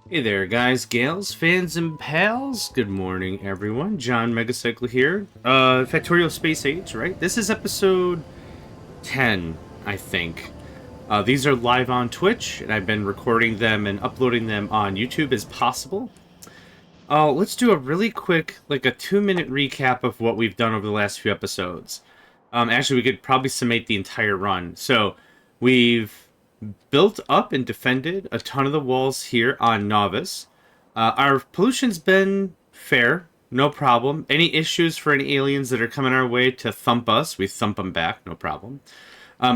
Hey there, guys, gals, fans, and pals. Good morning, everyone. JohnMegacycle here. Factorio Space Age, right? This is episode 10, I think. These are live on Twitch, and I've been recording them and uploading them on YouTube as possible. Let's do a really quick, like a 2-minute recap of what we've done over the last few episodes. Actually, we could probably summate the entire run. So, we've built up and defended a ton of the walls here on Novice. Our pollution's been fair, no problem. Any issues for any aliens that are coming our way to thump us, we thump them back, no problem.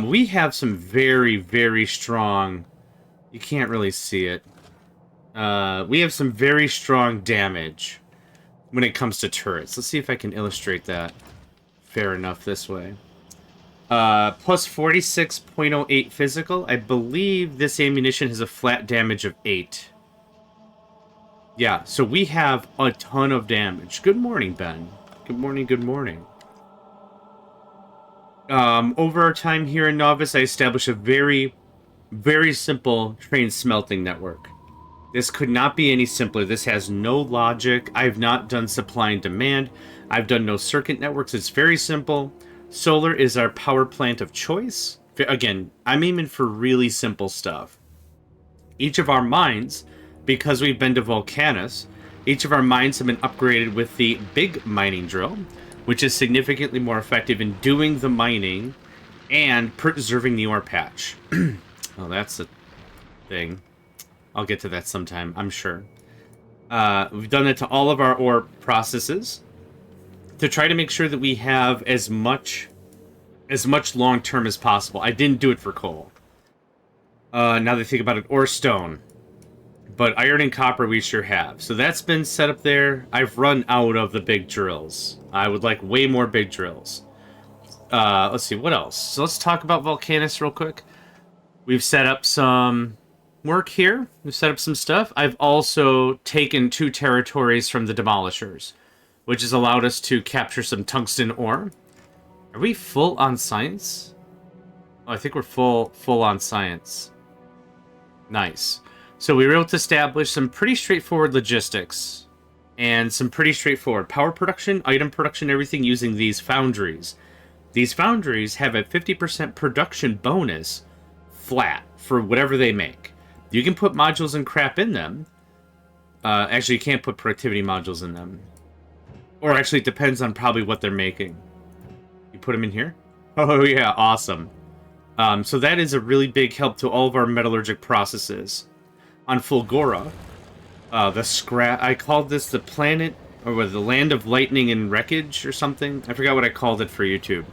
We have some very, very strong. You can't really see it. We have some very strong damage when it comes to turrets. Let's see if I can illustrate that fair enough this way. Plus 46.08 physical. I believe this ammunition has a flat damage of 8. Yeah, so we have a ton of damage. Good morning, Ben. Good morning, good morning. Over our time here in Novice, I established a very, very simple train smelting network. This could not be any simpler. This has no logic. I've not done supply and demand. I've done no circuit networks. It's very simple. Solar is our power plant of choice. Again, I'm aiming for really simple stuff. Each of our mines, because we've been to Volcanus, each of our mines have been upgraded with the big mining drill, which is significantly more effective in doing the mining and preserving the ore patch. Oh, that's a thing. I'll get to that sometime, I'm sure. We've done it to all of our ore processes to try to make sure that we have as much long term as possible. I didn't do it for coal. Now that I think about it, ore stone. But iron and copper we sure have. So that's been set up there. I've run out of the big drills. I would like way more big drills. Let's see, what else? So let's talk about Volcanus real quick. We've set up some work here. We've set up some stuff. I've also taken 2 territories from the Demolishers, which has allowed us to capture some tungsten ore. Are we full on science? Oh, I think we're full on science. Nice. So we were able to establish some pretty straightforward logistics and some pretty straightforward power production, item production, everything using these foundries. These foundries have a 50% production bonus flat for whatever they make. You can put modules and crap in them. Actually, you can't put productivity modules in them. Or actually, it depends on probably what they're making. You put them in here? Oh, yeah, awesome. So that is a really big help to all of our metallurgic processes. On Fulgora, the scrap... I called this the planet, or the land of lightning and wreckage, or something. I forgot what I called it for YouTube.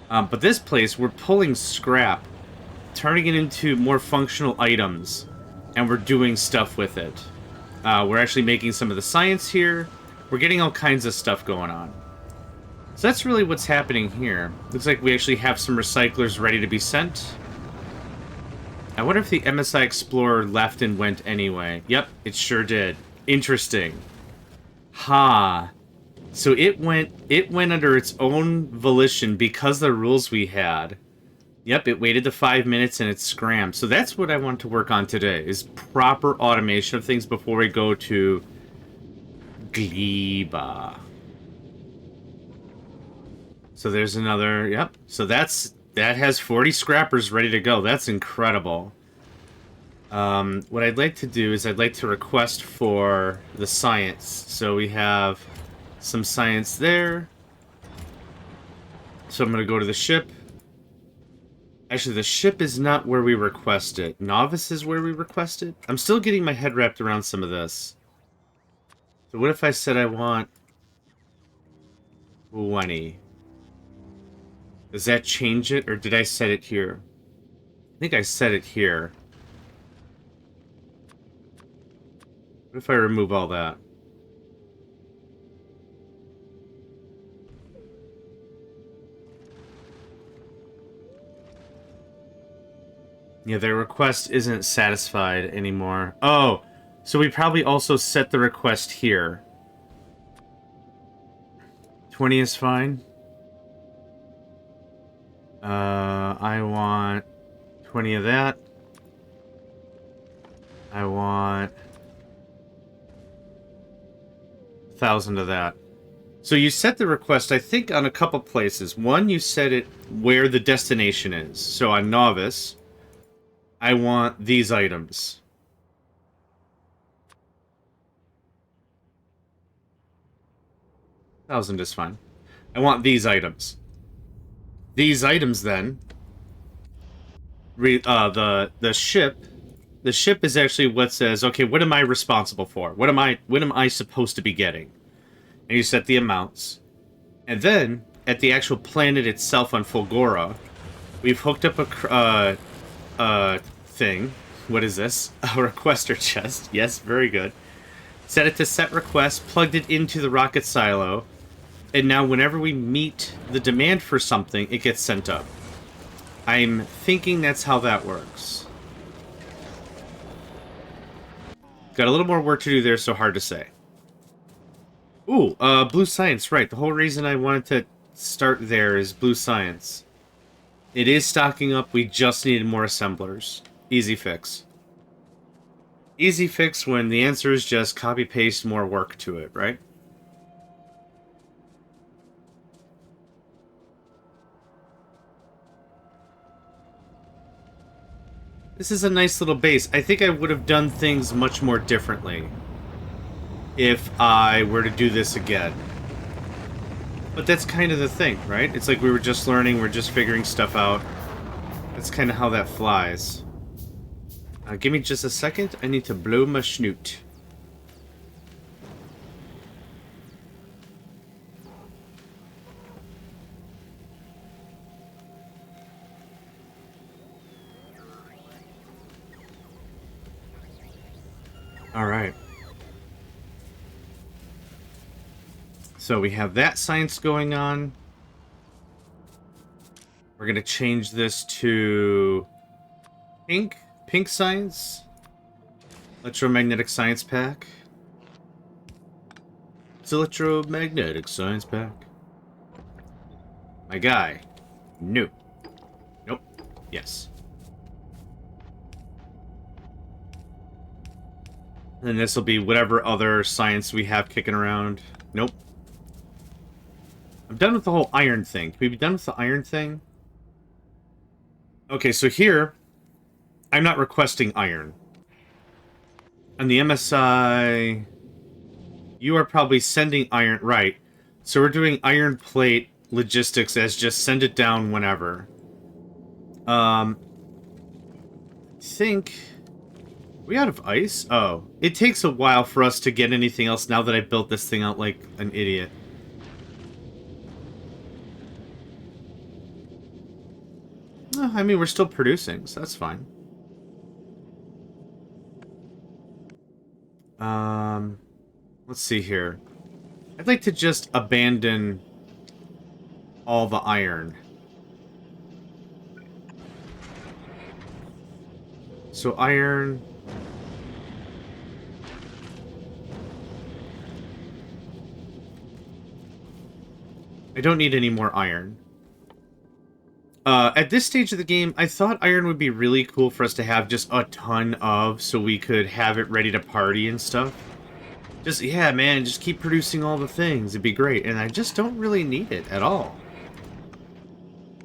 But this place, we're pulling scrap, turning it into more functional items, and we're doing stuff with it. We're actually making some of the science here. We're getting all kinds of stuff going on. So that's really what's happening here. Looks like we actually have some recyclers ready to be sent. I wonder if the MSI Explorer left and went anyway. Yep, it sure did. Interesting. Ha. So it went under its own volition because of the rules we had. Yep, it waited the 5 minutes and it scrammed. So that's what I want to work on today, is proper automation of things before we go to Gleba. So there's another, yep. So that has 40 scrappers ready to go. That's incredible. What I'd like to do is I'd like to request for the science. So we have some science there. So I'm going to go to the ship. Actually, the ship is not where we request it. Novice is where we request it. I'm still getting my head wrapped around some of this. So what if I said I want 20? Does that change it, or did I set it here? I think I set it here. What if I remove all that? Yeah, their request isn't satisfied anymore. Oh, so we probably also set the request here. 20 is fine. I want 20 of that. I want 1,000 of that. So you set the request, I think, on a couple places. One, you set it where the destination is. So on Novice, I want these items. Thousand is fine. I want these items. These items, then, the ship. The ship is actually what says, okay, what am I responsible for? What am I supposed to be getting? And you set the amounts. And then, at the actual planet itself on Fulgora, we've hooked up a thing. What is this? A requester chest. Yes, very good. Set it to set request, plugged it into the rocket silo, and now whenever we meet the demand for something, it gets sent up. I'm thinking that's how that works. Got a little more work to do there, so hard to say. Ooh, blue science, right. The whole reason I wanted to start there is blue science. It is stocking up, we just needed more assemblers. Easy fix. Easy fix when the answer is just copy-paste more work to it, right? This is a nice little base. I think I would have done things much more differently if I were to do this again. But that's kind of the thing, right? It's like we were just learning, we're just figuring stuff out. That's kind of how that flies. Give me just a second. I need to blow my snoot. Alright. So we have that science going on. We're going to change this to pink. Pink science. Electromagnetic science pack. It's electromagnetic science pack. My guy. No. Nope. Yes. And this will be whatever other science we have kicking around. Nope. I'm done with the whole iron thing. Can we be done with the iron thing? Okay, so here, I'm not requesting iron. On the MSI, you are probably sending iron, right. So we're doing iron plate logistics as just send it down whenever. I think... Are we out of ice? Oh. It takes a while for us to get anything else now that I built this thing out like an idiot. I mean, we're still producing, so that's fine. Let's see here. I'd like to just abandon all the iron. So iron... I don't need any more iron. At this stage of the game, I thought iron would be really cool for us to have just a ton of, so we could have it ready to party and stuff. Just, yeah, man, just keep producing all the things. It'd be great. And I just don't really need it at all.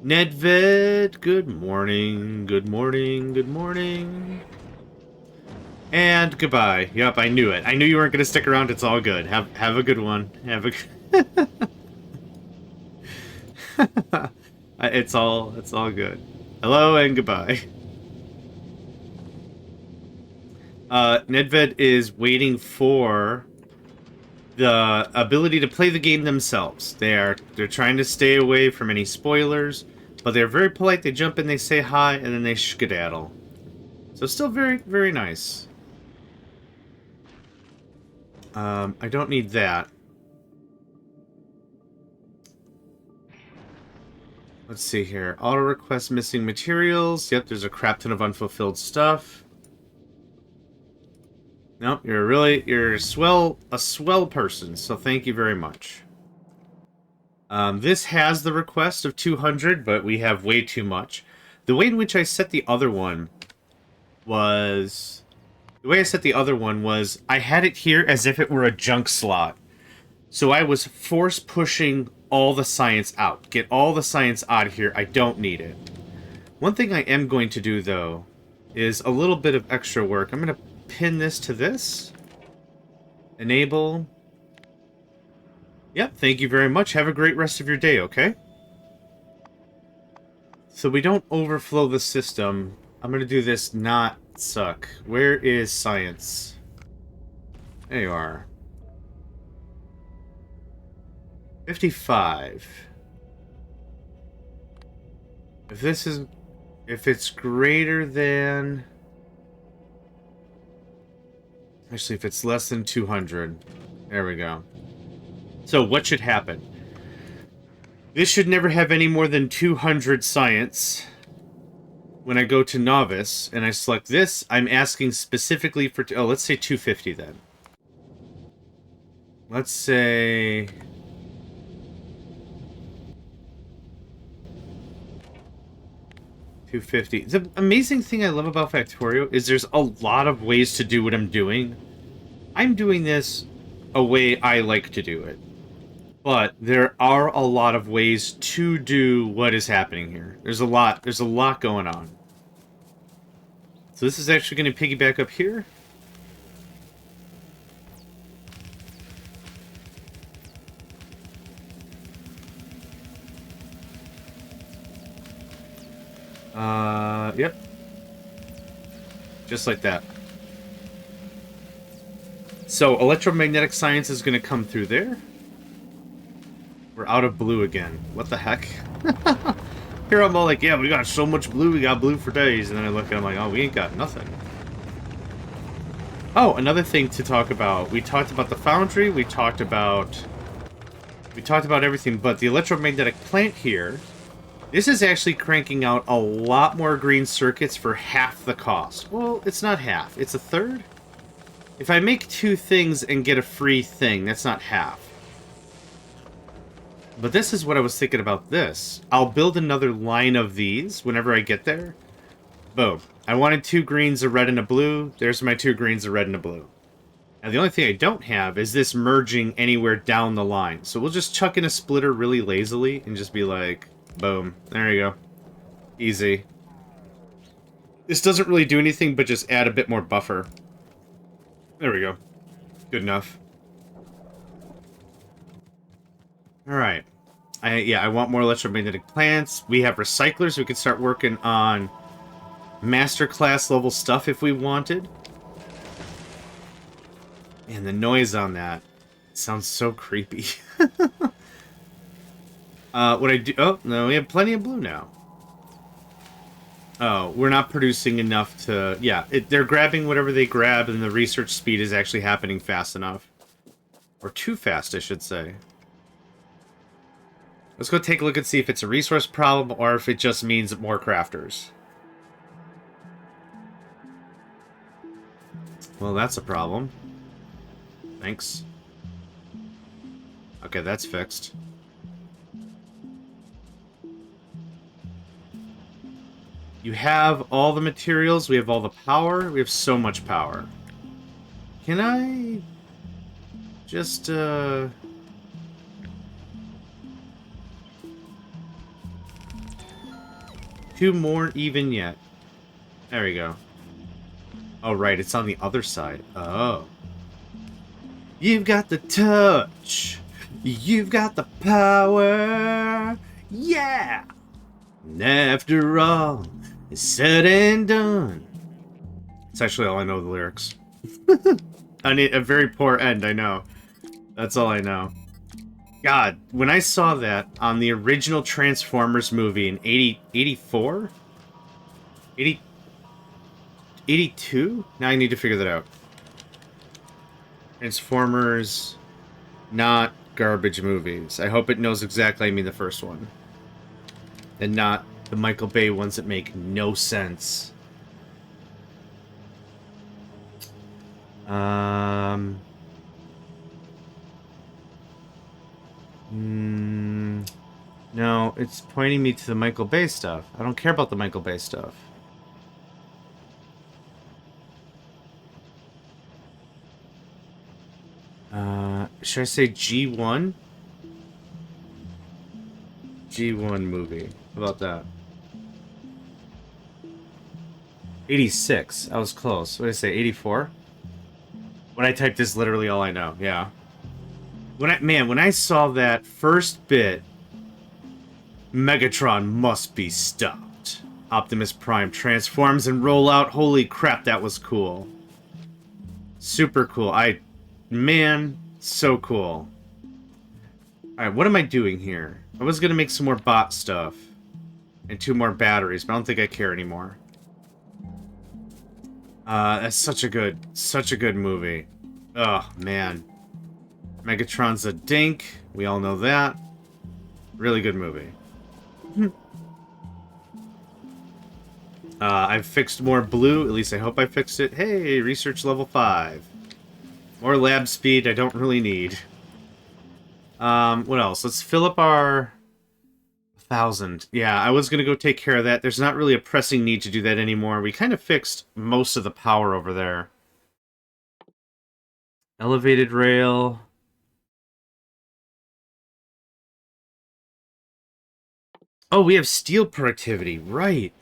Nedved, good morning, good morning, good morning. And goodbye. Yep, I knew it. I knew you weren't going to stick around. It's all good. Have a good one. Have a... It's all good. Hello and goodbye. Nedved is waiting for the ability to play the game themselves. They're trying to stay away from any spoilers, but they're very polite. They jump in, they say hi, and then they skedaddle. So still very, very nice. I don't need that. Let's see here. Auto request missing materials. Yep, there's a crap ton of unfulfilled stuff. Nope, you're a swell person, so thank you very much. This has the request of 200, but we have way too much. The way in which I set the other one was... I had it here as if it were a junk slot. So I was force pushing all the science out. Get all the science out of here. I don't need it. One thing I am going to do, though, is a little bit of extra work. I'm going to pin this to this. Enable. Yep, thank you very much. Have a great rest of your day, okay? So we don't overflow the system. I'm going to do this not suck. Where is science? There you are. 55. If it's greater than... Actually, if it's less than 200. There we go. So what should happen? This should never have any more than 200 science. When I go to novice and I select this, I'm asking specifically for... Oh, let's say 250 then. Let's say... 250. The amazing thing I love about Factorio is there's a lot of ways to do what I'm doing. I'm doing this a way I like to do it. But there are a lot of ways to do what is happening here. There's a lot going on. So this is actually going to piggyback up here. Yep. Just like that. So electromagnetic science is going to come through there. We're out of blue again. What the heck? Here I'm all like, yeah, we got so much blue, we got blue for days. And then I look at it, I'm like, oh, we ain't got nothing. Oh, another thing to talk about. We talked about the foundry, we talked about everything, but the electromagnetic plant here, this is actually cranking out a lot more green circuits for half the cost. Well, it's not half, it's a third. If I make 2 things and get a free thing, that's not half. But this is what I was thinking about this. I'll build another line of these whenever I get there. Boom. I wanted 2 greens, a red, and a blue. There's my 2 greens, a red, and a blue. Now, the only thing I don't have is this merging anywhere down the line. So we'll just chuck in a splitter really lazily and just be like, boom. There you go. Easy. This doesn't really do anything but just add a bit more buffer. There we go. Good enough. Alright. I want more electromagnetic plants. We have recyclers. We could start working on masterclass level stuff if we wanted. And the noise on that sounds so creepy. What I do... Oh, no, we have plenty of blue now. Oh, we're not producing enough to... Yeah, they're grabbing whatever they grab, and the research speed is actually happening fast enough. Or too fast, I should say. Let's go take a look and see if it's a resource problem or if it just means more crafters. Well, that's a problem. Thanks. Okay, that's fixed. You have all the materials, we have all the power, we have so much power. Can I just, 2 more even yet. There we go. Oh, right, it's on the other side. Oh. You've got the touch. You've got the power. Yeah! And after all is said and done. It's actually all I know of the lyrics. I need a very poor end, I know. That's all I know. God, when I saw that on the original Transformers movie in 84? 82? Now I need to figure that out. Transformers, not garbage movies. I hope it knows exactly I mean the first one. And not the Michael Bay ones that make no sense. No, it's pointing me to the Michael Bay stuff. I don't care about the Michael Bay stuff. should I say G1? G1 movie. How about that? 86. I was close. What did I say? 84? When I typed is literally all I know. Yeah. When I saw that first bit, Megatron must be stopped. Optimus Prime transforms and roll out. Holy crap, that was cool. Super cool. Man, so cool. Alright, what am I doing here? I was gonna make some more bot stuff. And 2 more batteries, but I don't think I care anymore. That's such a good movie. Oh, man. Megatron's a dink. We all know that. Really good movie. I've fixed more blue. At least I hope I fixed it. Hey, research level 5. More lab speed I don't really need. What else? Let's fill up our 1,000. Yeah, I was going to go take care of that. There's not really a pressing need to do that anymore. We kind of fixed most of the power over there. Elevated rail. Oh, we have steel productivity. Right.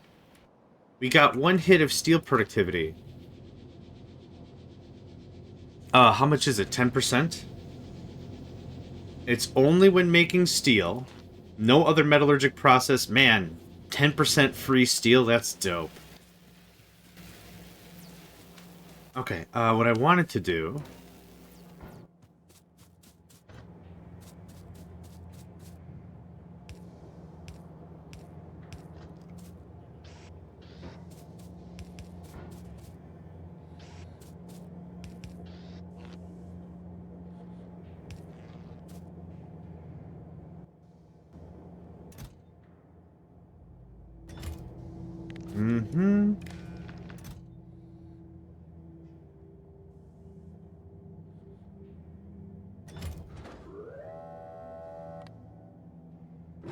We got 1 hit of steel productivity. How much is it? 10%? It's only when making steel. No other metallurgic process. Man, 10% free steel? That's dope. Okay, what I wanted to do...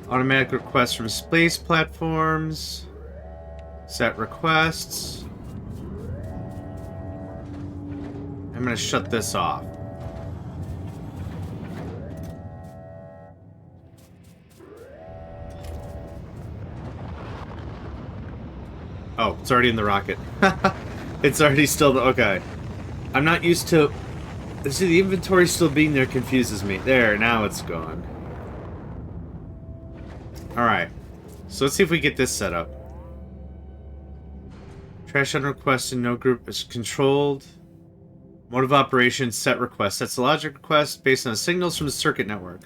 Automatic requests from space platforms. Set requests. I'm gonna shut this off. Oh, it's already in the rocket. It's already still... Okay. I'm not used to... See, the inventory still being there confuses me. There, now it's gone. Alright. So let's see if we get this set up. Trash on request and no group is controlled. Mode of operation, set request. Sets the logic request based on the signals from the circuit network.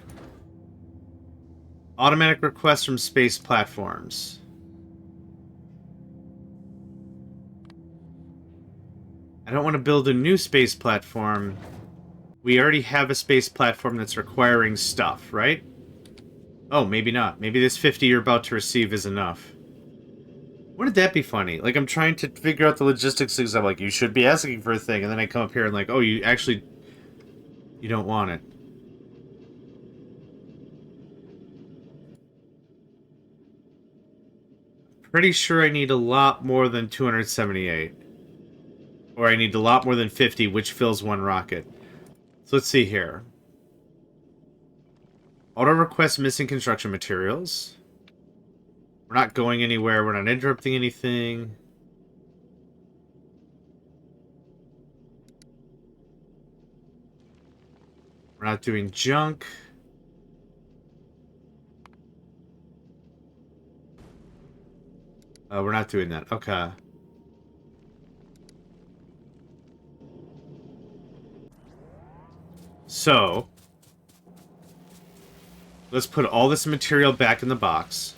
Automatic requests from space platforms. I don't want to build a new space platform. We already have a space platform that's requiring stuff, right? Oh, maybe not. Maybe this 50 you're about to receive is enough. Wouldn't that be funny? Like, I'm trying to figure out the logistics things. I'm like, you should be asking for a thing. And then I come up here and like, oh, you actually... You don't want it. Pretty sure I need a lot more than 278. Or I need a lot more than 50, which fills 1 rocket. So let's see here. Auto request missing construction materials. We're not going anywhere. We're not interrupting anything. We're not doing junk. We're not doing that. Okay. So, let's put all this material back in the box.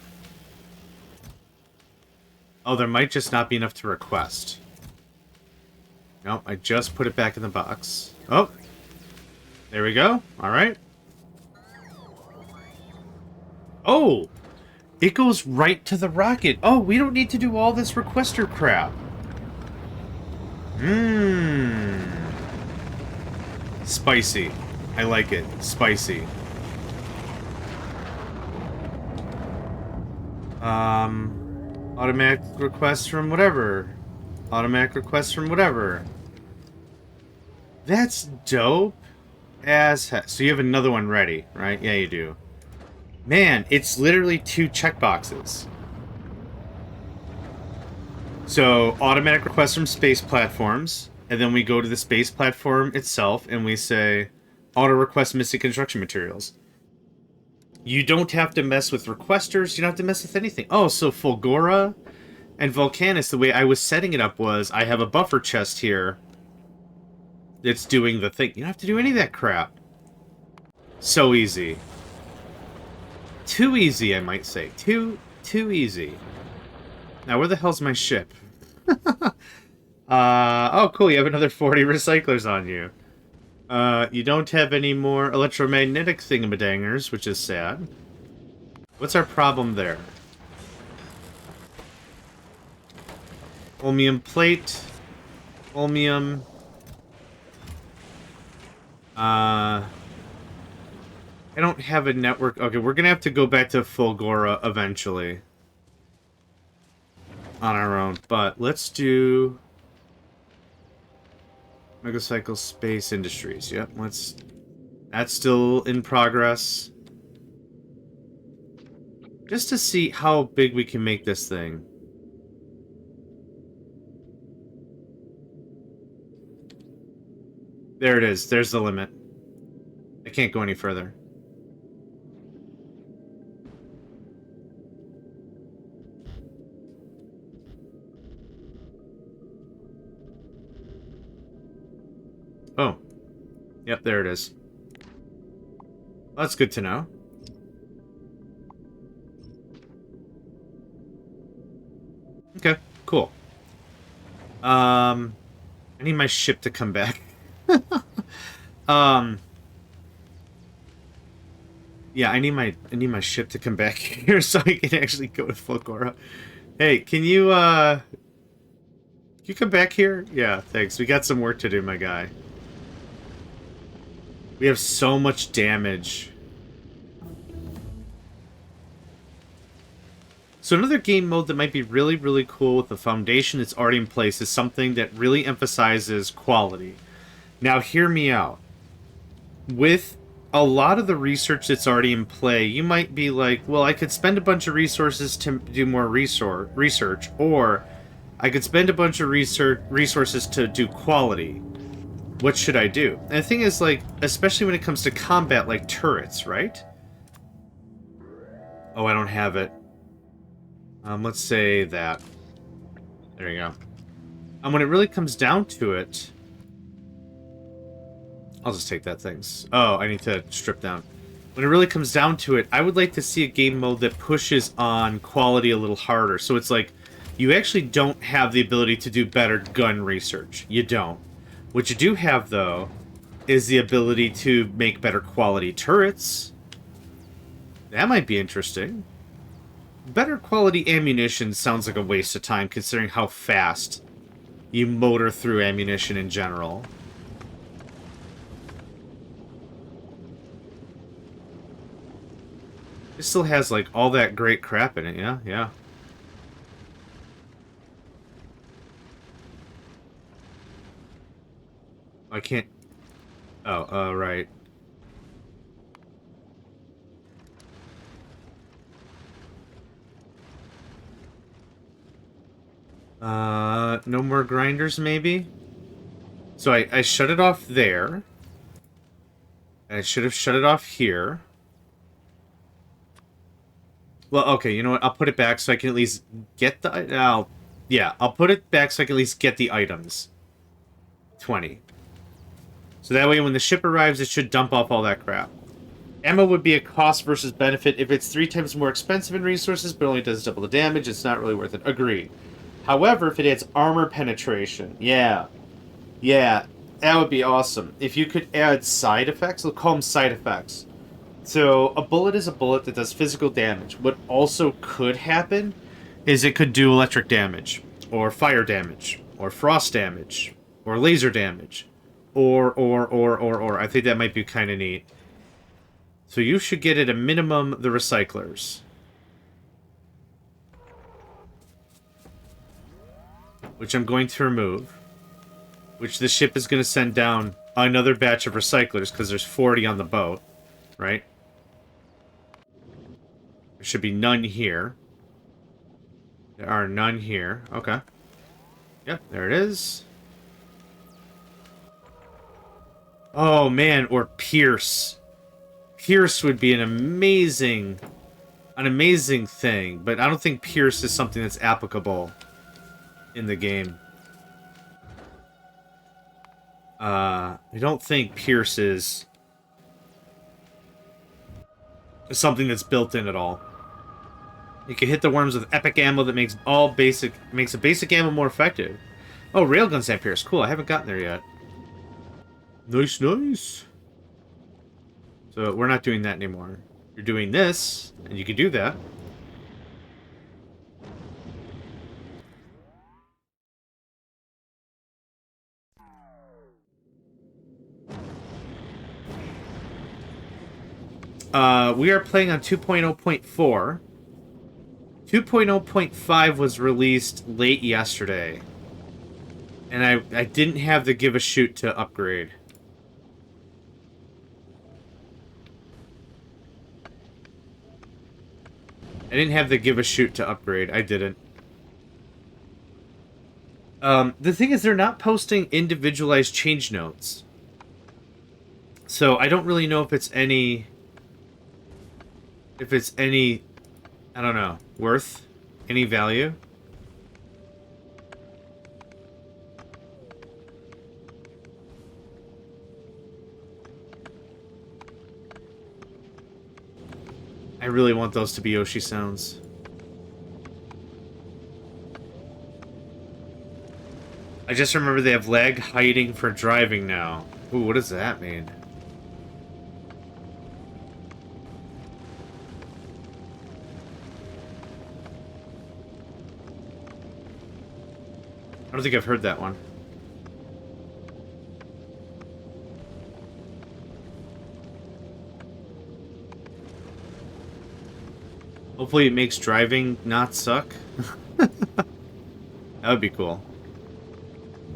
Oh, there might just not be enough to request. Nope, I just put it back in the box. Oh, there we go. All right. Oh, it goes right to the rocket. Oh, we don't need to do all this requester crap. Spicy. I like it. Spicy. Automatic requests from whatever. Automatic requests from whatever. That's dope. as heck. So you have another one ready, right? Yeah, you do. Man, it's literally 2 checkboxes. So, automatic requests from space platforms, and then we go to the space platform itself, and we say, auto request missing construction materials. You don't have to mess with requesters, you don't have to mess with anything. Oh, so Fulgora and Volcanus, the way I was setting it up was, I have a buffer chest here that's doing the thing. You don't have to do any of that crap. So easy. Too easy, I might say. Too easy. Now, where the hell's my ship? Oh, cool, you have another 40 recyclers on you. You don't have any more electromagnetic thingamadangers, which is sad. What's our problem there? Ulmium plate. Ulmium. I don't have a network. Okay, we're gonna have to go back to Fulgora eventually. On our own, but let's do... Megacycle Space Industries. Yep, let's... That's still in progress. Just to see how big we can make this thing. There it is. There's the limit. I can't go any further. Oh. Yep, there it is. Well, that's good to know. Okay, cool. I need my ship to come back. Yeah, I need my ship to come back here so I can actually go to Fulgora. Hey, can you come back here? Yeah, thanks. We got some work to do, my guy. We have so much damage. So another game mode that might be really, really cool with the foundation that's already in place is something that really emphasizes quality. Now, hear me out. With a lot of the research that's already in play, you might be like, well, I could spend a bunch of resources to do more research, or I could spend a bunch of resources to do quality. What should I do? And the thing is, like, especially when it comes to combat, like turrets, right? Oh, I don't have it. Let's say that. There you go. When it really comes down to it... I'll just take that things. Oh, I need to strip down. When it really comes down to it, I would like to see a game mode that pushes on quality a little harder. So it's like, you actually don't have the ability to do better gun research. You don't. What you do have, though, is the ability to make better quality turrets. That might be interesting. Better quality ammunition sounds like a waste of time, considering how fast you motor through ammunition in general. It still has, like, all that great crap in it, yeah? Yeah. I can't... Oh, right. No more grinders, maybe? So I shut it off there. I should have shut it off here. Well, okay, you know what? I'll put it back so I can at least get the... yeah, I'll put it back so I can at least get the items. 20. So that way when the ship arrives, it should dump off all that crap. Ammo would be a cost versus benefit. If it's 3 times more expensive in resources, but only does double the damage, it's not really worth it. Agreed. However, if it adds armor penetration, yeah, that would be awesome. If you could add side effects, we'll call them side effects. So, a bullet is a bullet that does physical damage. What also could happen is it could do electric damage, or fire damage, or frost damage, or laser damage, or. I think that might be kind of neat. So you should get at a minimum the recyclers. Which I'm going to remove. Which the ship is going to send down another batch of recyclers, because there's 40 on the boat, right? There should be none here. There are none here. Okay. Yep, there it is. Oh, man, or Pierce. Pierce would be an amazing thing, but I don't think Pierce is something that's applicable in the game. I don't think Pierce is something that's built in at all. You can hit the worms with epic ammo that makes a basic ammo more effective. Oh, railguns have Pierce. Cool, I haven't gotten there yet. Nice, nice. So we're not doing that anymore. You're doing this, and you can do that. We are playing on 2.0.4. 2.0.5 was released late yesterday. And I didn't have the give a shoot to upgrade. I didn't have the give a shoot to upgrade. I didn't. The thing is, they're not posting individualized change notes. So I don't really know if it's any... I don't know, worth any value. I really want those to be Yoshi sounds. I just remember they have lag hiding for driving now. Ooh, what does that mean? I don't think I've heard that one. Hopefully it makes driving not suck. That would be cool.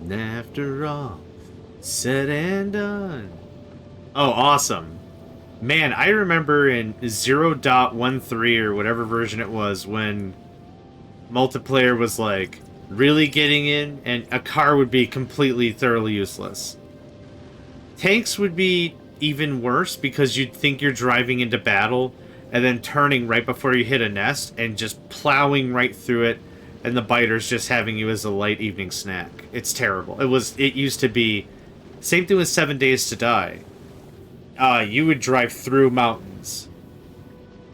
And after all, said and done. Oh, awesome. Man, I remember in 0.13 or whatever version it was when multiplayer was like really getting in and a car would be completely thoroughly useless. Tanks would be even worse because you'd think you're driving into battle and then turning right before you hit a nest and just plowing right through it, and the biters just having you as a light evening snack. It's terrible. It used to be... Same thing with 7 Days to Die. You would drive through mountains,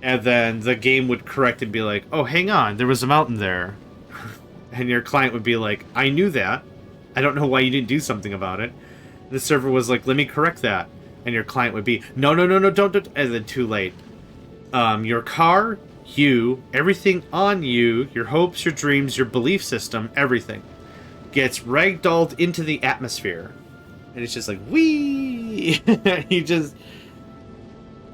and then the game would correct and be like, oh, hang on, there was a mountain there. And your client would be like, I knew that. I don't know why you didn't do something about it. And the server was like, let me correct that. And your client would be, no, don't. And then too late. Your car, you, everything on you, your hopes, your dreams, your belief system, everything gets ragdolled into the atmosphere. And it's just like, whee! You just...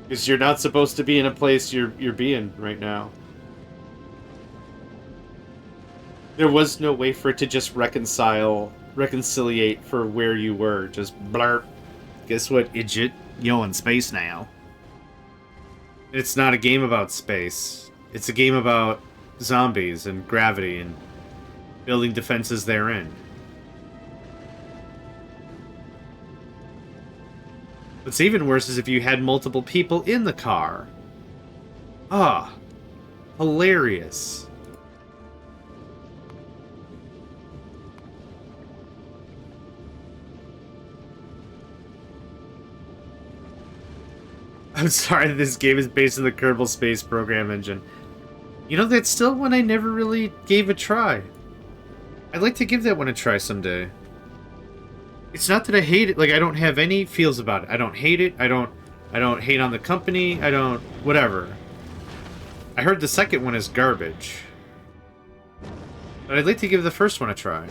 Because you're not supposed to be in a place you're being right now. There was no way for it to just reconciliate for where you were. Just blarp. Guess what, idiot? You're in space now. It's not a game about space. It's a game about zombies and gravity and building defenses therein. What's even worse is if you had multiple people in the car. Ah, hilarious. I'm sorry, this game is based on the Kerbal Space Program engine. You know, that's still one I never really gave a try. I'd like to give that one a try someday. It's not that I hate it, like, I don't have any feels about it. I don't hate it, I don't hate on the company, I don't... whatever. I heard the second one is garbage. But I'd like to give the first one a try.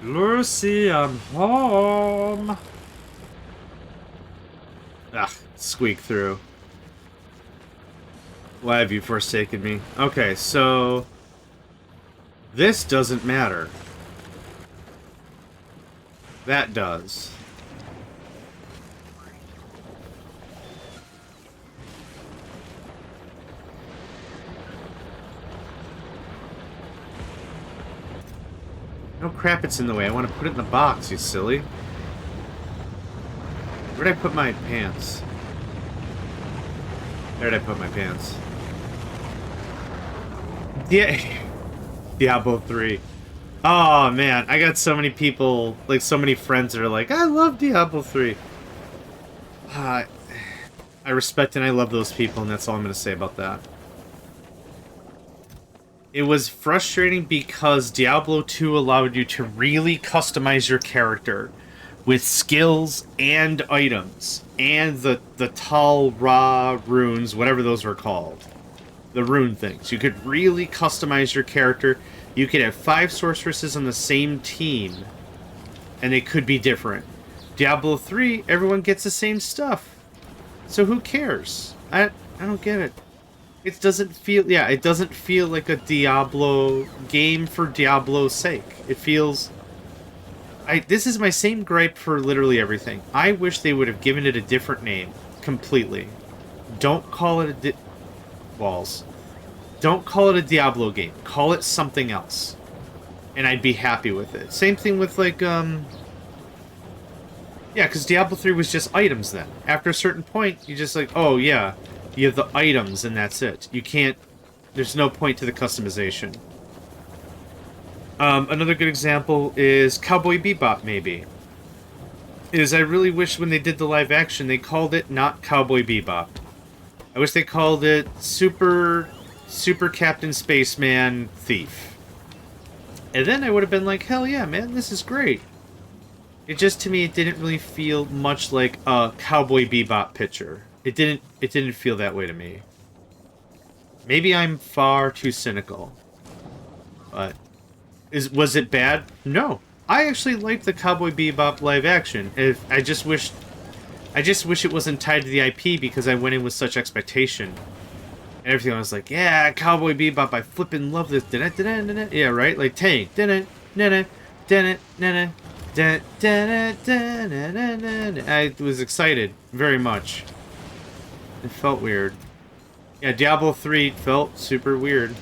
Lucy, I'm home. Ah, squeak through. Why have you forsaken me? Okay, so... this doesn't matter. That does. No crap, it's in the way. I want to put it in the box, you silly. Where'd I put my pants? Where'd I put my pants? Yeah. Diablo 3. Oh, man. I got so many people, like, so many friends that are like, I love Diablo 3. I respect and I love those people, and that's all I'm going to say about that. It was frustrating because Diablo 2 allowed you to really customize your character with skills and items, and the Tal Ra runes, whatever those were called. The rune things. You could really customize your character. You could have 5 sorceresses on the same team, and they could be different. Diablo 3, everyone gets the same stuff. So who cares? I don't get it. It doesn't feel... yeah, it doesn't feel like a Diablo game for Diablo's sake. It feels... this is my same gripe for literally everything. I wish they would have given it a different name. Completely. Don't call it a... walls. Don't call it a Diablo game. Call it something else. And I'd be happy with it. Same thing with, like, yeah, because Diablo 3 was just items then. After a certain point, you just like, oh, yeah, you have the items and that's it. You can't... there's no point to the customization. Another good example is Cowboy Bebop, maybe. I really wish when they did the live action, they called it not Cowboy Bebop. I wish they called it Super Captain Spaceman Thief. And then I would have been like, hell yeah, man, this is great. It just, to me, it didn't really feel much like a Cowboy Bebop picture. It didn't feel that way to me. Maybe I'm far too cynical. But was it bad? No. I actually liked the Cowboy Bebop live action. I just wish it wasn't tied to the IP because I went in with such expectation. And everything I was like, yeah, Cowboy Bebop, I flippin' love this. Yeah, right? Like Tank. I was excited very much. It felt weird. Yeah, Diablo 3 felt super weird.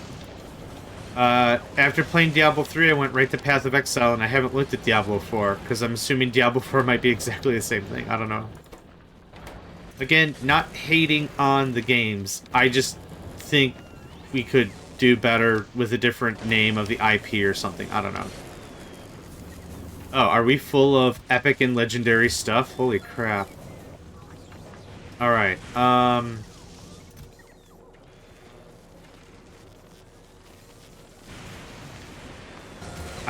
After playing Diablo 3, I went right to Path of Exile, and I haven't looked at Diablo 4, because I'm assuming Diablo 4 might be exactly the same thing. I don't know. Again, not hating on the games. I just think we could do better with a different name of the IP or something. I don't know. Oh, are we full of epic and legendary stuff? Holy crap. Alright, I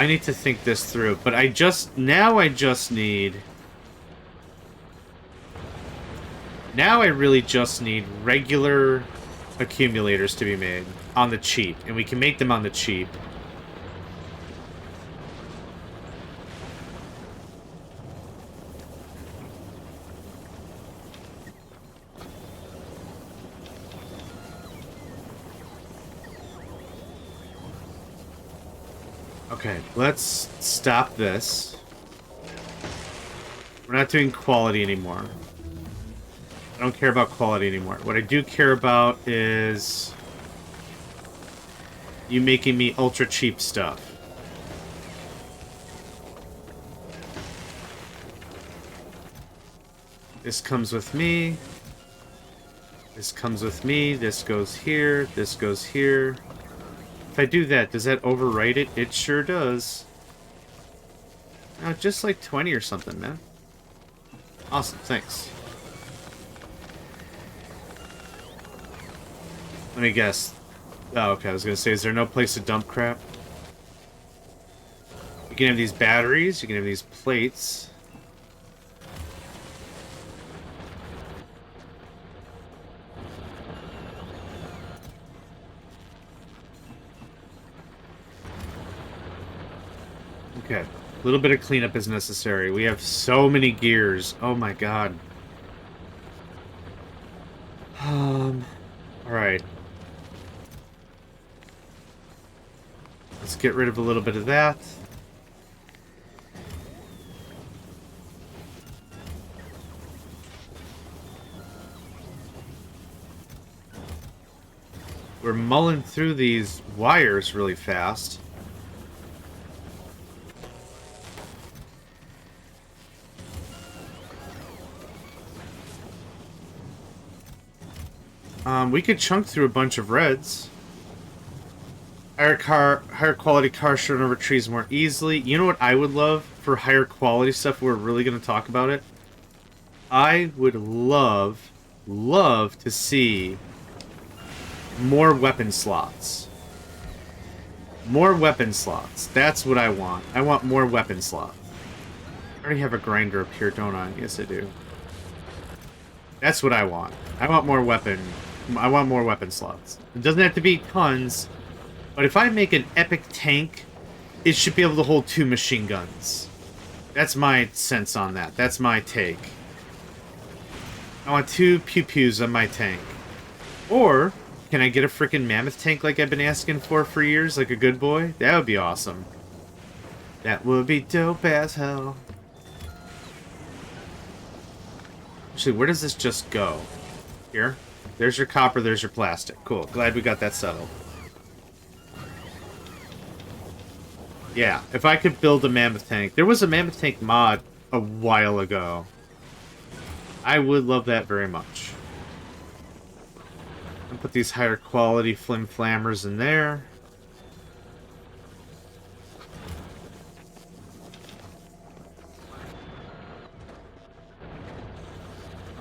need to think this through, but now I really just need regular accumulators to be made on the cheap, and we can make them on the cheap. Okay, let's stop this. We're not doing quality anymore. I don't care about quality anymore. What I do care about is you making me ultra cheap stuff. This comes with me. This comes with me. This goes here. This goes here. If I do that, does that overwrite it? It sure does. Oh, just like 20 or something, man. Awesome, thanks. Let me guess. Oh, okay, I was gonna say, is there no place to dump crap? You can have these batteries, you can have these plates. Okay, a little bit of cleanup is necessary. We have so many gears. Oh my god. Alright. Let's get rid of a little bit of that. We're mulling through these wires really fast. We could chunk through a bunch of reds. Higher quality cars should run over trees more easily. You know what I would love for higher quality stuff? We're really going to talk about it. I would love to see more weapon slots. More weapon slots. That's what I want. I want more weapon slots. I already have a grinder up here, don't I? Yes, I do. That's what I want. I want more weapon slots. It doesn't have to be tons, but if I make an epic tank, it should be able to hold 2 machine guns. That's my sense on that. That's my take. I want 2 pew-pews on my tank. Or, can I get a freaking mammoth tank like I've been asking for years, like a good boy? That would be awesome. That would be dope as hell. Actually, where does this just go? Here? There's your copper, there's your plastic. Cool. Glad we got that settled. Yeah, if I could build a mammoth tank. There was a mammoth tank mod a while ago. I would love that very much. I'll put these higher quality flim flammers in there.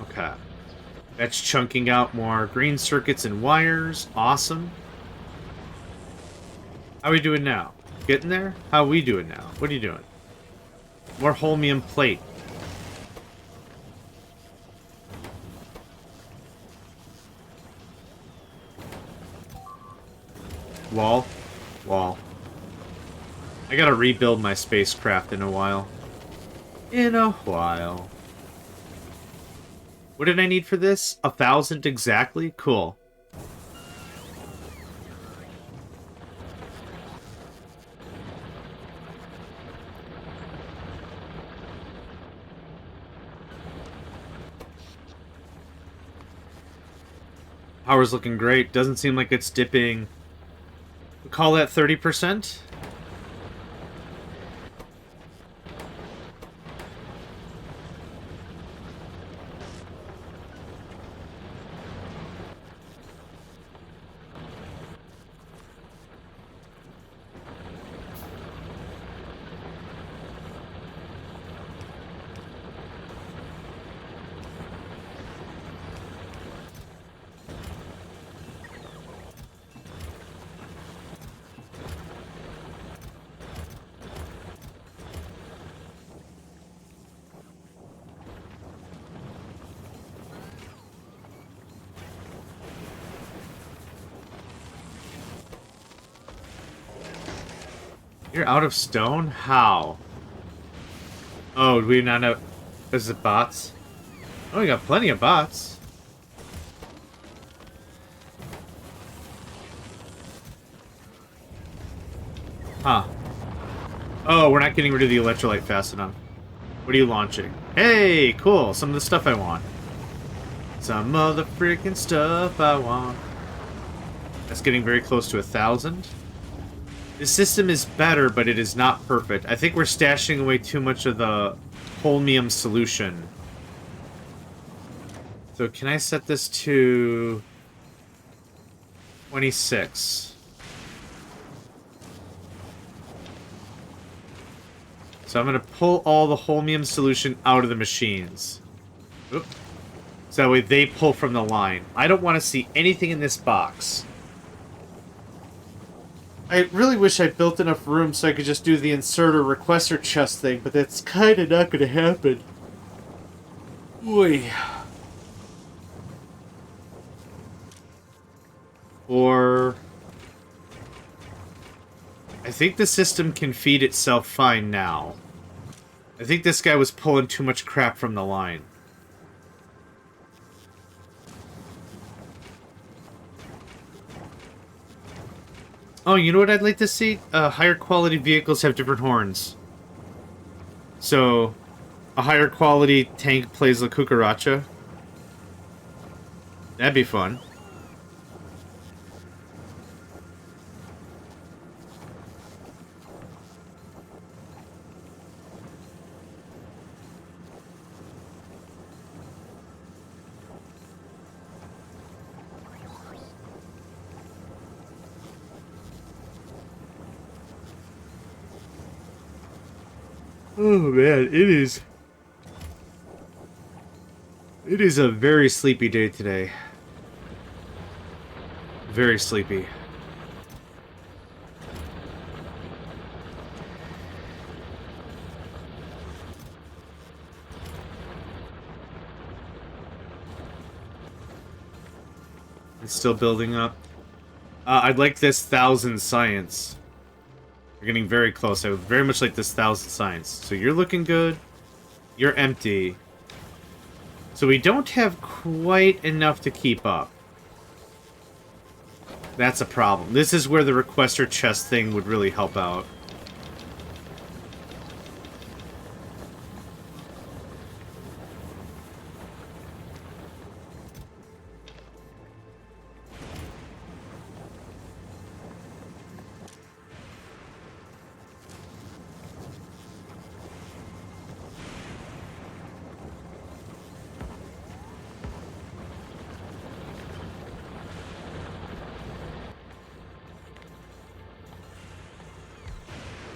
Okay. That's chunking out more green circuits and wires. Awesome. How are we doing now? Getting there? How are we doing now? What are you doing? More holmium plate. Wall. Wall. I gotta rebuild my spacecraft in a while. What did I need for this? 1,000 exactly? Cool. Power's looking great. Doesn't seem like it's dipping. We'll call that 30%. You're out of stone? How? Oh, do we not know? Is it bots? Oh, we got plenty of bots. Huh. Oh, we're not getting rid of the electrolyte fast enough. What are you launching? Hey, cool. Some of the stuff I want. Some of the freaking stuff I want. That's getting very close to 1,000. The system is better, but it is not perfect. I think we're stashing away too much of the holmium solution. So can I set this to 26? So I'm going to pull all the holmium solution out of the machines. Oop. So that way they pull from the line. I don't want to see anything in this box. I really wish I built enough room so I could just do the inserter requester chest thing, but that's kind of not going to happen. Oy. Or... I think the system can feed itself fine now. I think this guy was pulling too much crap from the line. Oh, you know what I'd like to see? Higher quality vehicles have different horns. So, a higher quality tank plays La Cucaracha. That'd be fun. Oh man, it is. It is a very sleepy day today. Very sleepy. It's still building up. I'd like this 1,000 science. We're getting very close. I would very much like this 1,000 science. So you're looking good. You're empty. So we don't have quite enough to keep up. That's a problem. This is where the requester chest thing would really help out.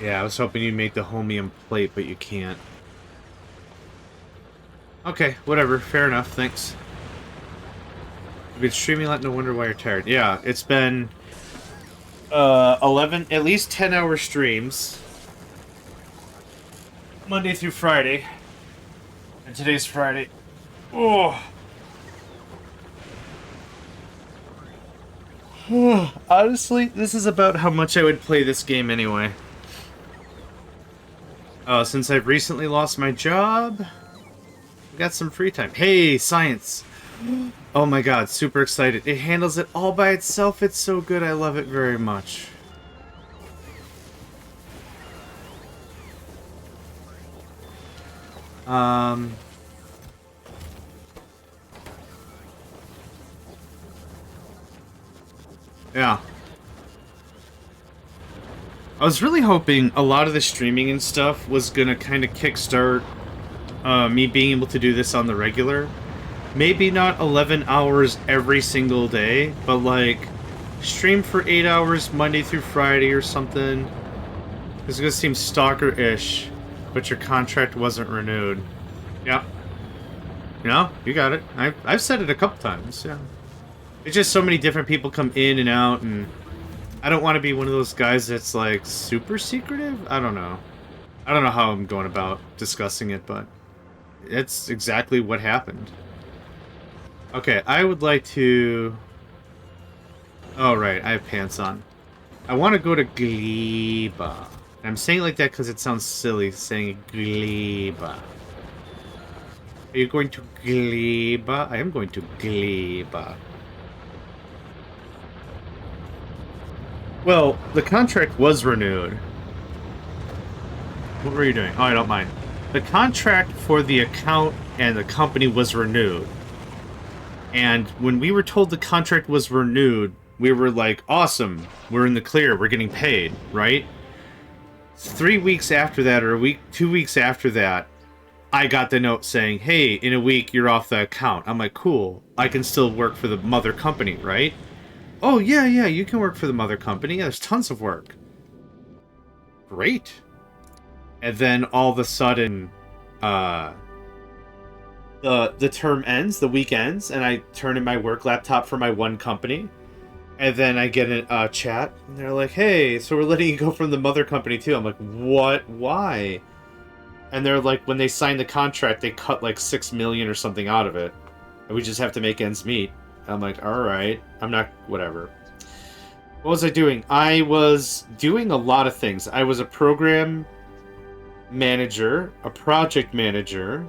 Yeah, I was hoping you'd make the homium plate, but you can't. Okay, whatever. Fair enough, thanks. You've been streaming a lot, no wonder why you're tired. Yeah, it's been 11, at least 10-hour streams. Monday through Friday. And today's Friday. Oh. Honestly, this is about how much I would play this game anyway. Since I've recently lost my job, I got some free time. Hey, science! Oh my god, super excited. It handles it all by itself. It's so good. I love it very much. Yeah. I was really hoping a lot of the streaming and stuff was gonna kind of kickstart me being able to do this on the regular. Maybe not 11 hours every single day, but like stream for 8 hours Monday through Friday or something. It's gonna seem stalker-ish, but your contract wasn't renewed. Yep. No, you got it. I've said it a couple times, yeah. It's just so many different people come in and out, and I don't want to be one of those guys that's, like, super secretive? I don't know. I don't know how I'm going about discussing it, but it's exactly what happened. Okay, I would like to... Oh, right, I have pants on. I want to go to Gleba. I'm saying it like that because it sounds silly, saying Gleba. Are you going to Gleba? I am going to Gleba. Well, the contract was renewed. What were you doing? Oh, I don't mind. The contract for the account and the company was renewed. And when we were told the contract was renewed, we were like, awesome, we're in the clear, we're getting paid, right? 3 weeks after that, or 2 weeks after that, I got the note saying, hey, in a week, you're off the account. I'm like, cool, I can still work for the mother company, right? Oh, yeah, you can work for the mother company. Yeah, there's tons of work. Great. And then all of a sudden, the term ends, the week ends, and I turn in my work laptop for my one company. And then I get a chat, and they're like, hey, so we're letting you go from the mother company too. I'm like, what? Why? And they're like, when they signed the contract, they cut like $6 million or something out of it. And we just have to make ends meet. I'm like, alright, I'm not, whatever. What was I doing? I was doing a lot of things. I was a program manager, a project manager.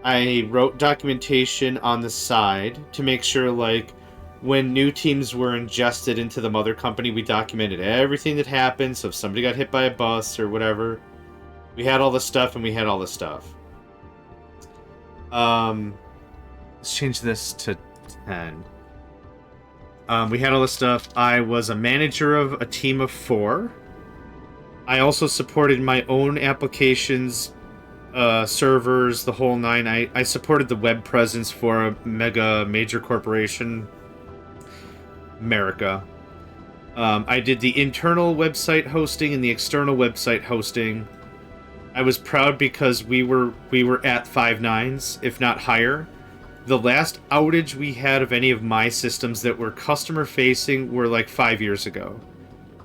I wrote documentation on the side to make sure, like, when new teams were ingested into the mother company, we documented everything that happened. So if somebody got hit by a bus or whatever, we had all the stuff and we had all the stuff. Let's change this to 10. We had all the stuff. I was a manager of a team of 4. I also supported my own applications, servers, the whole 9. I supported the web presence for a major corporation, America. I did the internal website hosting and the external website hosting. I was proud because we were at 5 nines, if not higher. The last outage we had of any of my systems that were customer facing were like 5 years ago.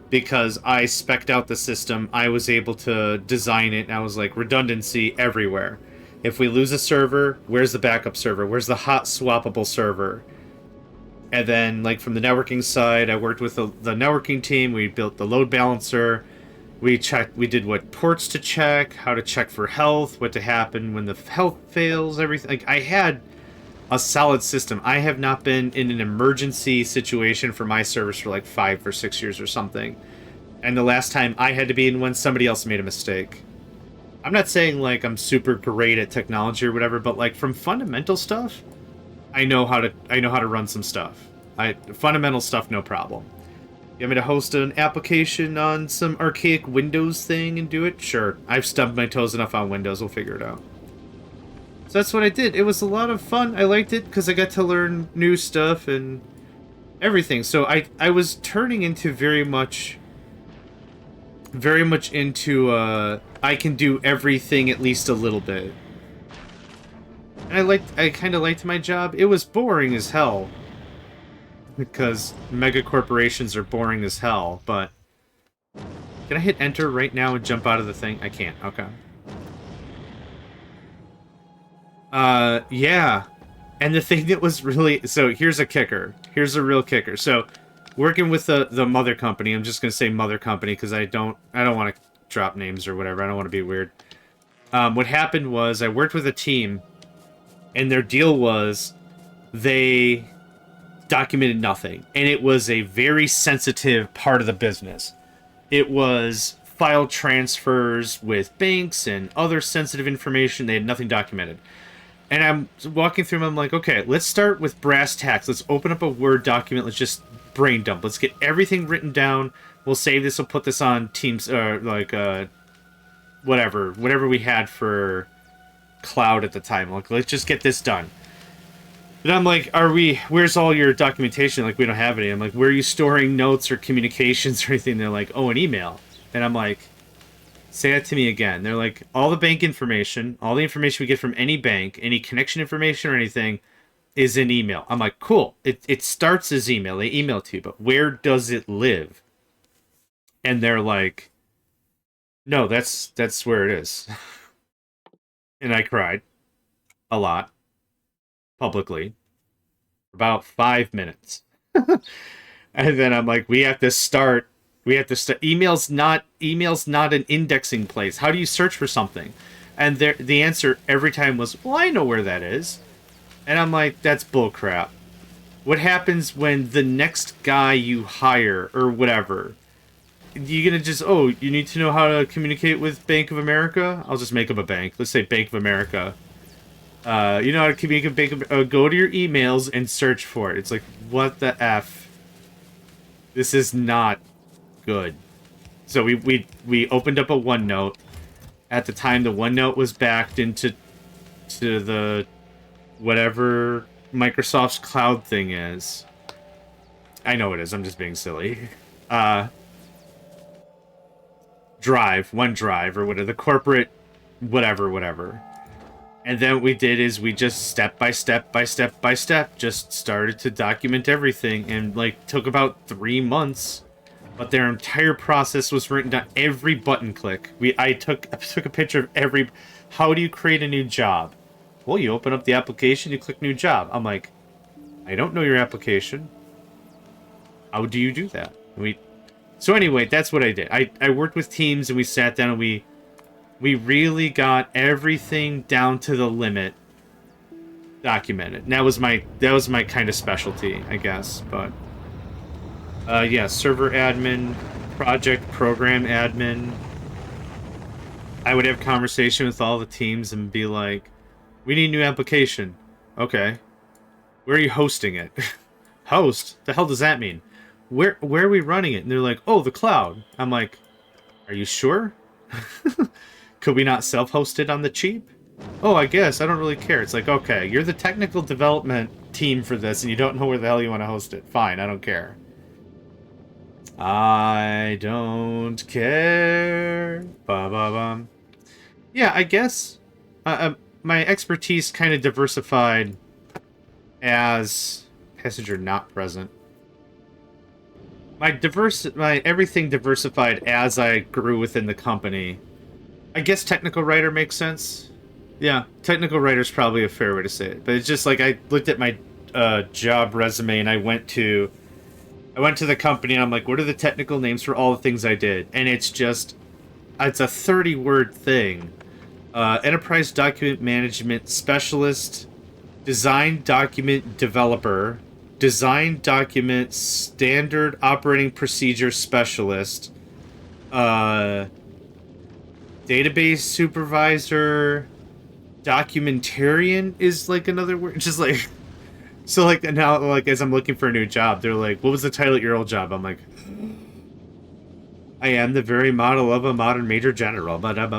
Because I spec'd out the system, I was able to design it, and I was like, redundancy everywhere. If we lose a server, where's the backup server? Where's the hot swappable server? And then, like, from the networking side, I worked with the networking team. We built the load balancer. We did what ports to check, how to check for health, what to happen when the health fails, everything. Like, I had a solid system. I have not been in an emergency situation for my service for like 5 or 6 years or something. And the last time I had to be in one, somebody else made a mistake. I'm not saying like I'm super great at technology or whatever, but like from fundamental stuff, I know how to run some stuff. Fundamental stuff, no problem. You want me to host an application on some archaic Windows thing and do it? Sure. I've stubbed my toes enough on Windows. We'll figure it out. So that's what I did. It was a lot of fun. I liked it because I got to learn new stuff and everything. So I was turning into very much into I can do everything at least a little bit. And I kind of liked my job. It was boring as hell because mega corporations are boring as hell. But can I hit enter right now and jump out of the thing? I can't. Okay. Yeah. And the thing that was really... So, here's a kicker. Here's a real kicker. So, working with the mother company, I'm just going to say mother company because I don't want to drop names or whatever. I don't want to be weird. What happened was I worked with a team, and their deal was they documented nothing. And it was a very sensitive part of the business. It was file transfers with banks and other sensitive information. They had nothing documented. And I'm walking through them, I'm like, okay, let's start with brass tacks. Let's open up a Word document. Let's just brain dump. Let's get everything written down. We'll save this. We'll put this on Teams, whatever we had for cloud at the time. Like, let's just get this done. And I'm like, where's all your documentation? Like, we don't have any. I'm like, where are you storing notes or communications or anything? They're like, oh, an email. And I'm like, say that to me again. They're like, all the bank information, all the information we get from any bank, any connection information or anything is in email. I'm like, cool. It starts as email. They email to you, but where does it live? And they're like, no, that's where it is. And I cried a lot publicly for about 5 minutes. And then I'm like, we have to start. Email's not an indexing place. How do you search for something? And the answer every time was, well, I know where that is. And I'm like, that's bullcrap. What happens when the next guy you hire or whatever, you're going to just, oh, you need to know how to communicate with Bank of America? I'll just make up a bank. Let's say Bank of America. You know how to communicate with Bank of America? Go to your emails and search for it. It's like, what the F? This is not good. So we opened up a OneNote. At the time, the OneNote was backed into the whatever Microsoft's cloud thing is. I know it is. I'm just being silly. OneDrive, or whatever, the corporate whatever. And then what we did is we just step by step just started to document everything, and like took about 3 months. But their entire process was written down. Every button click. I took a picture of every... How do you create a new job? Well, you open up the application, you click new job. I'm like, I don't know your application. How do you do that? So anyway, that's what I did. I worked with teams, and we sat down, and we really got everything down to the limit document it. And that was my kind of specialty, I guess. But yeah, server admin, project program admin. I would have conversation with all the teams and be like, "We need a new application." Okay. Where are you hosting it? Host? The hell does that mean? Where are we running it? And they're like, "Oh, the cloud." I'm like, "Are you sure? Could we not self-host it on the cheap?" "Oh, I guess. I don't really care." It's like, okay, you're the technical development team for this, and you don't know where the hell you want to host it. Fine, I don't care. I don't care. Ba-ba-bum. Yeah, I guess my expertise kind of diversified as passenger not present. My everything diversified as I grew within the company. I guess technical writer makes sense. Yeah, technical writer is probably a fair way to say it. But it's just like I looked at my job resume and I went to the company and I'm like, what are the technical names for all the things I did? And it's a 30-word thing. Enterprise Document Management Specialist, Design Document Developer, Design Document Standard Operating Procedure Specialist, Database Supervisor, Documentarian is like another word. Just like, so like now, like as I'm looking for a new job, they're like, what was the title of your old job? I'm like, I am the very model of a modern major general. I don't know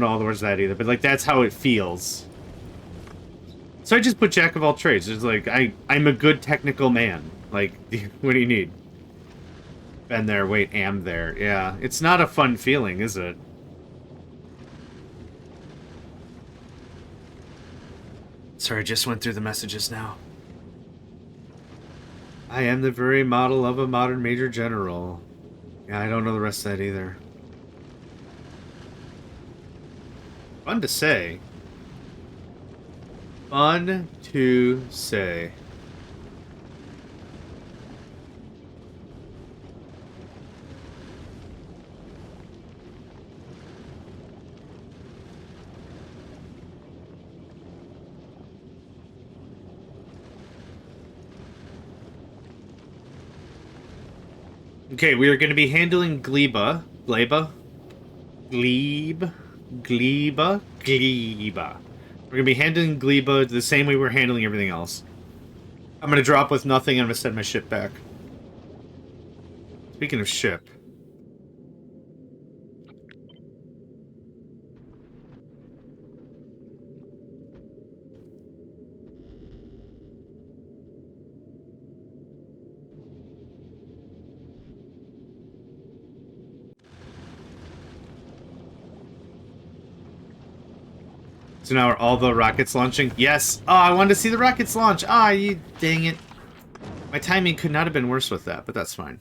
all the words of that either, but like that's how it feels. So I just put jack of all trades. It's like I'm a good technical man. Like, what do you need? Been there, wait, am there. Yeah, it's not a fun feeling, is it? Sorry, I just went through the messages now. I am the very model of a modern major general. Yeah, I don't know the rest of that either. Fun to say. Fun to say. Okay, we are going to be handling Gleba. Gleba? Glebe? Gleba? Gleba. We're going to be handling Gleba the same way we're handling everything else. I'm going to drop with nothing and I'm going to send my ship back. Speaking of ship. So now are all the rockets launching? Yes! Oh, I wanted to see the rockets launch! Ah, you dang it. My timing could not have been worse with that, but that's fine.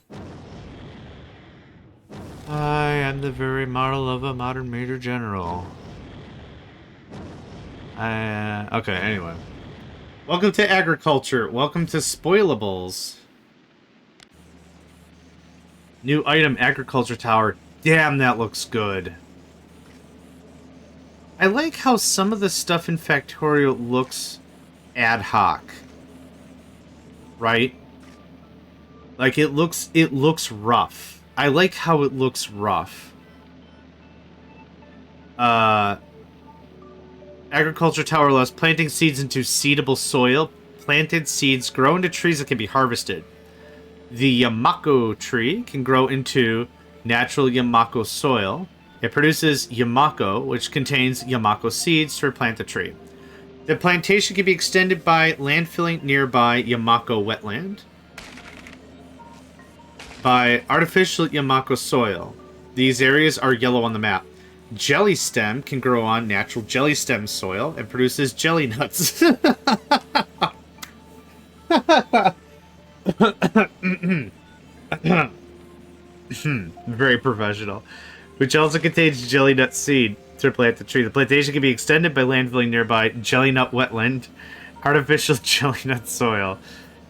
I am the very model of a modern major general. Okay, anyway. Welcome to agriculture. Welcome to spoilables. New item, agriculture tower. Damn, that looks good. I like how some of the stuff in Factorio looks ad hoc. Right? Like it looks rough. I like how it looks rough. Agriculture tower allows planting seeds into seedable soil. Planted seeds grow into trees that can be harvested. The Yamako tree can grow into natural Yamako soil. It produces Yamako, which contains Yamako seeds to replant the tree. The plantation can be extended by landfilling nearby Yamako wetland. By artificial Yamako soil. These areas are yellow on the map. Jelly stem can grow on natural jelly stem soil and produces jelly nuts. Very professional. Which also contains jelly nut seed to plant the tree. The plantation can be extended by landfilling nearby jelly nut wetland, artificial jelly nut soil.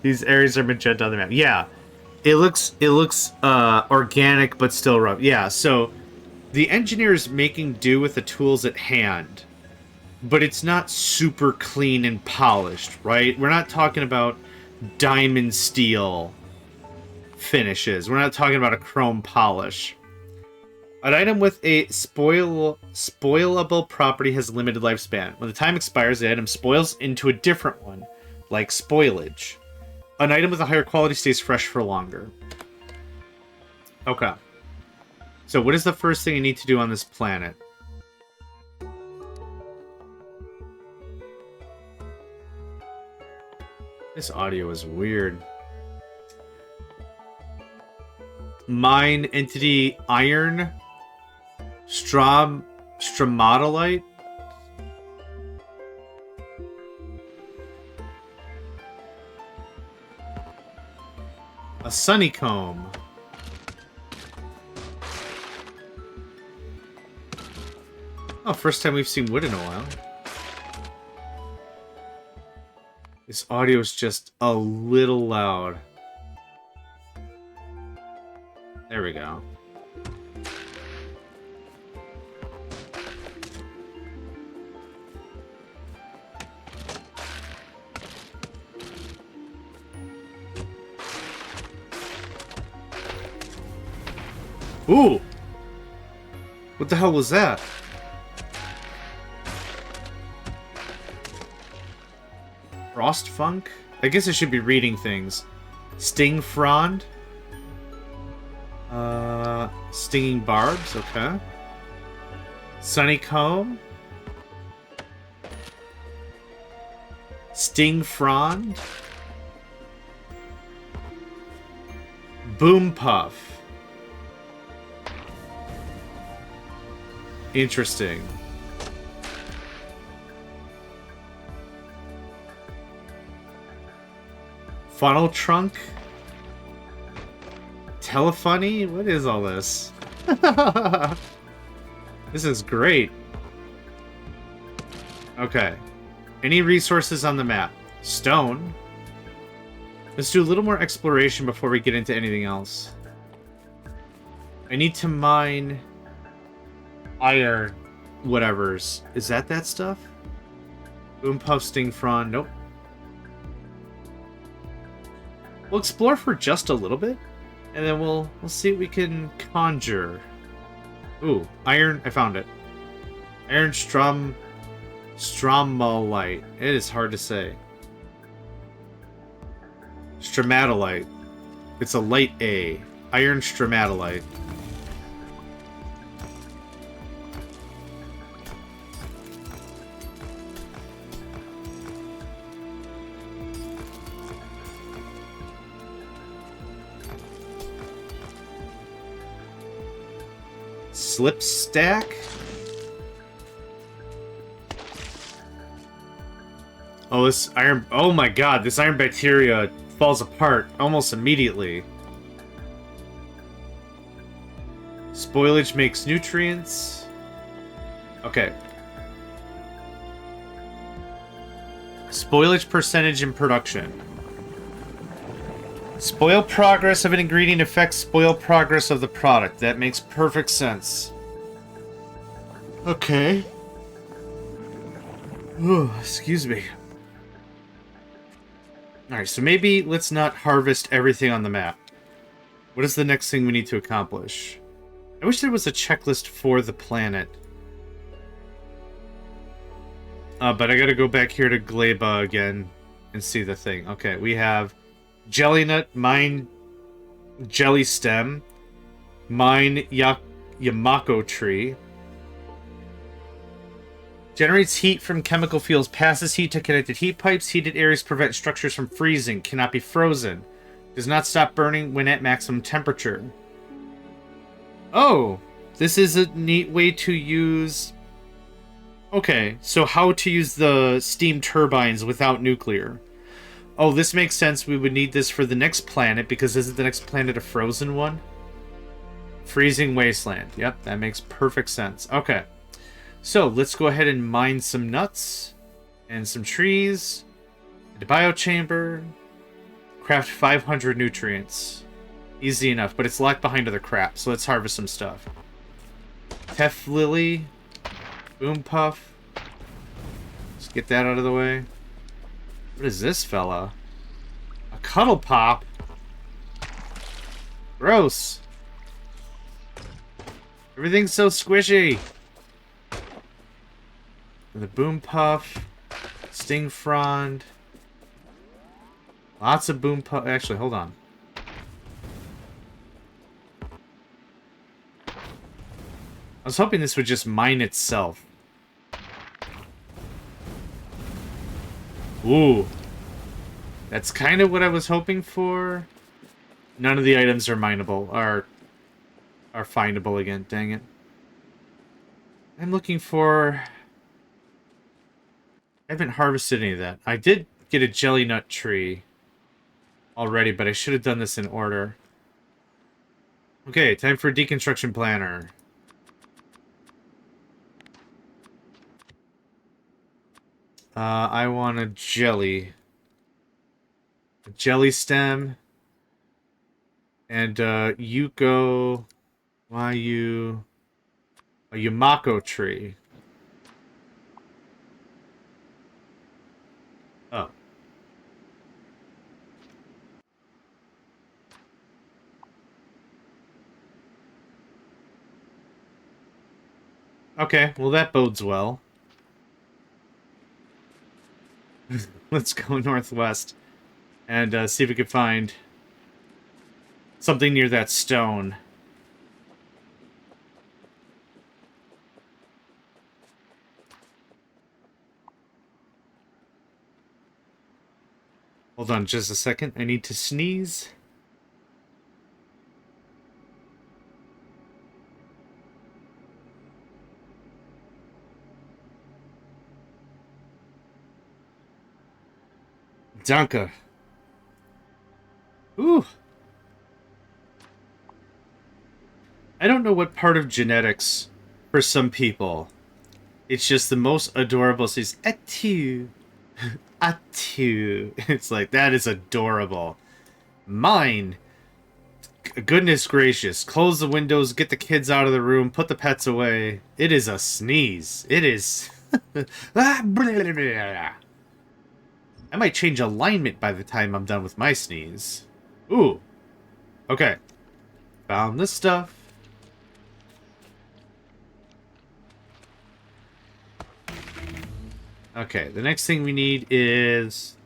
These areas are magenta on the map. Yeah, it looks organic but still rough. Yeah, so the engineer is making do with the tools at hand. but it's not super clean and polished, right? We're not talking about diamond steel finishes. We're not talking about a chrome polish. An item with a spoilable property has a limited lifespan. When the time expires, the item spoils into a different one, like spoilage. An item with a higher quality stays fresh for longer. Okay. So what is the first thing I need to do on this planet? This audio is weird. Mine entity iron stromatolite. A sunnycomb. Oh, first time we've seen wood in a while. This audio is just a little loud. There we go. Ooh! What the hell was that? Frost Funk? I guess I should be reading things. Sting Frond? Stinging Barbs, okay. Sunny Comb? Sting Frond? Boom Puff. Interesting. Funnel Trunk? Telephony? What is all this? This is great. Okay. Any resources on the map? Stone. Let's do a little more exploration before we get into anything else. I need to mine iron whatevers. Is that stuff? Boom Puff, Sting Frond. Nope. We'll explore for just a little bit, and then we'll see what we can conjure. Ooh, iron. I found it. Iron stromalite. It is hard to say. Stromatolite. It's a light A. Iron stromatolite. Slip stack? Oh, this iron... Oh my god, this iron bacteria falls apart almost immediately. Spoilage makes nutrients. Okay. Spoilage percentage in production. Spoil progress of an ingredient affects spoil progress of the product. That makes perfect sense. Okay. Ooh, excuse me. Alright, so maybe let's not harvest everything on the map. What is the next thing we need to accomplish? I wish there was a checklist for the planet. But I gotta go back here to Gleba again and see the thing. Okay, we have Jelly Nut, Mine Jelly Stem, Mine Yamako Tree. Generates heat from chemical fuels, passes heat to connected heat pipes, heated areas prevent structures from freezing, cannot be frozen. Does not stop burning when at maximum temperature. Oh, this is a neat way to use... Okay, so how to use the steam turbines without nuclear. Oh, this makes sense. We would need this for the next planet, because isn't the next planet a frozen one? Freezing Wasteland. Yep, that makes perfect sense. Okay. So, let's go ahead and mine some nuts. And some trees. And a biochamber. Craft 500 nutrients. Easy enough, but it's locked behind other crap, so let's harvest some stuff. Tef Lily. Boom Puff. Get that out of the way. What is this fella? A cuddle pop? Gross. Everything's so squishy. The boom puff. Sting frond. Lots of boom puff. Actually, hold on. I was hoping this would just mine itself. Ooh. That's kind of what I was hoping for. None of the items are mineable, are findable again, dang it. I'm looking for... I haven't harvested any of that. I did get a jelly nut tree already, but I should have done this in order. Okay, time for a deconstruction planner. I want a jelly. A jelly stem. And, Yuko... Wayu... A Yumako tree. Oh. Okay, well that bodes well. Let's go northwest and see if we can find something near that stone. Hold on just a second. I need to sneeze. Danke. Ooh. I don't know what part of genetics, for some people, it's just the most adorable. Says atu, atu. It's like, that is adorable. Mine. Goodness gracious. Close the windows, get the kids out of the room, put the pets away. It is a sneeze. It is. I might change alignment by the time I'm done with my sneeze. Ooh. Okay. Found this stuff. Okay, the next thing we need is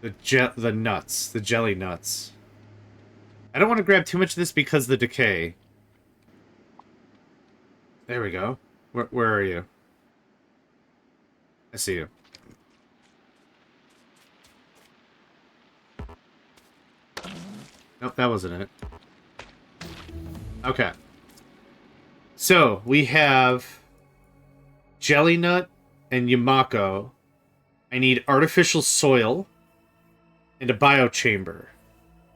the nuts, the jelly nuts. I don't want to grab too much of this because of the decay. There we go. Where are you? I see you. Nope, that wasn't it. Okay. So, we have jelly nut and Yumako. I need artificial soil and a biochamber.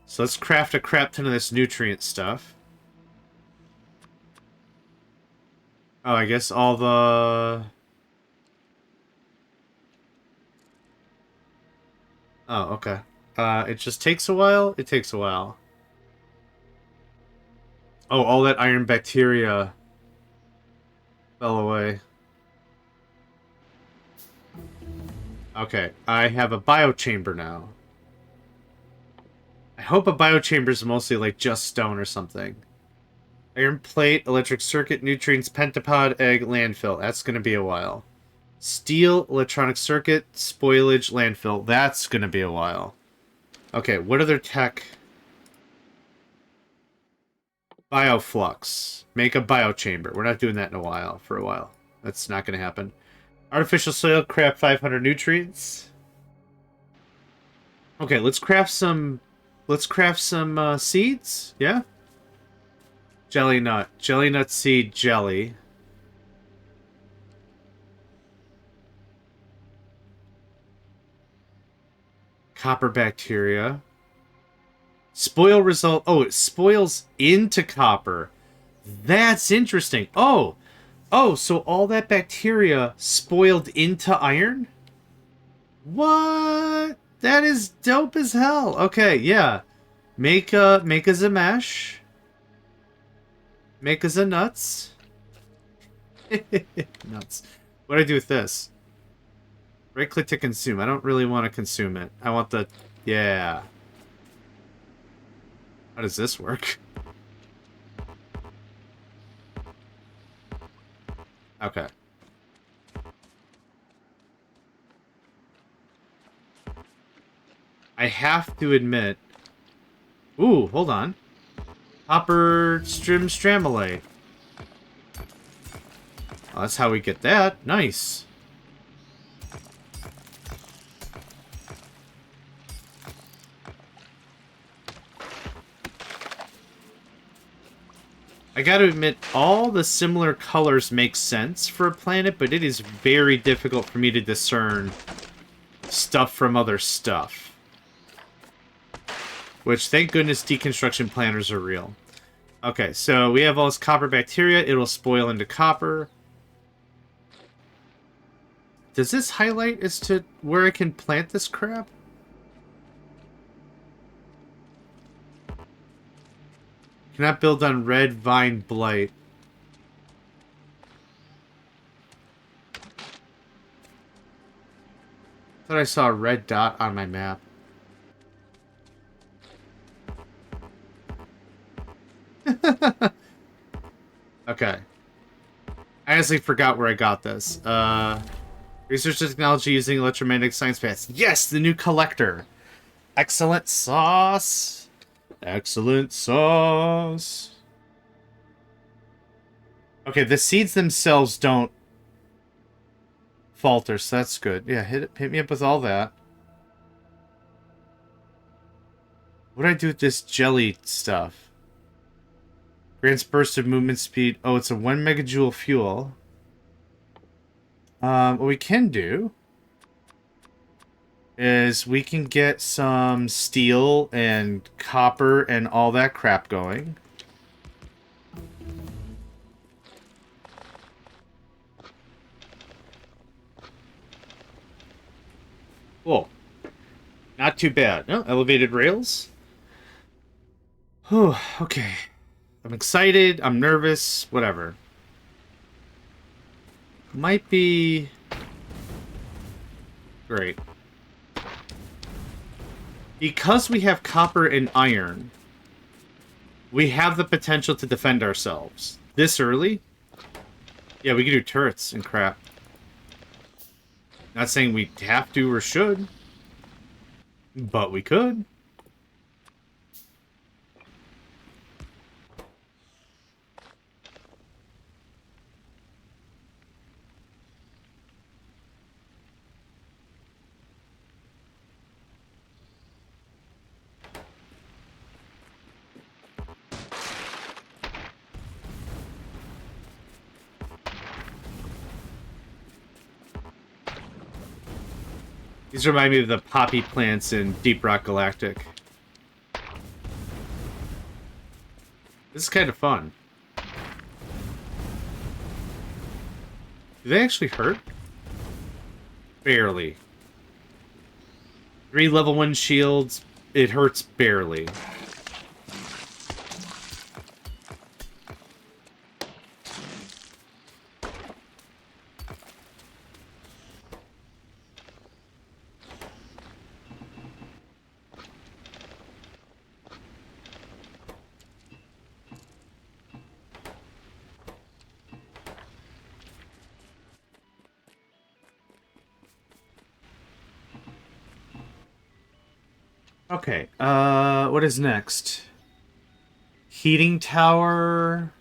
So let's craft a crap ton of this nutrient stuff. Oh, I guess all the... Oh, okay. It just takes a while? It takes a while. Oh, all that iron bacteria fell away. Okay, I have a biochamber now. I hope a biochamber is mostly like just stone or something. Iron plate, electric circuit, nutrients, pentapod, egg, landfill. That's going to be a while. Steel, electronic circuit, spoilage, landfill. That's going to be a while. Okay, what other tech? Bioflux. Make a biochamber. We're not doing that in a while. For a while. That's not going to happen. Artificial soil, craft 500 nutrients. Okay, let's craft some... Let's craft some seeds. Yeah? Jelly nut. Jelly nut seed jelly. Copper bacteria. Spoil result. Oh, it spoils into copper. That's interesting. Oh, so all that bacteria spoiled into iron? What? That is dope as hell. Okay, yeah. Make a Zamesh. Make a nuts. Nuts. What do I do with this? Right click to consume. I don't really want to consume it. I want the... Yeah. How does this work? Okay. I have to admit... Ooh, hold on. Copper stramolite. Oh, that's how we get that. Nice. I gotta admit, all the similar colors make sense for a planet, but it is very difficult for me to discern stuff from other stuff. Which, thank goodness, deconstruction planners are real. Okay, so we have all this copper bacteria. It'll spoil into copper. Does this highlight as to where I can plant this crap? Cannot build on red vine blight. Thought I saw a red dot on my map. Okay. I honestly forgot where I got this. Research technology using electromagnetic science paths. Yes, the new collector. Excellent sauce. Excellent sauce. Okay, the seeds themselves don't falter, so that's good. Yeah, hit me up with all that. What do I do with this jelly stuff? Grants burst of movement speed. Oh, it's a 1 megajoule fuel. What we can do is we can get some steel and copper and all that crap going. Cool. Not too bad. No, elevated rails. Oh, okay. I'm excited. I'm nervous. Whatever. Might be great. Because we have copper and iron, we have the potential to defend ourselves. This early? Yeah, we can do turrets and crap. Not saying we have to or should, but we could. These remind me of the poppy plants in Deep Rock Galactic. This is kind of fun. Do they actually hurt? Barely. 3 level 1 shields. It hurts barely. Okay, what is next? Heating tower.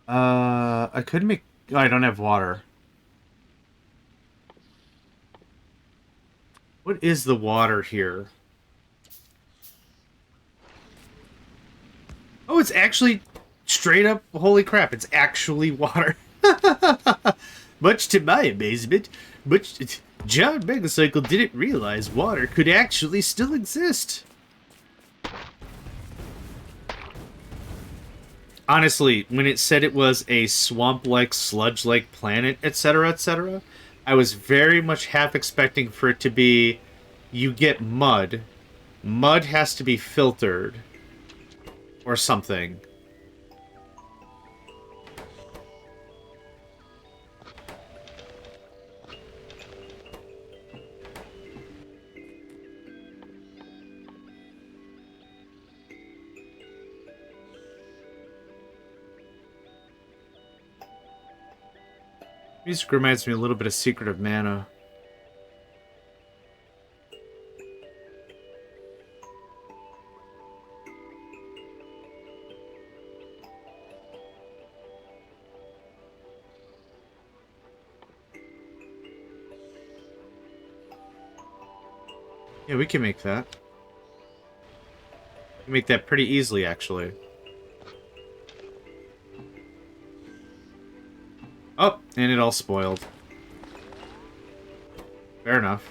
I could make... Oh, I don't have water. What is the water here? Oh, it's actually straight up... Holy crap, it's actually water. Much to my amazement, JohnMegacycle didn't realize water could actually still exist. Honestly, when it said it was a swamp-like, sludge-like planet, etc., I was very much half expecting for it to be, you get mud. Mud has to be filtered. Or something. Music reminds me a little bit of Secret of Mana. Yeah, we can make that. We can make that pretty easily, actually. Oh, and it all spoiled. Fair enough.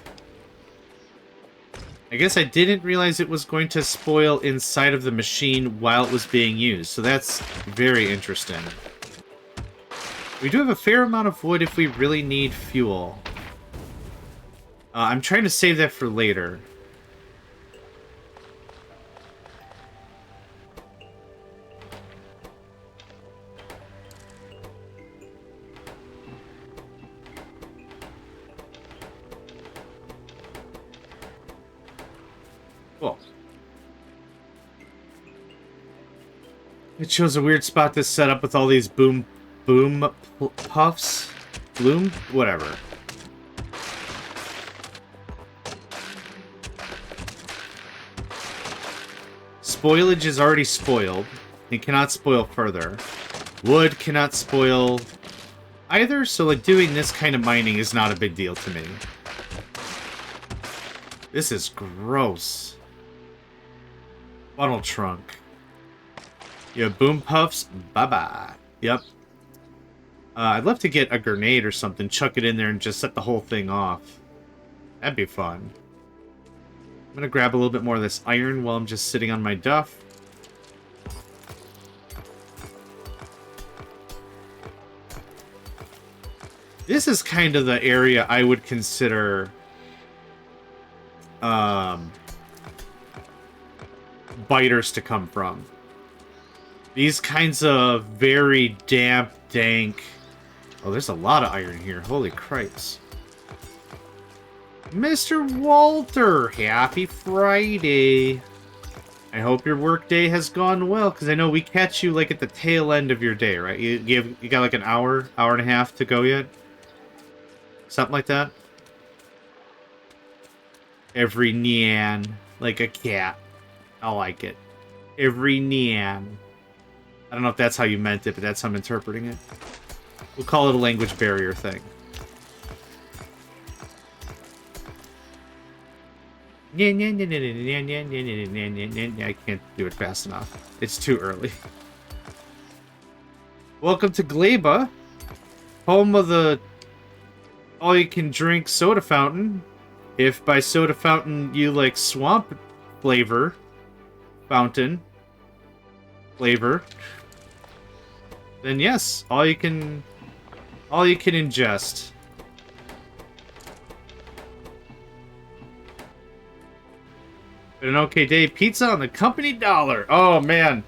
I guess I didn't realize it was going to spoil inside of the machine while it was being used, so that's very interesting. We do have a fair amount of wood if we really need fuel. I'm trying to save that for later. Cool. It shows a weird spot to set up with all these boom puffs. Bloom? Whatever. Spoilage is already spoiled. It cannot spoil further. Wood cannot spoil either, so like doing this kind of mining is not a big deal to me. This is gross. Funnel trunk. You have boom puffs? Bye-bye. Yep. I'd love to get a grenade or something, chuck it in there, and just set the whole thing off. That'd be fun. I'm gonna grab a little bit more of this iron while I'm just sitting on my duff. This is kind of the area I would consider biters to come from. These kinds of very damp, dank... Oh, there's a lot of iron here. Holy Christ. Mr. Walter, happy Friday. I hope your work day has gone well, because I know we catch you like at the tail end of your day, right? You got like an hour and a half to go yet? Something like that? Every nyan, like a cat. I like it. Every nyan. I don't know if that's how you meant it, but that's how I'm interpreting it. We'll call it a language barrier thing. I can't do it fast enough. It's too early. Welcome to Gleba, home of the all-you-can-drink soda fountain. If by soda fountain you like swamp flavor, fountain flavor, then yes, all you can ingest. But an okay day, pizza on the company dollar. Oh man,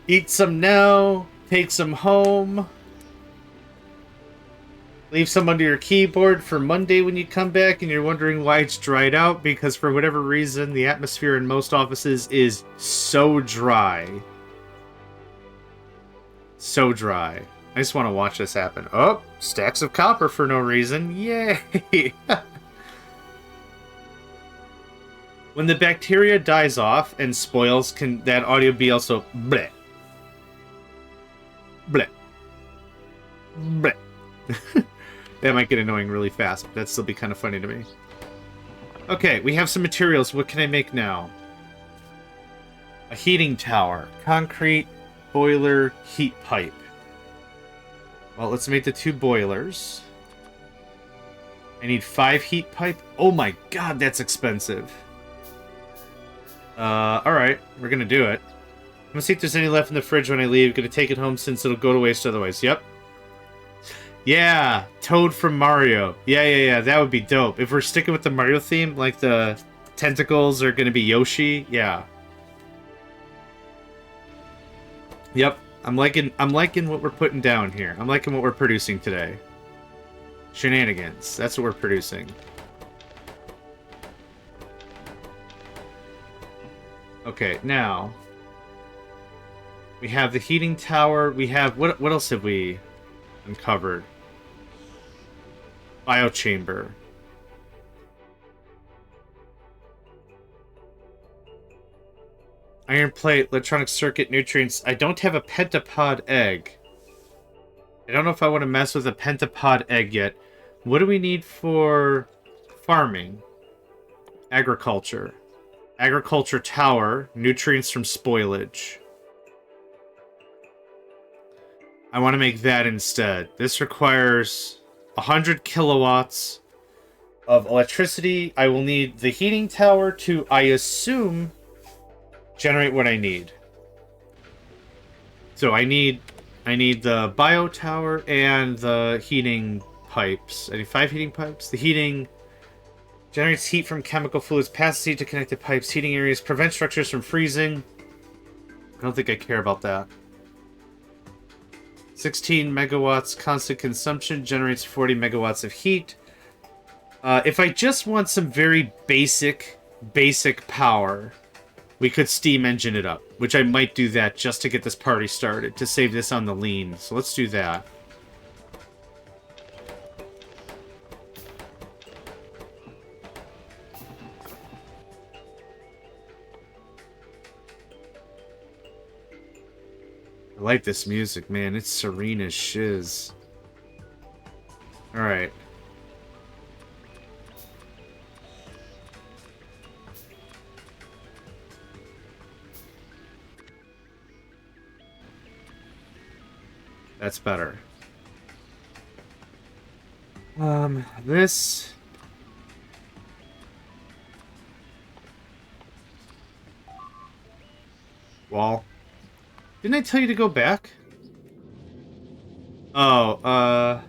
eat some now, take some home. Leave some under your keyboard for Monday when you come back and you're wondering why it's dried out, because for whatever reason, the atmosphere in most offices is so dry. So dry. I just want to watch this happen. Oh, stacks of copper for no reason. Yay! When the bacteria dies off and spoils, can that audio be also bleh? Bleh. Bleh. That might get annoying really fast, but that'd still be kind of funny to me. Okay, we have some materials. What can I make now? A heating tower. Concrete, boiler, heat pipe. Well, let's make the 2 boilers. I need 5 heat pipe. Oh my god, that's expensive. Alright, we're gonna do it. I'm gonna see if there's any left in the fridge when I leave. Gonna take it home since it'll go to waste otherwise. Yep. Yeah, Toad from Mario. Yeah, that would be dope. If we're sticking with the Mario theme, like the tentacles are gonna be Yoshi, yeah. Yep, I'm liking what we're putting down here. I'm liking what we're producing today. Shenanigans, that's what we're producing. Okay, now we have the heating tower. We have what else have we uncovered? Biochamber. Iron plate, electronic circuit, nutrients. I don't have a pentapod egg. I don't know if I want to mess with a pentapod egg yet. What do we need for farming? Agriculture. Agriculture tower, nutrients from spoilage. I want to make that instead. This requires 100 kilowatts of electricity. I will need the heating tower to, I assume, generate what I need. So I need the bio tower and the heating pipes. I need 5 heating pipes. The heating generates heat from chemical fluids, passes heat to connected pipes, heating areas, prevents structures from freezing. I don't think I care about that. 16 megawatts constant consumption, generates 40 megawatts of heat. If I just want some very basic power, we could steam engine it up, which I might do that just to get this party started, to save this on the lean. So let's do that. I like this music, man. It's serene as shiz. Alright. That's better. This... Wall. Didn't I tell you to go back? Oh, oh,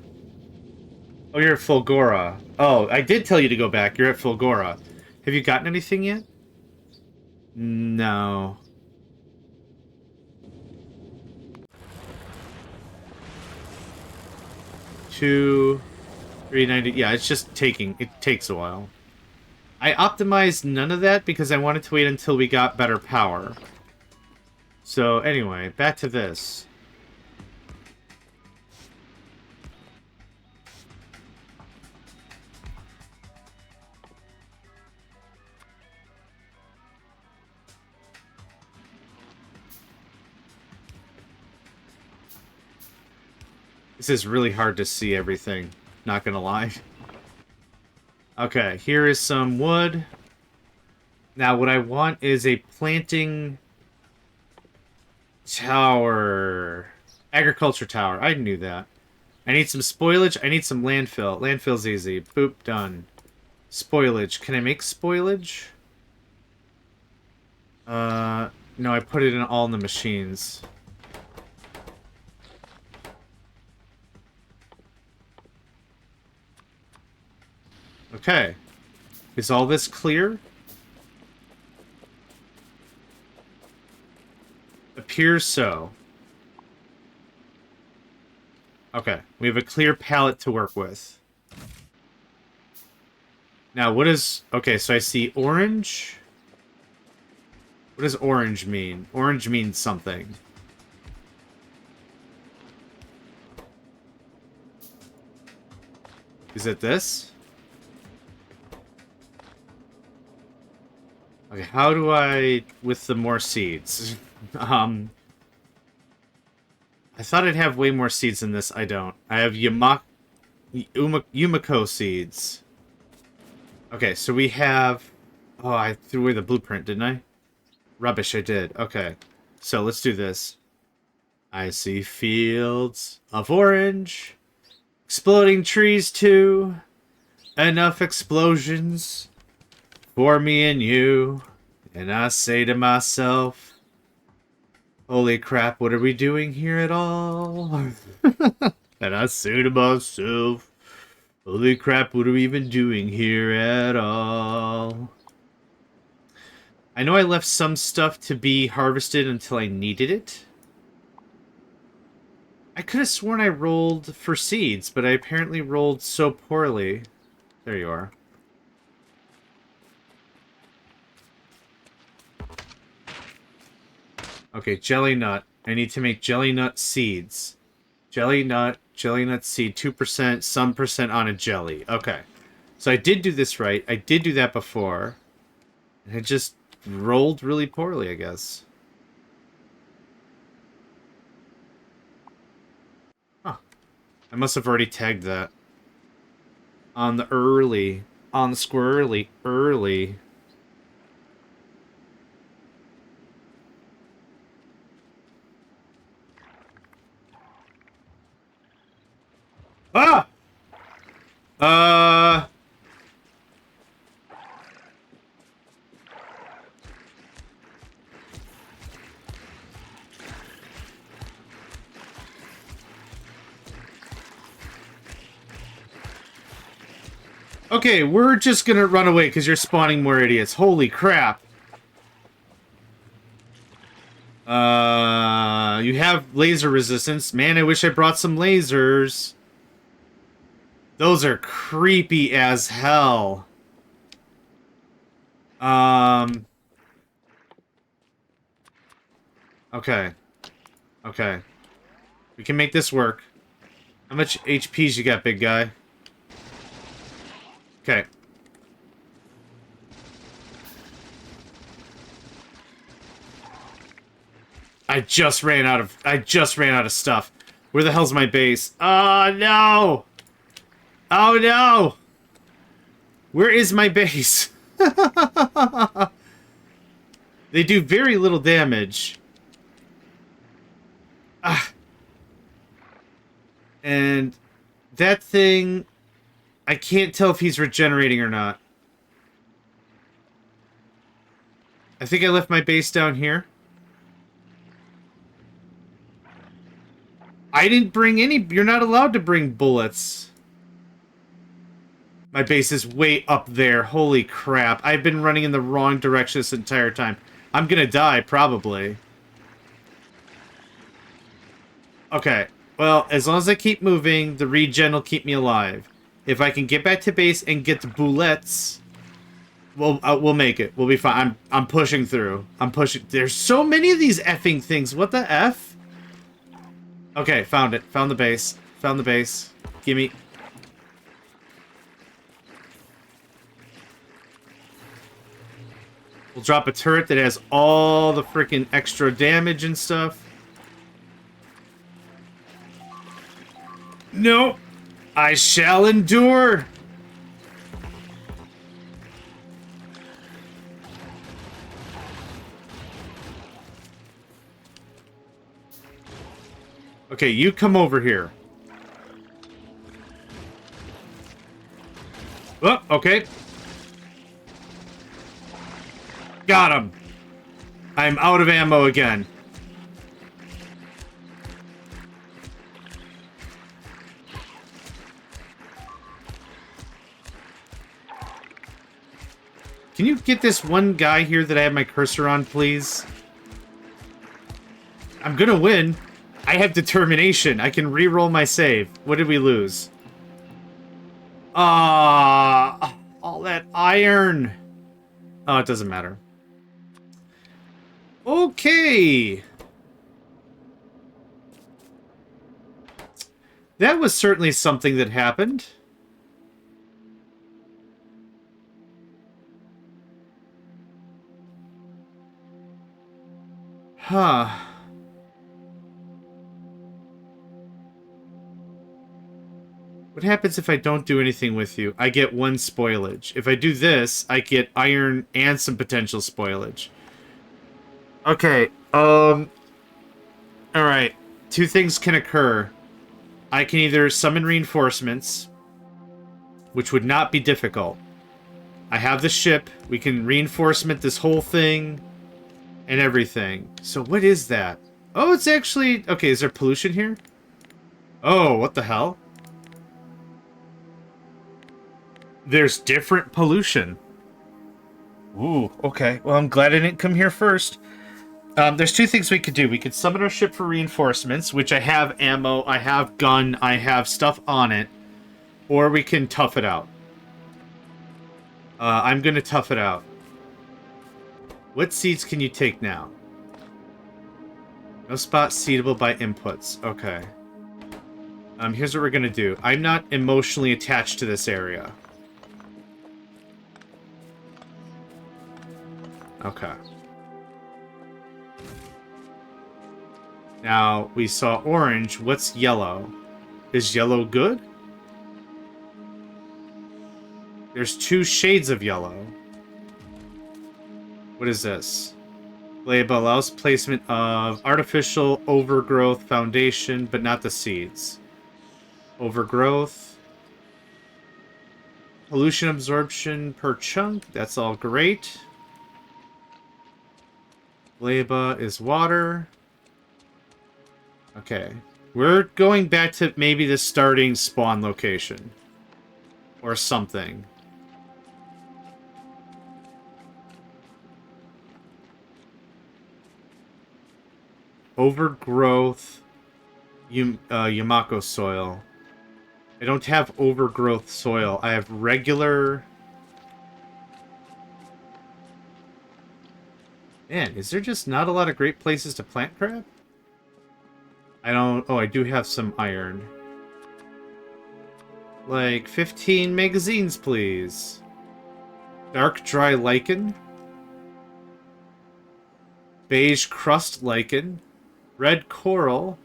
you're at Fulgora. Oh, I did tell you to go back. You're at Fulgora. Have you gotten anything yet? No. Two, 390. Yeah, it's just taking. It takes a while. I optimized none of that because I wanted to wait until we got better power. So anyway, back to this. This is really hard to see everything, not gonna lie. Okay, here is some wood. Now what I want is a planting tower. Agriculture tower. I knew that. I need some spoilage. I need some landfill. Landfill's easy. Boop, done. Spoilage. Can I make spoilage? No, I put it in all in the machines. Okay. Is all this clear? Appears so. Okay, we have a clear palette to work with. Now, what is... Okay, so I see orange. What does orange mean? Orange means something. Is it this? Okay, how do I... With the more seeds. I thought I'd have way more seeds than this. I don't. I have Yumiko seeds. Okay, so we have... Oh, I threw away the blueprint, didn't I? Rubbish, I did. Okay, so let's do this. I see fields of orange. Exploding trees, too. Enough explosions for me and you. And I say to myself, holy crap, what are we doing here at all? And I say to myself, holy crap, what are we even doing here at all? I know I left some stuff to be harvested until I needed it. I could have sworn I rolled for seeds, but I apparently rolled so poorly. There you are. Okay, jelly nut. I need to make jelly nut seeds. Jelly nut, Jelly nut seed, 2%, some percent on a jelly. Okay. So I did do this right. I did do that before. And it just rolled really poorly, I guess. Huh. I must have already tagged that. On the early. On the squirrely. Early. Ah! Okay, we're just gonna run away because you're spawning more idiots. Holy crap. You have laser resistance. Man, I wish I brought some lasers. Those are creepy as hell. Okay. Okay. We can make this work. How much HPs you got, big guy? Okay. I just ran out of stuff. Where the hell's my base? Oh no! Oh no! Where is my base? They do very little damage. Ah. And that thing, I can't tell if he's regenerating or not. I think I left my base down here. I didn't bring any. You're not allowed to bring bullets. My base is way up there. Holy crap. I've been running in the wrong direction this entire time. I'm gonna die, probably. Okay. Well, as long as I keep moving, the regen will keep me alive. If I can get back to base and get the bullets, we'll make it. We'll be fine. I'm pushing through. I'm pushing. There's so many of these effing things. What the F? Okay, found it. Found the base. Found the base. Gimme. We'll drop a turret that has all the freaking extra damage and stuff. No! I shall endure! Okay, you come over here. Oh, okay. Got him. I'm out of ammo again. Can you get this one guy here that I have my cursor on, please? I'm gonna win. I have determination. I can re-roll my save. What did we lose? Ah, all that iron. Oh, it doesn't matter. Okay. That was certainly something that happened. Huh. What happens if I don't do anything with you? I get 1 spoilage. If I do this, I get iron and some potential spoilage. Okay, alright. 2 things can occur. I can either summon reinforcements, which would not be difficult. I have the ship. We can reinforcement this whole thing and everything. So what is that? Oh, it's actually... Okay, is there pollution here? Oh, what the hell? There's different pollution. Ooh, okay. Well, I'm glad I didn't come here first. There's 2 things we could do. We could summon our ship for reinforcements, which I have ammo, I have gun, I have stuff on it. Or we can tough it out. I'm gonna tough it out. What seeds can you take now? No spot seedable by inputs. Okay. Here's what we're gonna do. I'm not emotionally attached to this area. Okay. Now, we saw orange. What's yellow? Is yellow good? There's 2 shades of yellow. What is this? Gleba allows placement of artificial overgrowth foundation, but not the seeds. Overgrowth. Pollution absorption per chunk. That's all great. Gleba is water. Okay. We're going back to maybe the starting spawn location. Or something. Overgrowth. Yamako soil. I don't have overgrowth soil. I have regular... Man, is there just not a lot of great places to plant crap? I don't... Oh, I do have some iron. Like, 15 magazines, please. Dark dry lichen. Beige crust lichen. Red coral.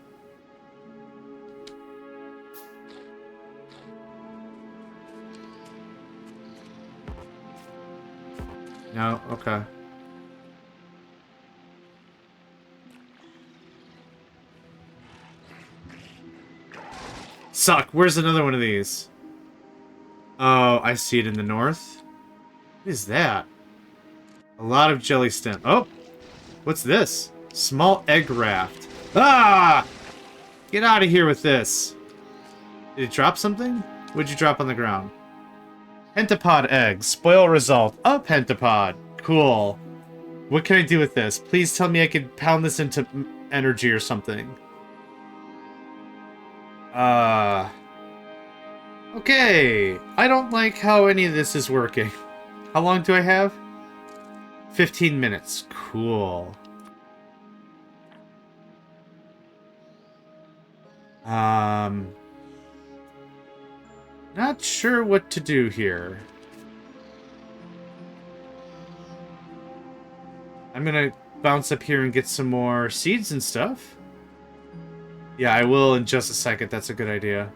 No, okay. Suck, where's another one of these? Oh, I see it in the north. What is that? A lot of jelly stem. Oh! What's this? Small egg raft. Ah! Get out of here with this. Did it drop something? What'd you drop on the ground? Pentapod eggs. Spoil result. A pentapod. Cool. What can I do with this? Please tell me I can pound this into energy or something. Okay. I don't like how any of this is working. How long do I have? 15 minutes. Cool. Not sure what to do here. I'm gonna bounce up here and get some more seeds and stuff. Yeah, I will in just a second. That's a good idea.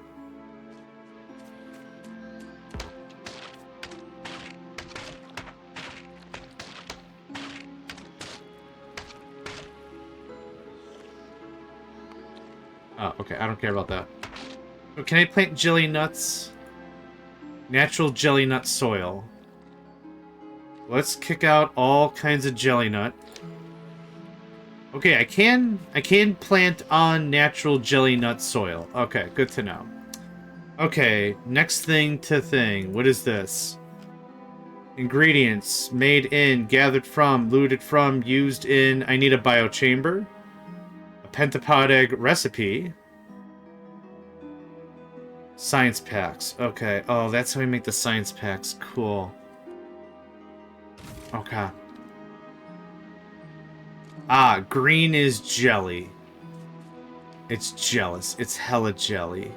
Oh, okay. I don't care about that. Oh, can I plant jelly nuts? Natural jelly nut soil. Let's kick out all kinds of jelly nut. Okay, I can plant on natural jelly nut soil. Okay, good to know. Okay, next thing to thing. What is this? Ingredients made in, gathered from, looted from, used in. I need a biochamber. A pentapod egg recipe. Science packs. Okay. Oh, that's how we make the science packs. Cool. Okay. Ah, green is jelly. It's jealous. It's hella jelly.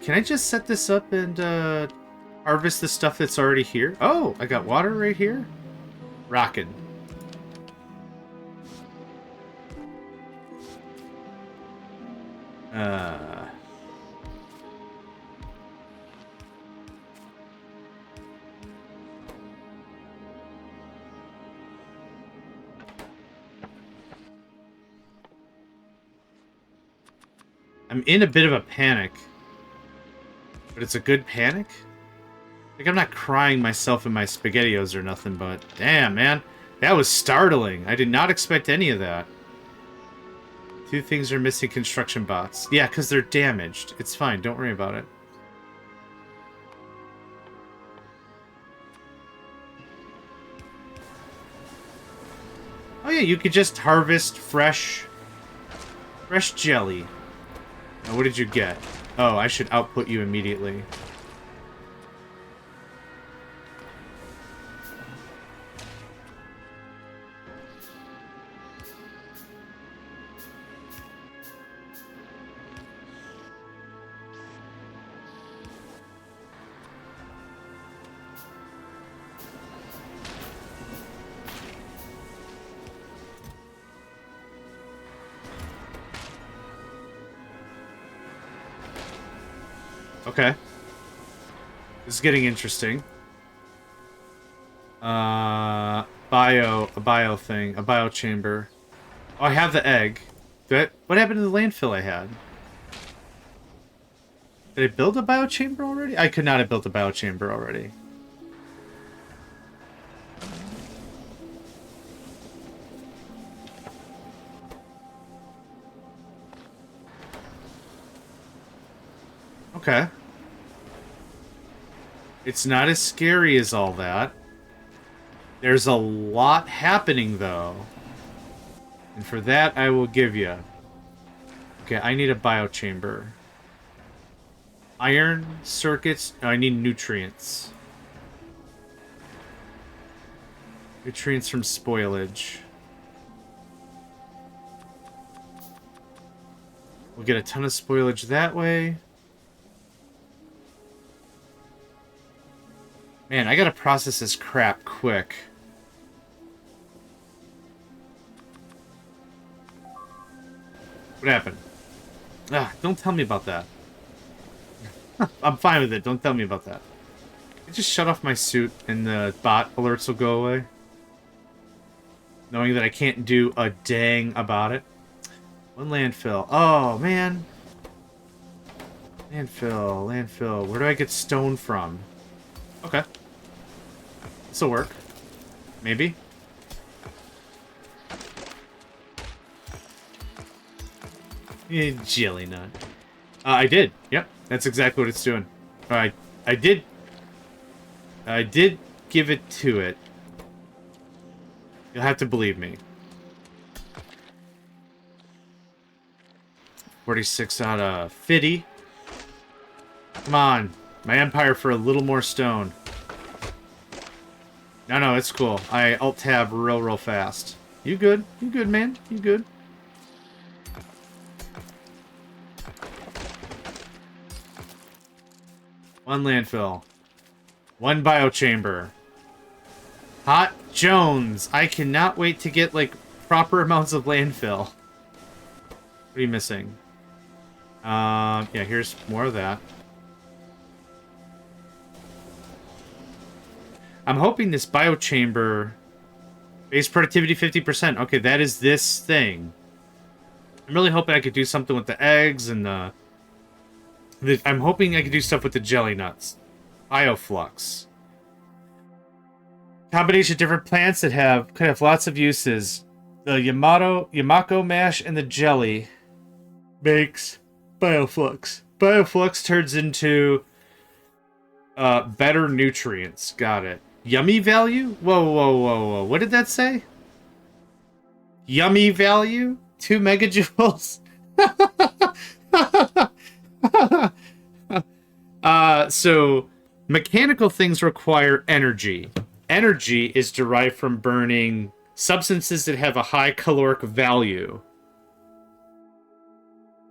Can I just set this up and harvest the stuff that's already here? Oh, I got water right here. Rockin'. I'm in a bit of a panic. But it's a good panic? Like, I'm not crying myself in my SpaghettiOs or nothing, but... Damn, man. That was startling. I did not expect any of that. 2 things are missing construction bots. Yeah, because they're damaged. It's fine. Don't worry about it. Oh, yeah, you could just harvest fresh jelly. Now, what did you get? Oh, I should output you immediately. Okay. This is getting interesting. A bio thing. A bio chamber. Oh, I have the egg. What happened to the landfill I had? Did I build a biochamber already? I could not have built a biochamber already. Okay. It's not as scary as all that. There's a lot happening, though. And for that, I will give you. Okay, I need a biochamber. Iron circuits. Oh, I need nutrients. Nutrients from spoilage. We'll get a ton of spoilage that way. Man, I gotta process this crap quick. What happened? Ah, don't tell me about that. I'm fine with it. Don't tell me about that. I just shut off my suit and the bot alerts will go away. Knowing that I can't do a dang about it. One landfill. Oh, man. Landfill. Where do I get stone from? Okay. This'll work. Maybe. Jelly nut. I did. Yep. That's exactly what it's doing. I did give it to it. You'll have to believe me. 46 out of 50. Come on. My empire for a little more stone. No, it's cool. I alt-tab real fast. You good? You good, man? You good? One landfill. One biochamber. Hot Jones. I cannot wait to get, like, proper amounts of landfill. What are you missing? Yeah, here's more of that. I'm hoping this biochamber... Base productivity 50%. Okay, that is this thing. I'm really hoping I could do something with the eggs and the... I'm hoping I could do stuff with the jelly nuts. Bioflux. Combination of different plants that could have lots of uses. The Yamako mash and the jelly makes bioflux. Bioflux turns into better nutrients. Got it. Yummy value? Whoa. What did that say? Yummy value? 2 megajoules? So mechanical things require energy. Energy is derived from burning substances that have a high caloric value,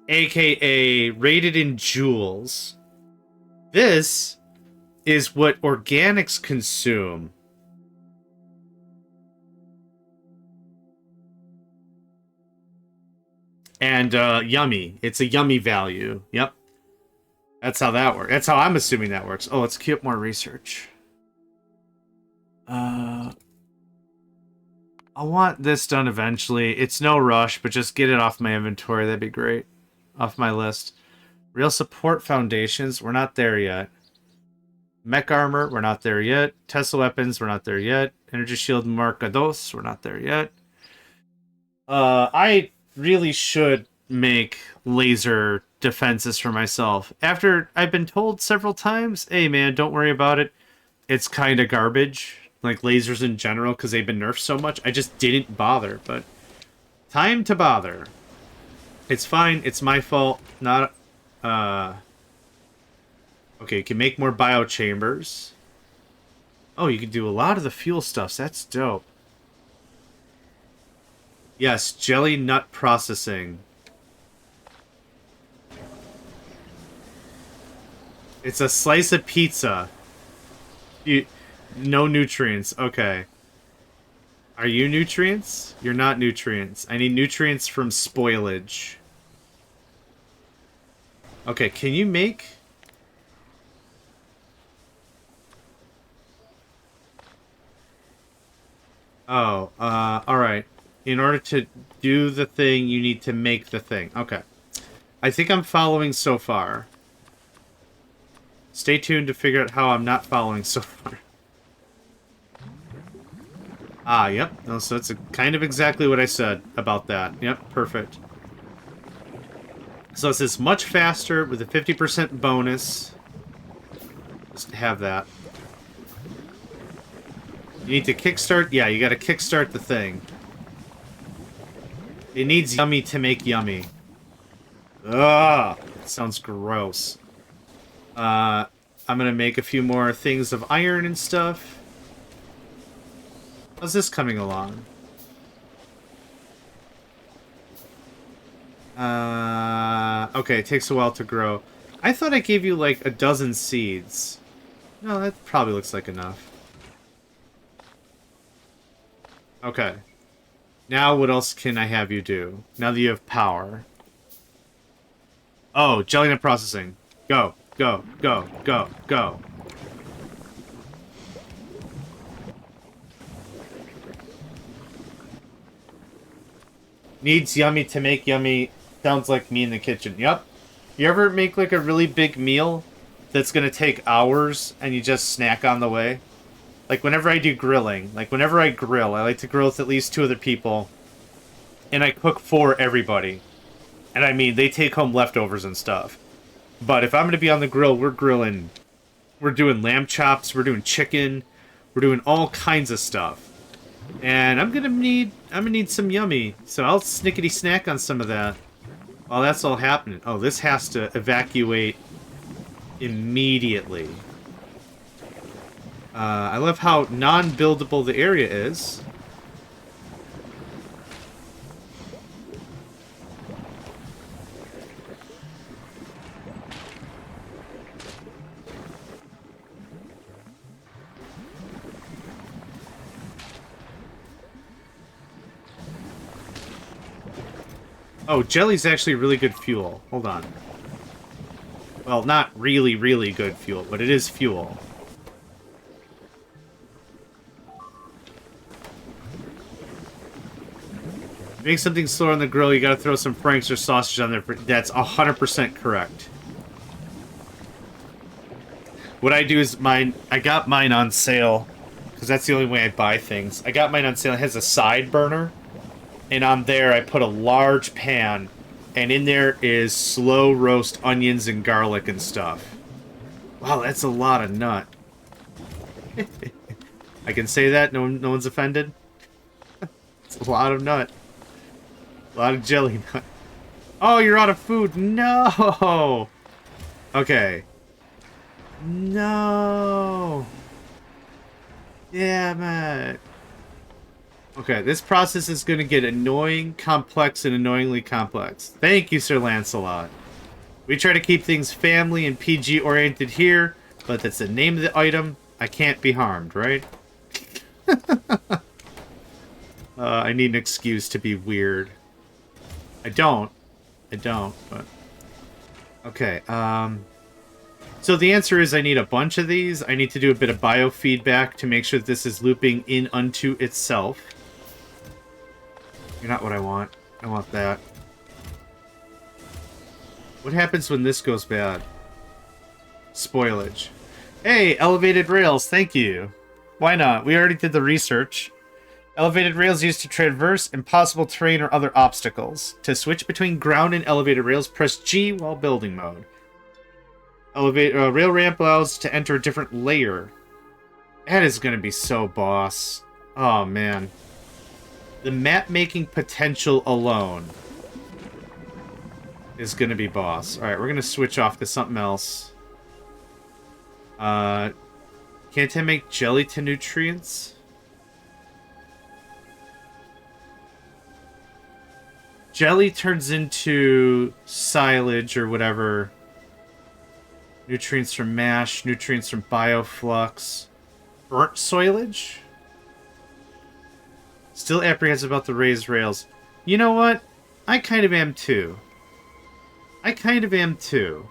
aka rated in joules. This is what organics consume. And yummy. It's a yummy value. Yep. That's how that works. That's how I'm assuming that works. Oh, let's queue up more research. I want this done eventually. It's no rush, but just get it off my inventory. That'd be great. Off my list. Real support foundations. We're not there yet. Mech armor. We're not there yet. Tesla weapons. We're not there yet. Energy shield Marcados. We're not there yet. I really should make laser defenses for myself. After I've been told several times, hey man, don't worry about it. It's kind of garbage. Like lasers in general, because they've been nerfed so much. I just didn't bother, but time to bother. It's fine. It's my fault. Not, okay, you can make more biochambers. Oh, you can do a lot of the fuel stuffs. That's dope. Yes, jelly nut processing. It's a slice of pizza. No nutrients. Okay. Are you nutrients? You're not nutrients. I need nutrients from spoilage. Okay, can you make... Oh, alright. In order to do the thing, you need to make the thing. Okay. I think I'm following so far. Stay tuned to figure out how I'm not following so far. Ah, yep. No, so that's kind of exactly what I said about that. Yep, perfect. So it says much faster with a 50% bonus. Just have that. You need to kickstart... Yeah, you gotta kickstart the thing. It needs yummy to make yummy. Ugh! Sounds gross. I'm gonna make a few more things of iron and stuff. How's this coming along? Okay, it takes a while to grow. I thought I gave you like a dozen seeds. No, that probably looks like enough. Okay. Now what else can I have you do? Now that you have power. Oh, jelly nut processing. Go, go, go, go, go. Needs yummy to make yummy. Sounds like me in the kitchen. Yep. You ever make like a really big meal that's gonna take hours and you just snack on the way? Like whenever I do grilling, like whenever I grill, I like to grill with at least 2 other people. And I cook for everybody. And I mean, they take home leftovers and stuff. But if I'm gonna be on the grill, we're grilling. We're doing lamb chops, we're doing chicken, we're doing all kinds of stuff. And I'm gonna need some yummy. So I'll snickety snack on some of that. While that's all happening. Oh, this has to evacuate immediately. I love how non-buildable the area is. Oh, jelly's actually really good fuel. Hold on. Well, not really, really good fuel, but it is fuel. Make something slower on the grill, you gotta throw some franks or sausage on there. That's 100% correct. What I do is I got mine on sale, because that's the only way I buy things. I got mine on sale. It has a side burner, and on there I put a large pan, and in there is slow roast onions and garlic and stuff. Wow, that's a lot of nut. I can say that, no one's offended. It's a lot of nut. A lot of jelly nut. Oh, you're out of food. No. Okay. No. Damn it. Okay, this process is going to get annoying, complex, and annoyingly complex. Thank you, Sir Lancelot. We try to keep things family and PG-oriented here, but that's the name of the item. I can't be harmed, right? I need an excuse to be weird. I don't, but... Okay, so the answer is I need a bunch of these. I need to do a bit of biofeedback to make sure that this is looping in unto itself. You're not what I want. I want that. What happens when this goes bad? Spoilage. Hey, elevated rails, thank you. Why not? We already did the research. Elevated rails used to traverse impossible terrain or other obstacles. To switch between ground and elevated rails, press G while building mode. Rail ramp allows to enter a different layer. That is going to be so boss. Oh, man. The map-making potential alone is going to be boss. Alright, we're going to switch off to something else. Can't I make jelly to nutrients? Jelly turns into silage or whatever. Nutrients from mash, nutrients from bioflux. Burnt soilage? Still apprehensive about the raised rails. You know what? I kind of am too. I kind of am too.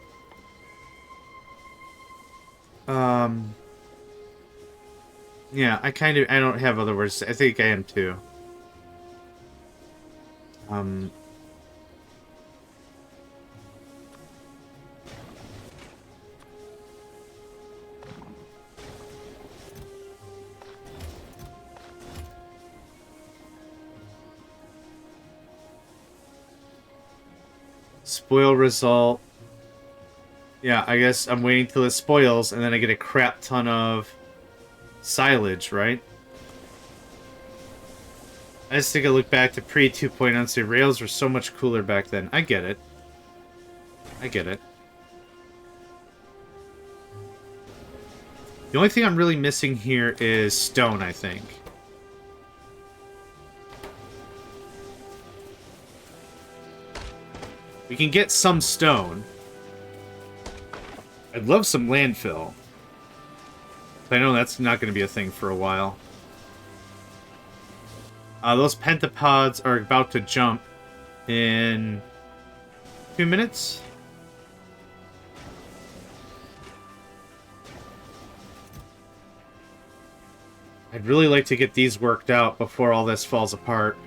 Yeah, I don't have other words. I think I am too. Um... Spoil result. Yeah, I guess I'm waiting till it spoils, and then I get a crap ton of silage, right? I just think I look back to pre 2.0 and say rails were so much cooler back then. I get it. I get it. The only thing I'm really missing here is stone, I think. We can get some stone. I'd love some landfill. I know that's not going to be a thing for a while. Those pentapods are about to jump in 2 minutes. I'd really like to get these worked out before all this falls apart.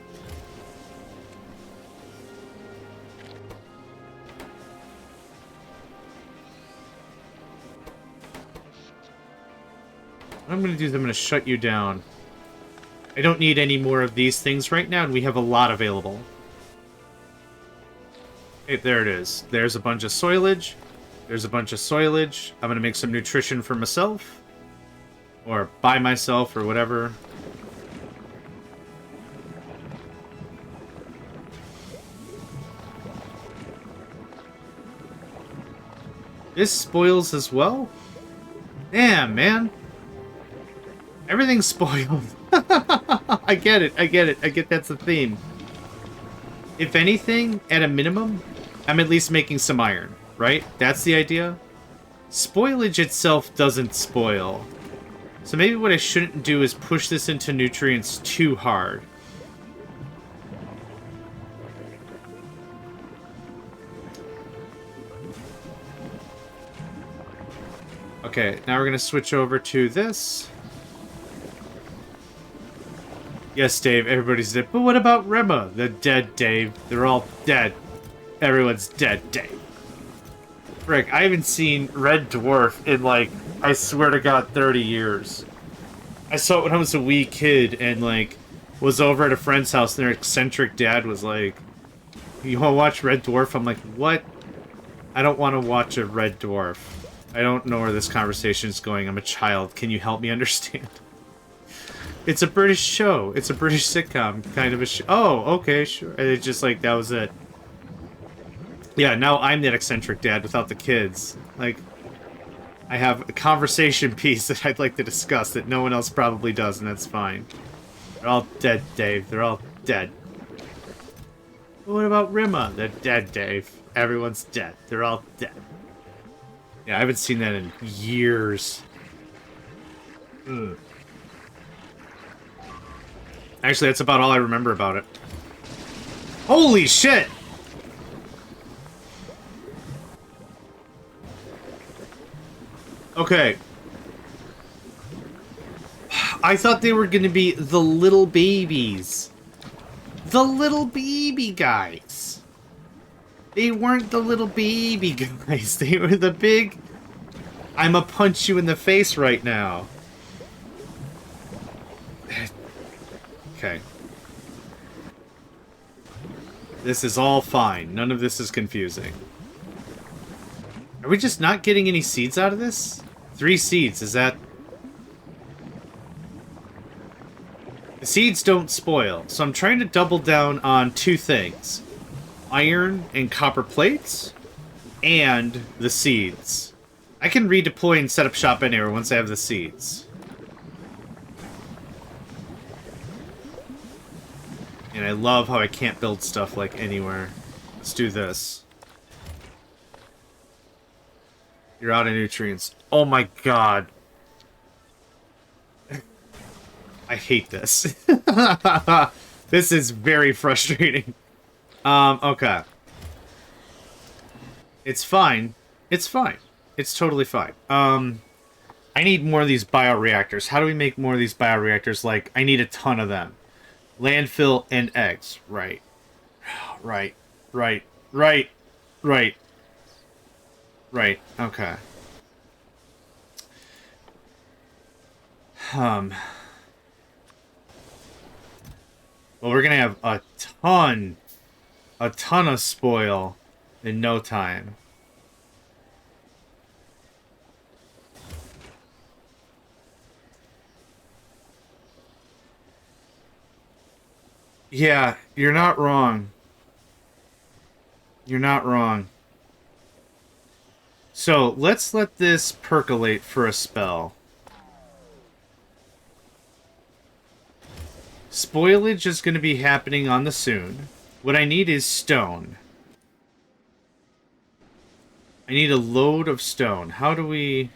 What I'm going to do is I'm going to shut you down. I don't need any more of these things right now, and we have a lot available. Hey, there it is. There's a bunch of soilage. There's a bunch of soilage. I'm going to make some nutrition for myself. Or by myself, or whatever. This spoils as well? Damn, man. Everything's spoiled. I get it, I get it. I get that's the theme. If anything, at a minimum, I'm at least making some iron, right? That's the idea. Spoilage itself doesn't spoil. So maybe what I shouldn't do is push this into nutrients too hard. Okay, now we're going to switch over to this. Yes, Dave, everybody's dead. But what about Rema? They're dead, Dave. They're all dead. Everyone's dead, Dave. Frick, I haven't seen Red Dwarf in, like, I swear to God, 30 years. I saw it when I was a wee kid and, like, was over at a friend's house and their eccentric dad was like, you want to watch Red Dwarf? I'm like, what? I don't want to watch a Red Dwarf. I don't know where this conversation is going. I'm a child. Can you help me understand? It's a British show. It's a British sitcom kind of a show. Oh, okay, sure. And it's just like, that was it. Yeah, now I'm that eccentric dad without the kids. Like, I have a conversation piece that I'd like to discuss that no one else probably does, and that's fine. They're all dead, Dave. They're all dead. But what about Rima? They're dead, Dave. Everyone's dead. They're all dead. Yeah, I haven't seen that in years. Ugh. Actually, that's about all I remember about it. Holy shit! Okay. I thought they were gonna be the little babies. The little baby guys. They weren't the little baby guys. They were the big... I'ma punch you in the face right now. Okay. This is all fine. None of this is confusing. Are we just not getting any seeds out of this? 3 seeds, is that... The seeds don't spoil, so I'm trying to double down on 2 things. Iron and copper plates, and the seeds. I can redeploy and set up shop anywhere once I have the seeds. And I love how I can't build stuff, like, anywhere. Let's do this. You're out of nutrients. Oh my god. I hate this. This is very frustrating. Okay. It's fine. It's fine. It's totally fine. I need more of these bioreactors. How do we make more of these bioreactors? Like, I need a ton of them. Landfill and eggs. Right. Right. Right. Right. Right. Right. Okay. Well, we're gonna have a ton of spoil in no time. Yeah, you're not wrong. You're not wrong. So, let's let this percolate for a spell. Spoilage is going to be happening on the soon. What I need is stone. I need a load of stone. How do we...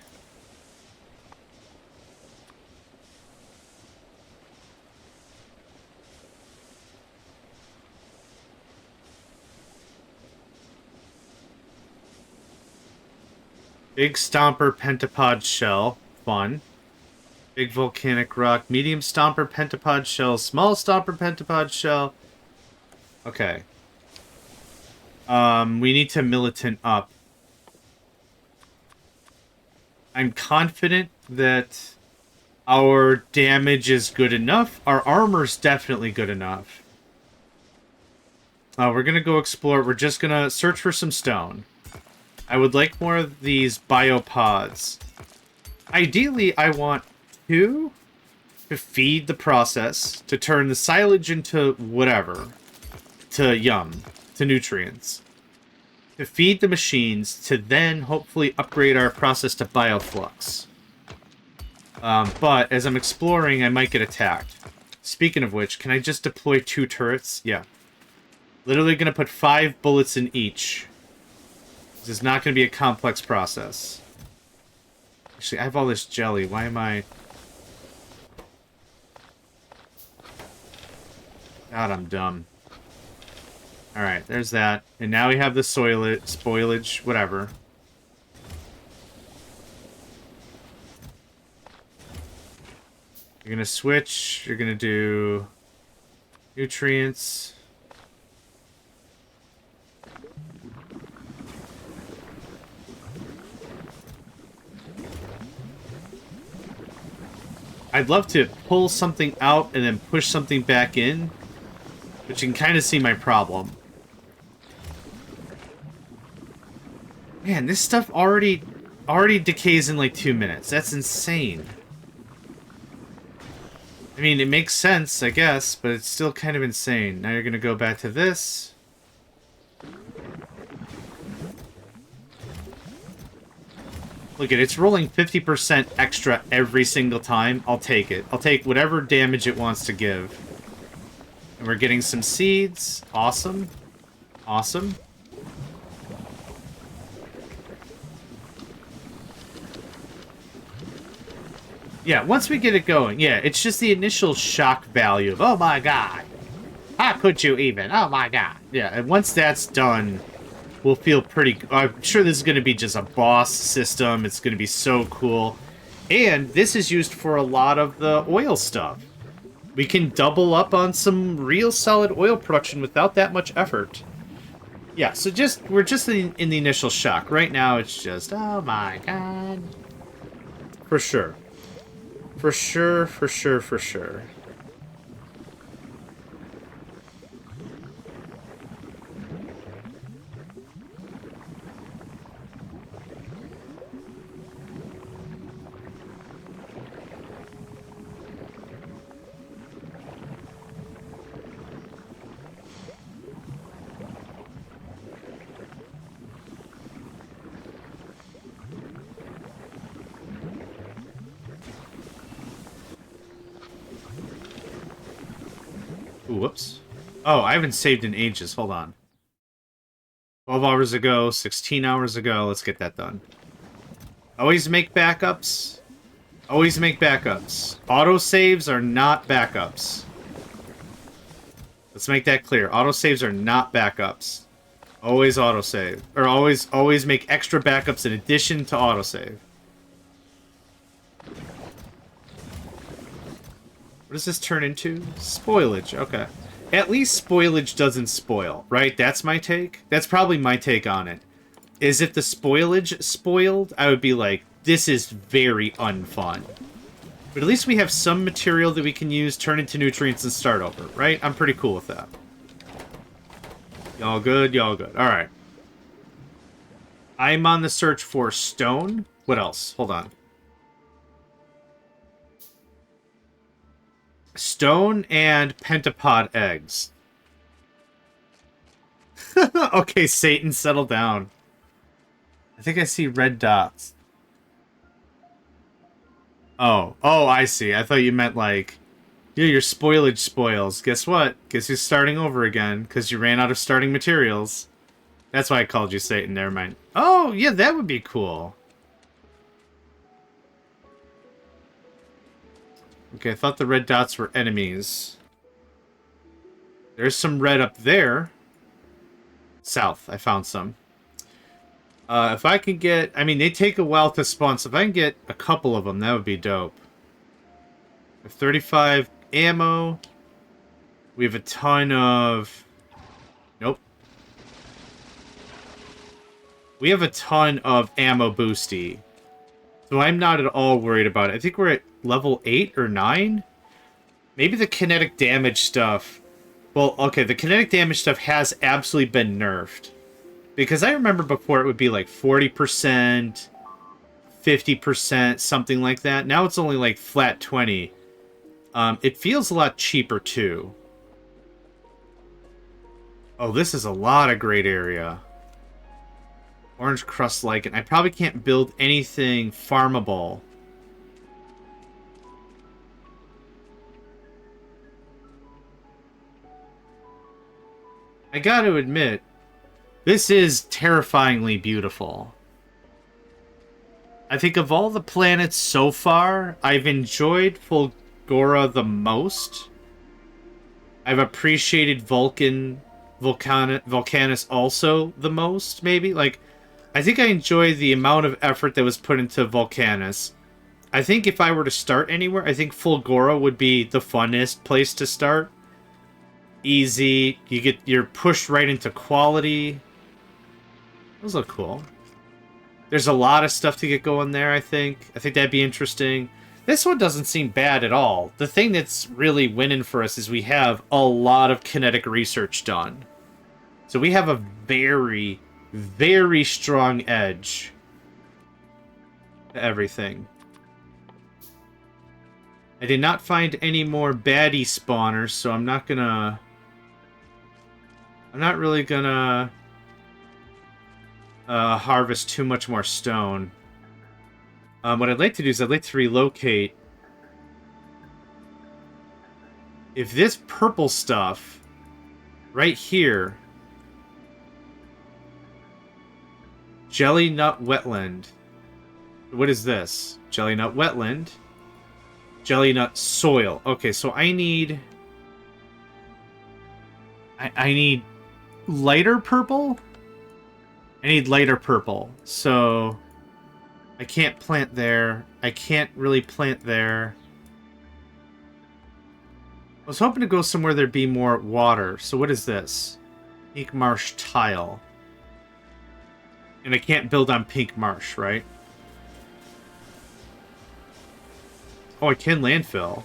Big Stomper Pentapod Shell. Fun. Big Volcanic Rock. Medium Stomper Pentapod Shell. Small Stomper Pentapod Shell. Okay. We need to militant up. I'm confident that our damage is good enough. Our armor's definitely good enough. We're gonna go explore. We're just gonna search for some stone. I would like more of these biopods. Ideally, I want two to feed the process, to turn the silage into whatever, to to nutrients, to feed the machines, to then hopefully upgrade our process to bioflux. But as I'm exploring, I might get attacked. Speaking of which, can I just deploy 2 turrets? Yeah. Literally gonna put 5 bullets in each. This is not going to be a complex process. Actually, I have all this jelly. Why am I... God, I'm dumb. Alright, there's that. And now we have the spoilage, whatever. You're going to switch. You're going to do... nutrients... I'd love to pull something out and then push something back in, but you can kind of see my problem. Man, this stuff already decays in like 2 minutes. That's insane. I mean, it makes sense, I guess, but it's still kind of insane. Now you're going to go back to this. Look at it, it's rolling 50% extra every single time. I'll take it. I'll take whatever damage it wants to give. And we're getting some seeds. Awesome. Awesome. Yeah, once we get it going, yeah, it's just the initial shock value of, oh my god, how could you even? Oh my god. Yeah, and once that's done, we'll feel pretty... I'm sure this is going to be just a boss system. It's going to be so cool. And this is used for a lot of the oil stuff. We can double up on some real solid oil production without that much effort. Yeah, so we're just in the initial shock. Right now, it's just, oh my god. For sure. For sure, for sure, for sure. Ooh, whoops. Oh, I haven't saved in ages. Hold on. 12 hours ago, 16 hours ago. Let's get that done. Always make backups. Always make backups. Autosaves are not backups. Let's make that clear. Autosaves are not backups. Always autosave. Or always make extra backups in addition to autosave. What does this turn into? Spoilage. Okay. At least spoilage doesn't spoil, right? That's my take. That's probably my take on it. Is if the spoilage spoiled, I would be like, this is very unfun. But at least we have some material that we can use, turn into nutrients, and start over, right? I'm pretty cool with that. Y'all good? Y'all good. Alright. I'm on the search for stone. What else? Hold on. Stone and pentapod eggs. Okay, Satan, settle down. I think I see red dots. Oh, I see. I thought you meant like, yeah, your spoilage spoils. Guess what? Guess you're starting over again because you ran out of starting materials. That's why I called you Satan. Never mind. Oh, yeah, that would be cool. Okay, I thought the red dots were enemies. There's some red up there. South, I found some. If I can get... I mean, they take a while to spawn, so if I can get a couple of them, that would be dope. 35 ammo. We have a ton of... Nope. We have a ton of ammo boosty. So I'm not at all worried about it. I think we're at level 8 or 9? Maybe the kinetic damage stuff... Well, okay, the kinetic damage stuff has absolutely been nerfed. Because I remember before it would be like 40%, 50%, something like that. Now it's only like flat 20. It feels a lot cheaper too. Oh, this is a lot of great area. Orange crust lichen. I probably can't build anything farmable. I gotta admit, this is terrifyingly beautiful. I think of all the planets so far, I've enjoyed Fulgora the most. I've appreciated Volcanus also the most, maybe. Like, I think I enjoy the amount of effort that was put into Volcanus. I think if I were to start anywhere, I think Fulgora would be the funnest place to start. Easy. You're pushed right into quality. Those look cool. There's a lot of stuff to get going there, I think. I think that'd be interesting. This one doesn't seem bad at all. The thing that's really winning for us is we have a lot of kinetic research done. So we have a very, very strong edge to everything. I did not find any more baddie spawners, so I'm not really gonna harvest too much more stone. What I'd like to do is I'd like to relocate. If this purple stuff right here, Jelly Nut Wetland. What is this? Jelly Nut Wetland. Jelly Nut Soil. Okay, so I need lighter purple? I need lighter purple. So I can't plant there. I can't really plant there. I was hoping to go somewhere there'd be more water. So what is this? Pink marsh tile. And I can't build on pink marsh, right? Oh, I can landfill.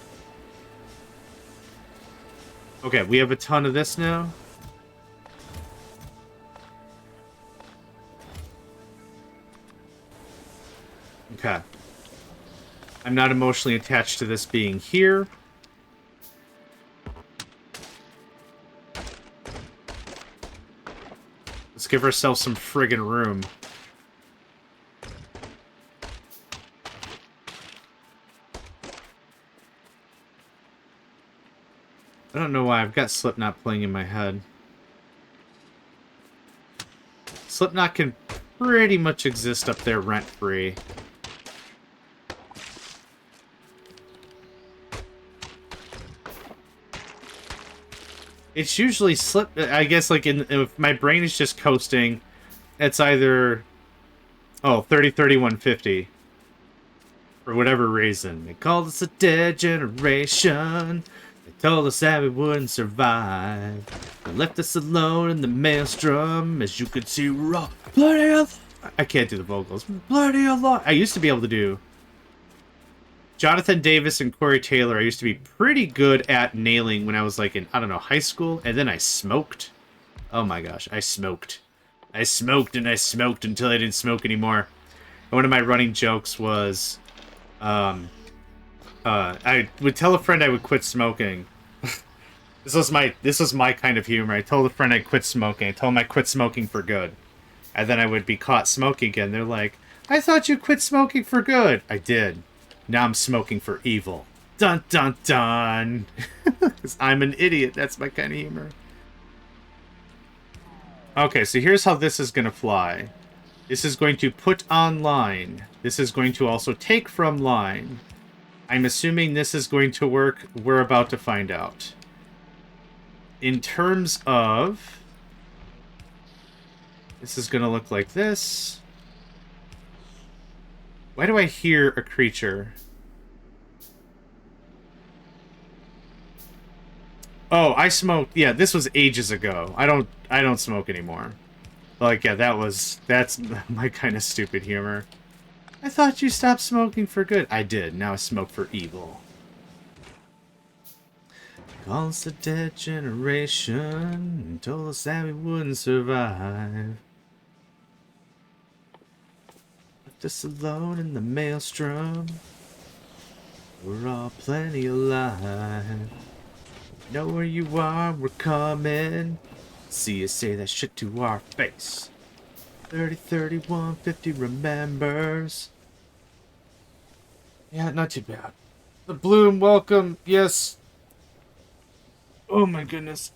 Okay, we have a ton of this now. Okay. I'm not emotionally attached to this being here. Let's give ourselves some friggin' room. I don't know why I've got Slipknot playing in my head. Slipknot can pretty much exist up there rent-free. It's usually I guess, like, if my brain is just coasting, it's either... Oh, 30, 30, 150. For whatever reason. They called us a dead generation. They told us that we wouldn't survive. They left us alone in the maelstrom. As you could see, we're all bloody alive. I can't do the vocals. Bloody alive. I used to be able to do Jonathan Davis and Corey Taylor. I used to be pretty good at nailing when I was like in, I don't know, high school. And then I smoked. Oh my gosh, I smoked. I smoked and I smoked until I didn't smoke anymore. And one of my running jokes was, I would tell a friend I would quit smoking. This was my kind of humor. I told a friend I'd quit smoking. I told him I quit smoking for good. And then I would be caught smoking again. They're like, I thought you quit smoking for good. I did. Now I'm smoking for evil. Dun dun dun. 'Cause I'm an idiot. That's my kind of humor. Okay, so here's how this is going to fly. This is going to put on line. This is going to also take from line. I'm assuming this is going to work. We're about to find out. In terms of... This is going to look like this. Why do I hear a creature? Oh, I smoked. Yeah, this was ages ago. I don't smoke anymore. Like, yeah, that's my kind of stupid humor. I thought you stopped smoking for good. I did. Now I smoke for evil. Call us the dead generation and told us that we wouldn't survive. Left us alone in the maelstrom. We're all plenty alive. Know where you are, we're coming. See you say that shit to our face. 30, 31, 50 remembers. Yeah, not too bad. The Bloom, welcome. Yes. Oh my goodness.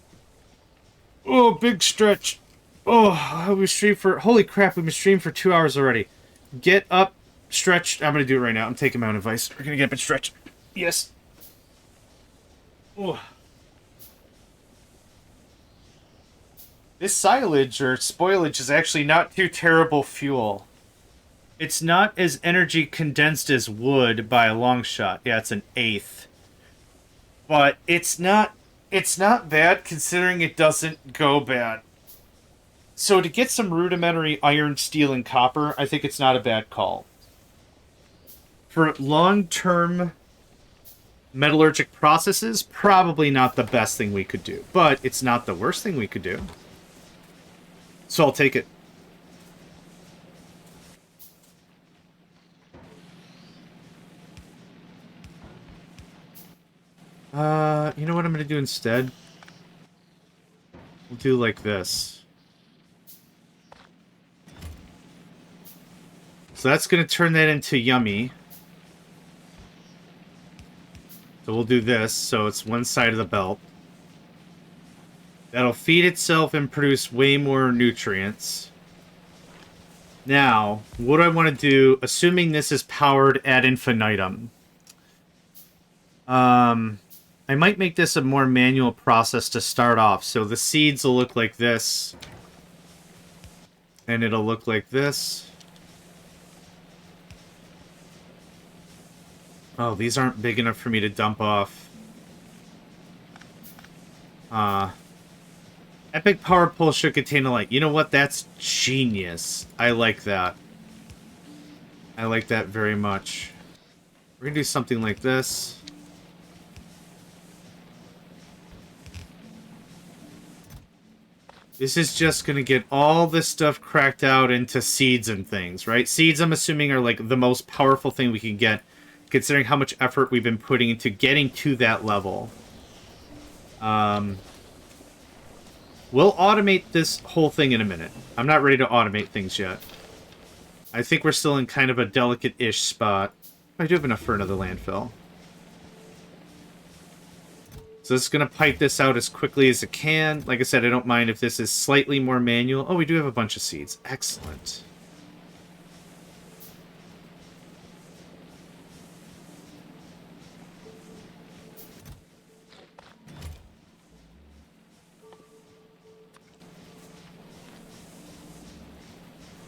Oh, big stretch. Oh, we streamed for... Holy crap, we've been streaming for 2 hours already. Get up, stretch. I'm going to do it right now. I'm taking my own advice. We're going to get up and stretch. Yes. Oh. This silage or spoilage is actually not too terrible fuel. It's not as energy condensed as wood by a long shot. Yeah, it's an eighth. But it's not bad considering it doesn't go bad. So to get some rudimentary iron, steel, and copper, I think it's not a bad call. For long-term metallurgic processes, probably not the best thing we could do. But it's not the worst thing we could do. So I'll take it. You know what I'm going to do instead? We'll do like this. So that's going to turn that into yummy. So we'll do this, so it's one side of the belt. That'll feed itself and produce way more nutrients. Now, what do I want to do, assuming this is powered ad infinitum? I might make this a more manual process to start off. So the seeds will look like this. And it'll look like this. Oh, these aren't big enough for me to dump off. Epic Power Pole should contain a light. You know what? That's genius. I like that. I like that very much. We're gonna do something like this. This is just gonna get all this stuff cracked out into seeds and things, right? Seeds, I'm assuming, are like the most powerful thing we can get, considering how much effort we've been putting into getting to that level. We'll automate this whole thing in a minute. I'm not ready to automate things yet. I think we're still in kind of a delicate-ish spot. I do have enough for another landfill. So this is going to pipe this out as quickly as it can. Like I said, I don't mind if this is slightly more manual. Oh, we do have a bunch of seeds. Excellent.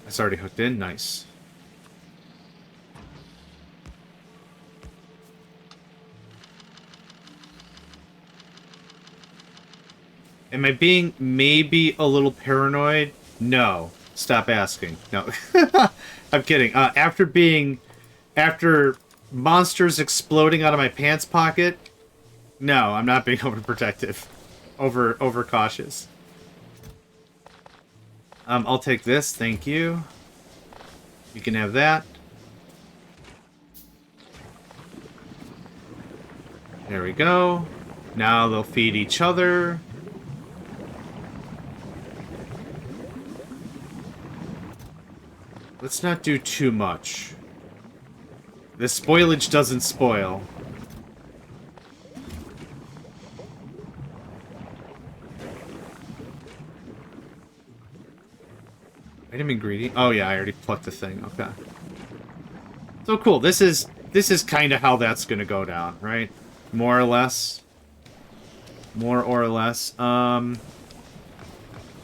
That's already hooked in. Nice. Am I being maybe a little paranoid? No. Stop asking. No. I'm kidding. After monsters exploding out of my pants pocket, no, I'm not being overprotective. Overcautious. I'll take this, thank you. You can have that. There we go. Now they'll feed each other. Let's not do too much. The spoilage doesn't spoil. Item ingredient. Oh yeah, I already plucked the thing. Okay. So cool. This is kind of how that's gonna go down, right? More or less. More or less. I'm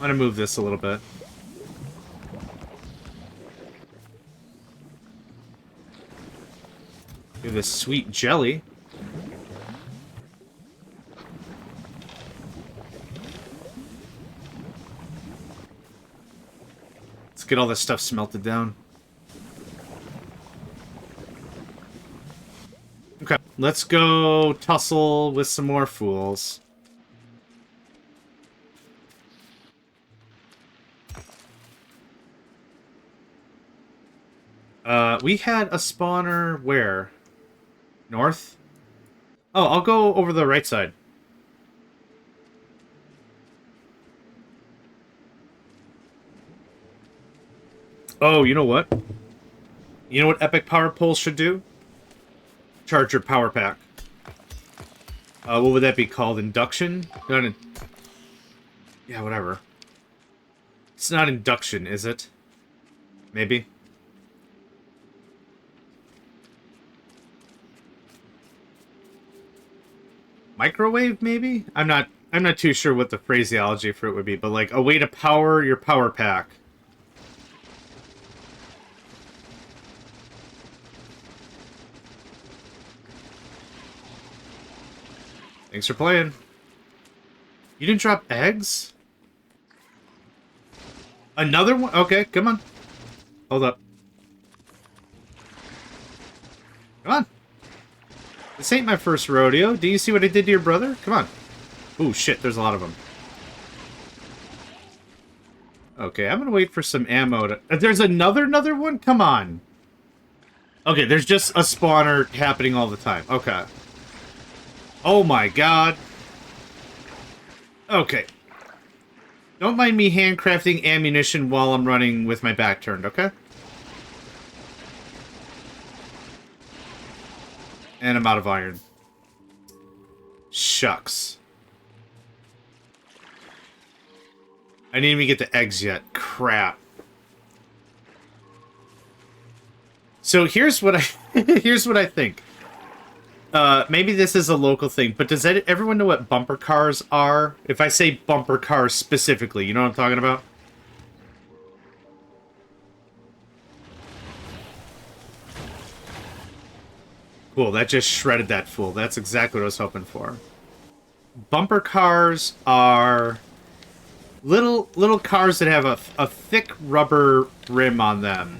gonna move this a little bit. Do this sweet jelly. Let's get all this stuff smelted down. Okay, let's go tussle with some more fools. We had a spawner where? North? Oh, I'll go over the right side. Oh, you know what? You know what epic power poles should do? Charge your power pack. What would that be called? Induction? Yeah, whatever. It's not induction, is it? Maybe. Microwave, maybe? I'm not too sure what the phraseology for it would be, but like a way to power your power pack. Thanks for playing. You didn't drop eggs? Another one? Okay, come on. Hold up. Come on. This ain't my first rodeo. Do you see what I did to your brother? Come on. Ooh, shit, there's a lot of them. Okay, I'm gonna wait for some ammo to... There's another one? Come on. Okay, there's just a spawner happening all the time. Okay. Oh my god. Okay. Don't mind me handcrafting ammunition while I'm running with my back turned, okay? And I'm out of iron. Shucks. I didn't even get the eggs yet. Crap. So here's what here's what I think. Maybe this is a local thing, but does everyone know what bumper cars are? If I say bumper cars specifically, you know what I'm talking about? Cool, that just shredded that fool. That's exactly what I was hoping for. Bumper cars are little cars that have a thick rubber rim on them.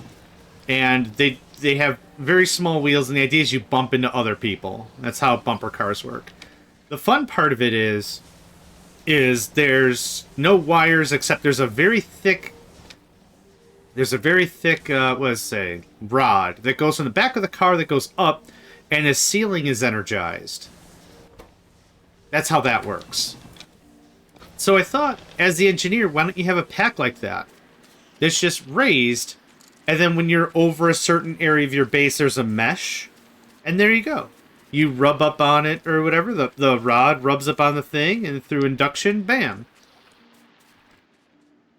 And they have very small wheels, and the idea is you bump into other people. That's how bumper cars work. The fun part of it is there's no wires, except there's a very thick what does it say, rod that goes from the back of the car that goes up, and the ceiling is energized. That's how that works. So I thought, as the engineer, why don't you have a pack like that? That's just raised, and then when you're over a certain area of your base, there's a mesh, and there you go. You rub up on it, or whatever, the rod rubs up on the thing, and through induction, bam.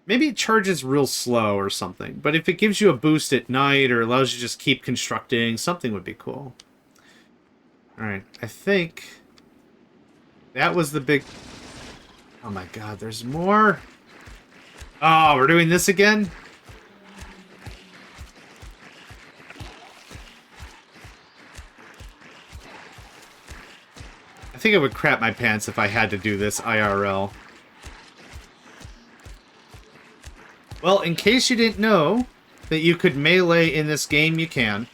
Maybe it charges real slow or something, but if it gives you a boost at night, or allows you to just keep constructing, something would be cool. Alright, I think that was the big... Oh my god, there's more? Oh, we're doing this again? I think I would crap my pants if I had to do this IRL. Well, in case you didn't know that you could melee in this game, you can.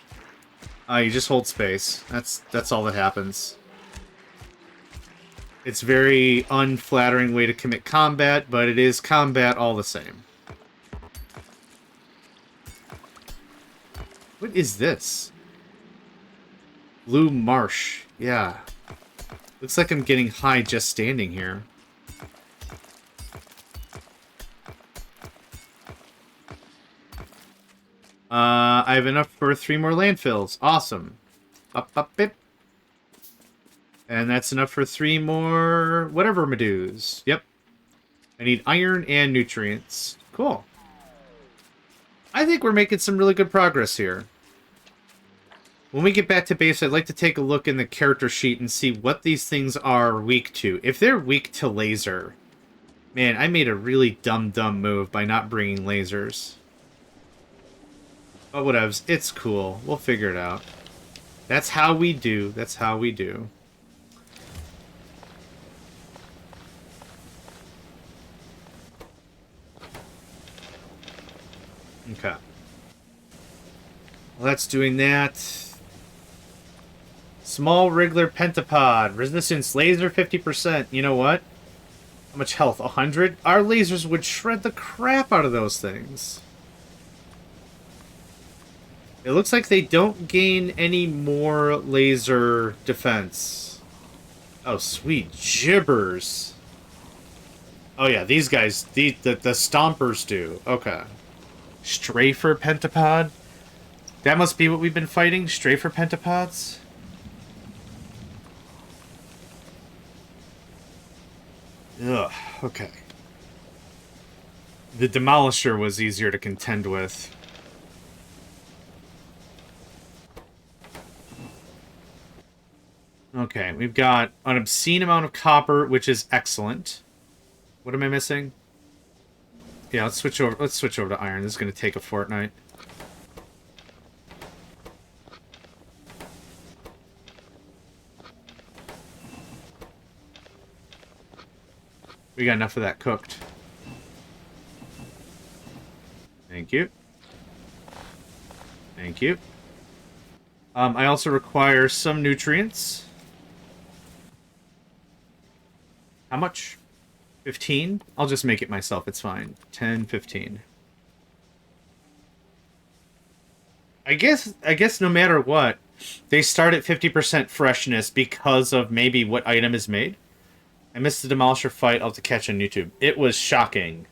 You just hold space. That's all that happens. It's a very unflattering way to commit combat, but it is combat all the same. What is this? Blue marsh. Yeah. Looks like I'm getting high just standing here. I have enough for 3 more landfills. Awesome. Up, up, bip. And that's enough for 3 more whatever Medu's. Yep. I need iron and nutrients. Cool. I think we're making some really good progress here. When we get back to base, I'd like to take a look in the character sheet and see what these things are weak to. If they're weak to laser, man, I made a really dumb move by not bringing lasers. But whatevs, it's cool. We'll figure it out. That's how we do. That's how we do. Okay. Well, that's doing that. Small Wriggler Pentapod. Resistance laser 50%. You know what? How much health? 100? Our lasers would shred the crap out of those things. It looks like they don't gain any more laser defense. Oh, sweet gibbers. Oh yeah, these guys, the stompers do. Okay. Strafer Pentapod? That must be what we've been fighting? Strafer Pentapods? Ugh, okay. The Demolisher was easier to contend with. Okay, we've got an obscene amount of copper, which is excellent. What am I missing? Yeah, let's switch over to iron. This is going to take a fortnight. We got enough of that cooked. Thank you. Thank you. I also require some nutrients. How much? 15? I'll just make it myself, it's fine. 10, 15. I guess no matter what, they start at 50% freshness because of maybe what item is made. I missed the Demolisher fight I'll have to catch on YouTube. It was shocking.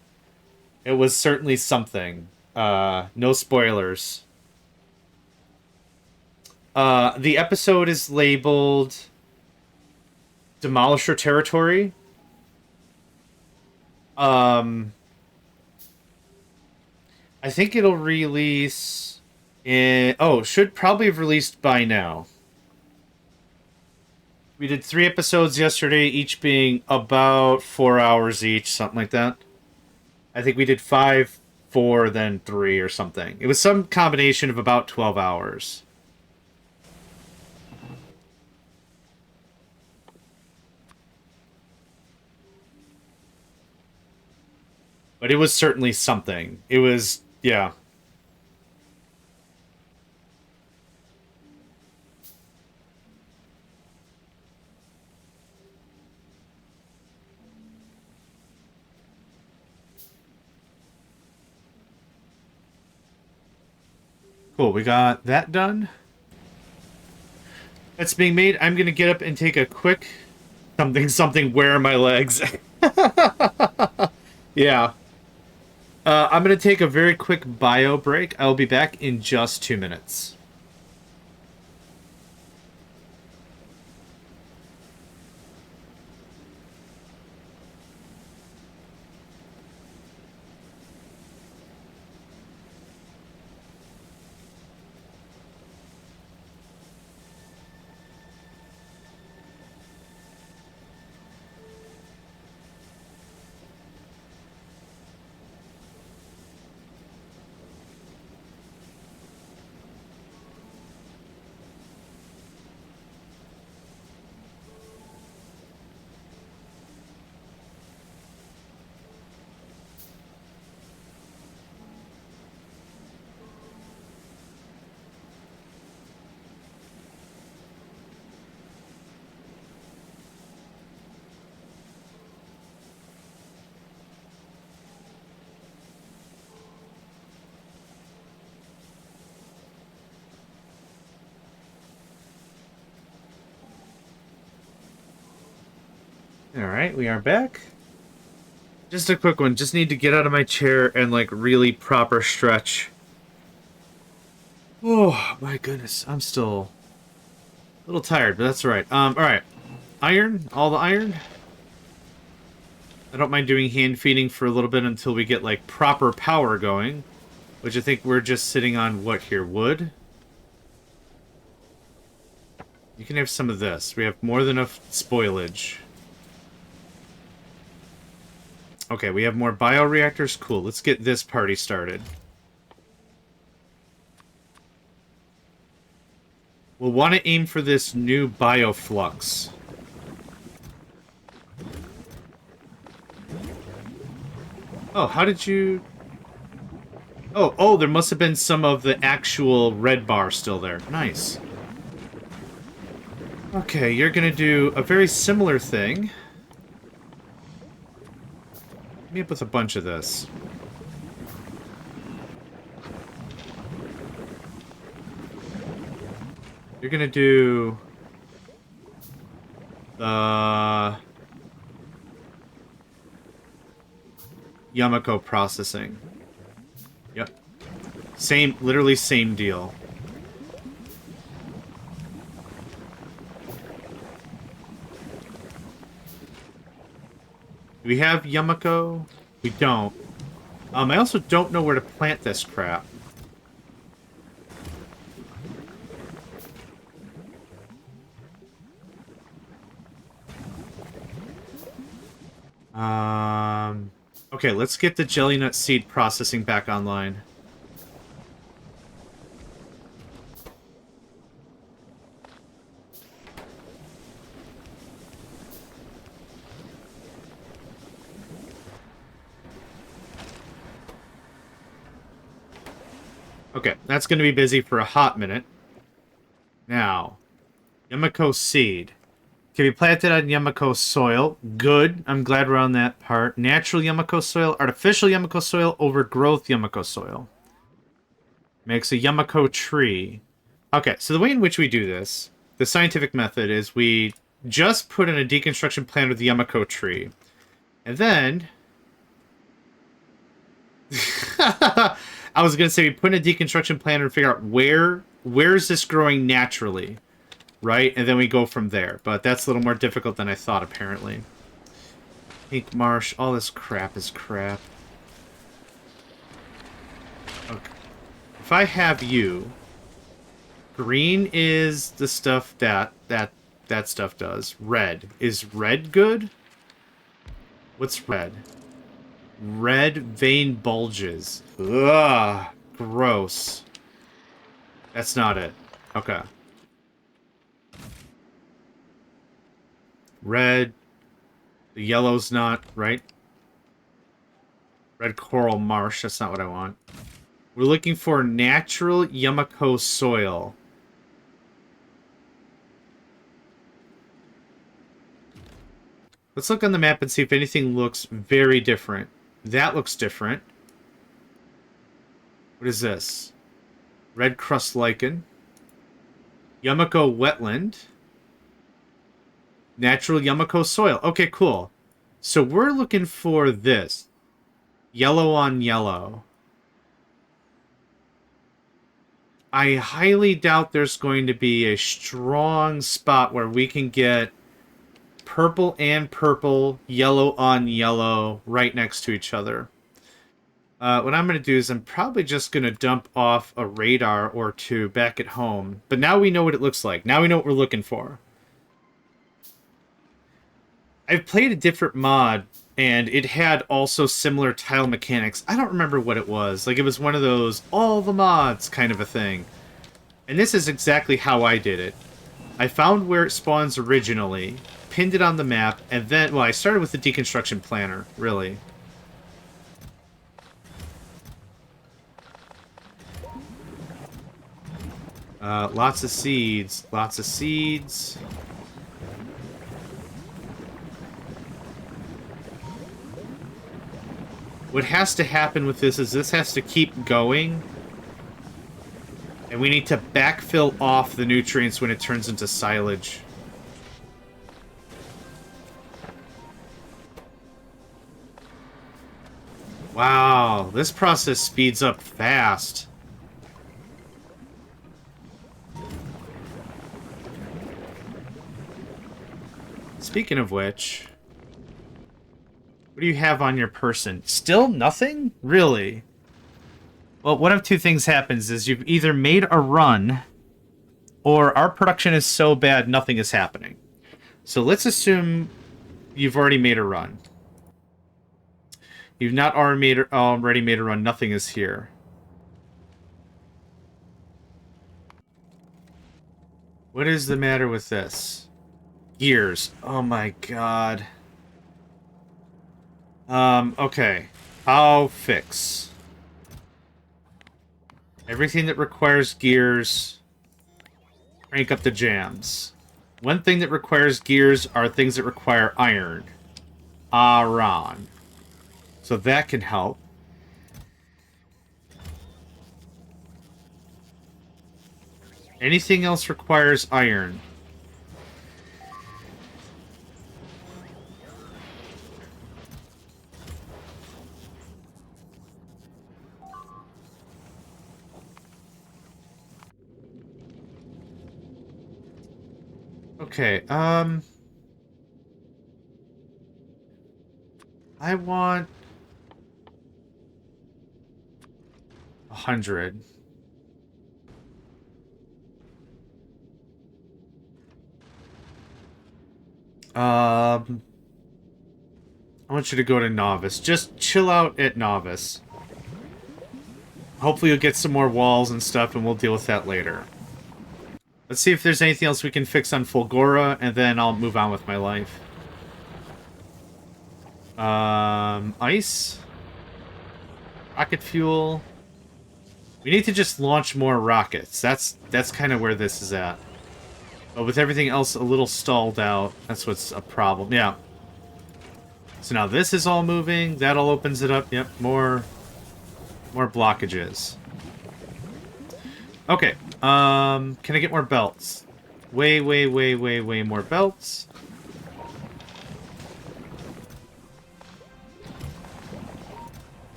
It was certainly something. No spoilers. The episode is labeled Demolisher Territory. I think it'll release in... Oh, should probably have released by now. We did 3 episodes yesterday, each being about 4 hours each, something like that. I think we did 5, 4, then 3 or something. It was some combination of about 12 hours. But it was certainly something. It was, yeah. Cool, we got that done. That's being made. I'm going to get up and take a quick something, where are my legs? Yeah. I'm going to take a very quick bio break. I'll be back in just 2 minutes. Alright, we are back. Just a quick one. Just need to get out of my chair and, like, really proper stretch. Oh, my goodness. I'm still a little tired, but that's alright. Alright. Iron. All the iron. I don't mind doing hand feeding for a little bit until we get, like, proper power going. Which I think we're just sitting on, what here? Wood? You can have some of this. We have more than enough spoilage. Okay, we have more bioreactors. Cool. Let's get this party started. We'll want to aim for this new bioflux. Oh, how did you... Oh, there must have been some of the actual red bar still there. Nice. Okay, you're gonna do a very similar thing. Hit me up with a bunch of this. You're gonna do... the... Yamako processing. Yep. Same, literally same deal. Do we have Yamako? We don't. I also don't know where to plant this crap. Okay, let's get the jelly nut seed processing back online. Okay, that's going to be busy for a hot minute. Now, Yamako seed. Can be planted on Yamako soil. Good. I'm glad we're on that part. Natural Yamako soil, artificial Yamako soil, overgrowth Yamako soil. Makes a Yamako tree. Okay, so the way in which we do this, the scientific method, is we just put in a deconstruction plan with the Yamako tree. And then... I was going to say we put in a deconstruction planner and figure out where is this growing naturally. Right? And then we go from there. But that's a little more difficult than I thought, apparently. Pink marsh. All this crap is crap. Okay. If I have you... Green is the stuff that stuff does. Red. Is red good? What's red? Red vein bulges. Ugh. Gross. That's not it. Okay. Red. The yellow's not, right? Red coral marsh. That's not what I want. We're looking for natural Yamako soil. Let's look on the map and see if anything looks very different. That looks different. What is this? Red crust lichen. Yamako wetland. Natural Yamako soil. Okay, cool. So we're looking for this. Yellow on yellow. I highly doubt there's going to be a strong spot where we can get purple and purple, yellow on yellow, right next to each other. What I'm going to do is I'm probably just going to dump off a radar or two back at home. But now we know what it looks like. Now we know what we're looking for. I've played a different mod, and it had also similar tile mechanics. I don't remember what it was. Like, it was one of those all the mods kind of a thing. And this is exactly how I did it. I found where it spawns originally, pinned it on the map, and then... Well, I started with the deconstruction planner, really. Lots of seeds. Lots of seeds. What has to happen with this is this has to keep going. And we need to backfill off the nutrients when it turns into silage. Wow, this process speeds up fast. Speaking of which, what do you have on your person? Still nothing? Really? Well, one of two things happens is you've either made a run, or our production is so bad nothing is happening. So let's assume you've already made a run. You've not already made a run, nothing is here. What is the matter with this? Gears. Oh my god. Okay. How fix? Everything that requires gears, crank up the jams. One thing that requires gears are things that require iron. Iron. So that can help. Anything else requires iron. Okay, I want 100. I want you to go to Novice. Just chill out at Novice. Hopefully you'll get some more walls and stuff, and we'll deal with that later. Let's see if there's anything else we can fix on Fulgora, and then I'll move on with my life. Ice. Rocket fuel. We need to just launch more rockets. That's kind of where this is at. But with everything else a little stalled out, that's what's a problem. Yeah. So now this is all moving. That all opens it up. Yep, more blockages. Okay. Can I get more belts? Way more belts.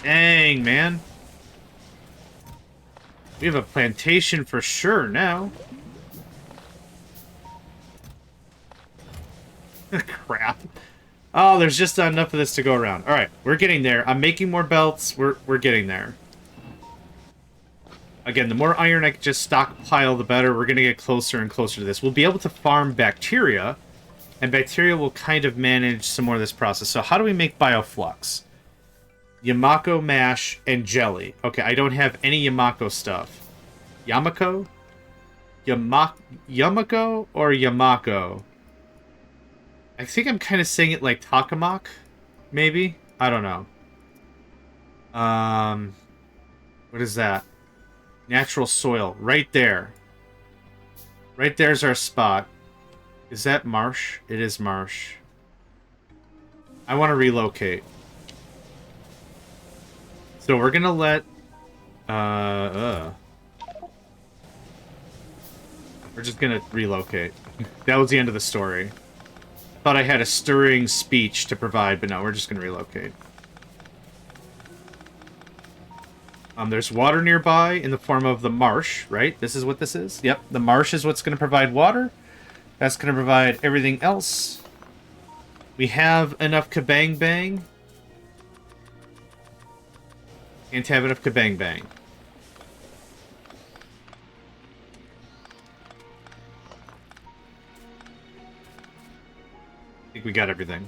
Dang, man. We have a plantation for sure now. Crap. Oh, there's just not enough of this to go around. Alright, we're getting there. I'm making more belts. We're getting there. Again, the more iron I can just stockpile, the better. We're going to get closer and closer to this. We'll be able to farm bacteria, and bacteria will kind of manage some more of this process. So how do we make bioflux? Yamako mash and jelly. Okay, I don't have any Yamako stuff. Yamako? Yamako or Yamako? I think I'm kind of saying it like Takamak, maybe? I don't know. What is that? Natural soil. Right there. Right there's our spot. Is that marsh? It is marsh. I want to relocate. So we're gonna let... We're just gonna relocate. That was the end of the story. Thought I had a stirring speech to provide, but no, we're just gonna relocate. There's water nearby in the form of the marsh, right? This is what this is? Yep, the marsh is what's gonna provide water. That's gonna provide everything else. We have enough kabang bang. Can't have enough kabang bang. I think we got everything.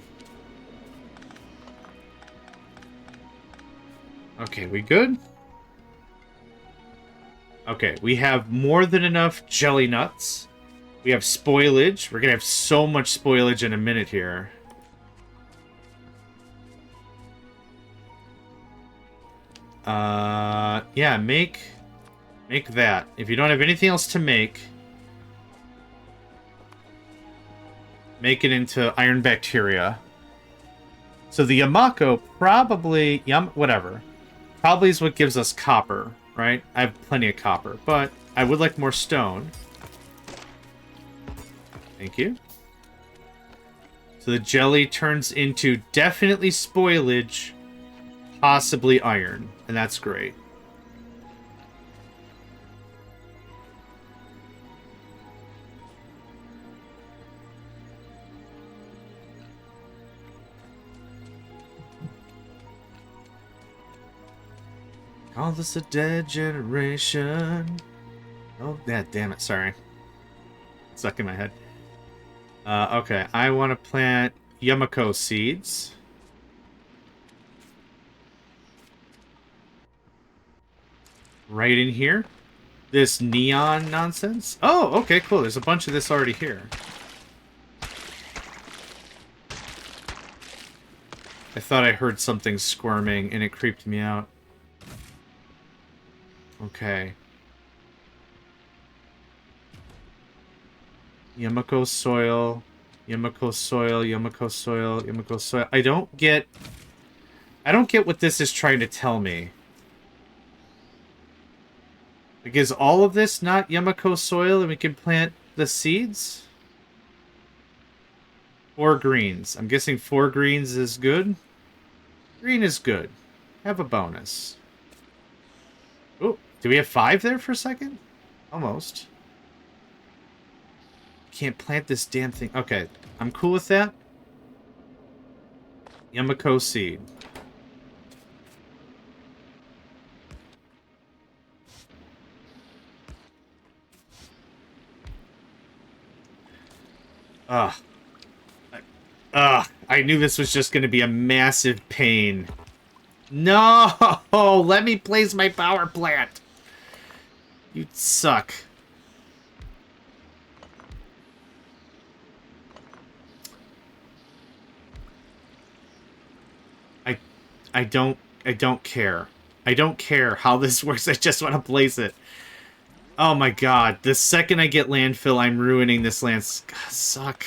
Okay, we good? Okay, we have more than enough jelly nuts. We have spoilage. We're gonna have so much spoilage in a minute here. Yeah, make that. If you don't have anything else to make it into iron bacteria. So the Yamako probably... whatever. Probably is what gives us copper, right? I have plenty of copper, but I would like more stone. Thank you. So the jelly turns into definitely spoilage, possibly iron, and that's great. Call this a dead generation. Oh, yeah, damn it, sorry. Stuck in my head. Okay, I want to plant Yamako seeds. Right in here. This neon nonsense. Oh, okay, cool. There's a bunch of this already here. I thought I heard something squirming and it creeped me out. Okay. Yamako soil, Yamako soil, Yamako soil, Yamako soil. I don't get what this is trying to tell me. Like, is all of this not Yamako soil and we can plant the seeds? 4 greens. I'm guessing 4 greens is good. Green is good. Have a bonus. Oh, do we have 5 there for a second? Almost. Can't plant this damn thing. Okay, I'm cool with that. Yamako seed. I knew this was just going to be a massive pain. No! Let me place my power plant! You suck. I don't care. I don't care how this works. I just want to place it. Oh my god. The second I get landfill, I'm ruining this land. Suck.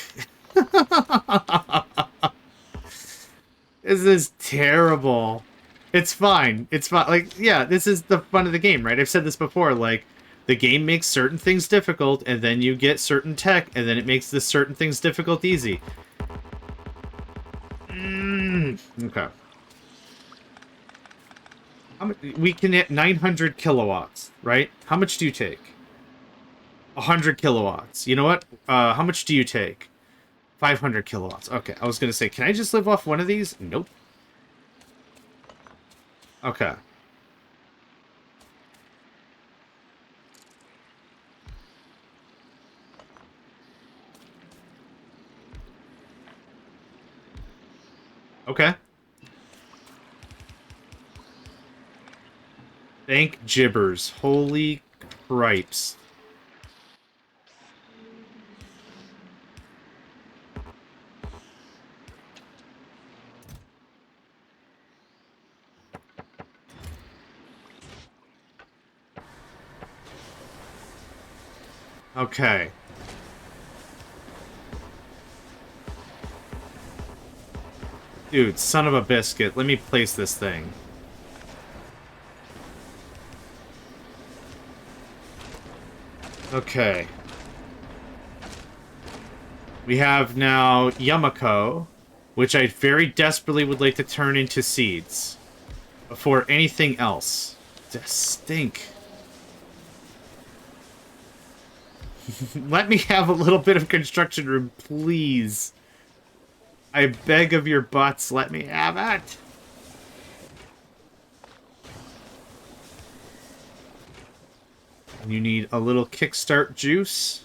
This is terrible. It's fine. It's fine. Like, yeah, this is the fun of the game, right? I've said this before. Like, the game makes certain things difficult, and then you get certain tech, and then it makes the certain things difficult easy. Okay. We can hit 900 kilowatts, right? How much do you take? 100 kilowatts. You know what? How much do you take? 500 kilowatts. Okay, I was going to say, can I just live off one of these? Nope. Okay. Okay. Thank gibbers. Holy cripes. Okay. Dude, son of a biscuit. Let me place this thing. Okay. We have now Yamako, which I very desperately would like to turn into seeds. Before anything else. Just stink. Let me have a little bit of construction room, please. I beg of your butts, let me have it. You need a little kickstart juice.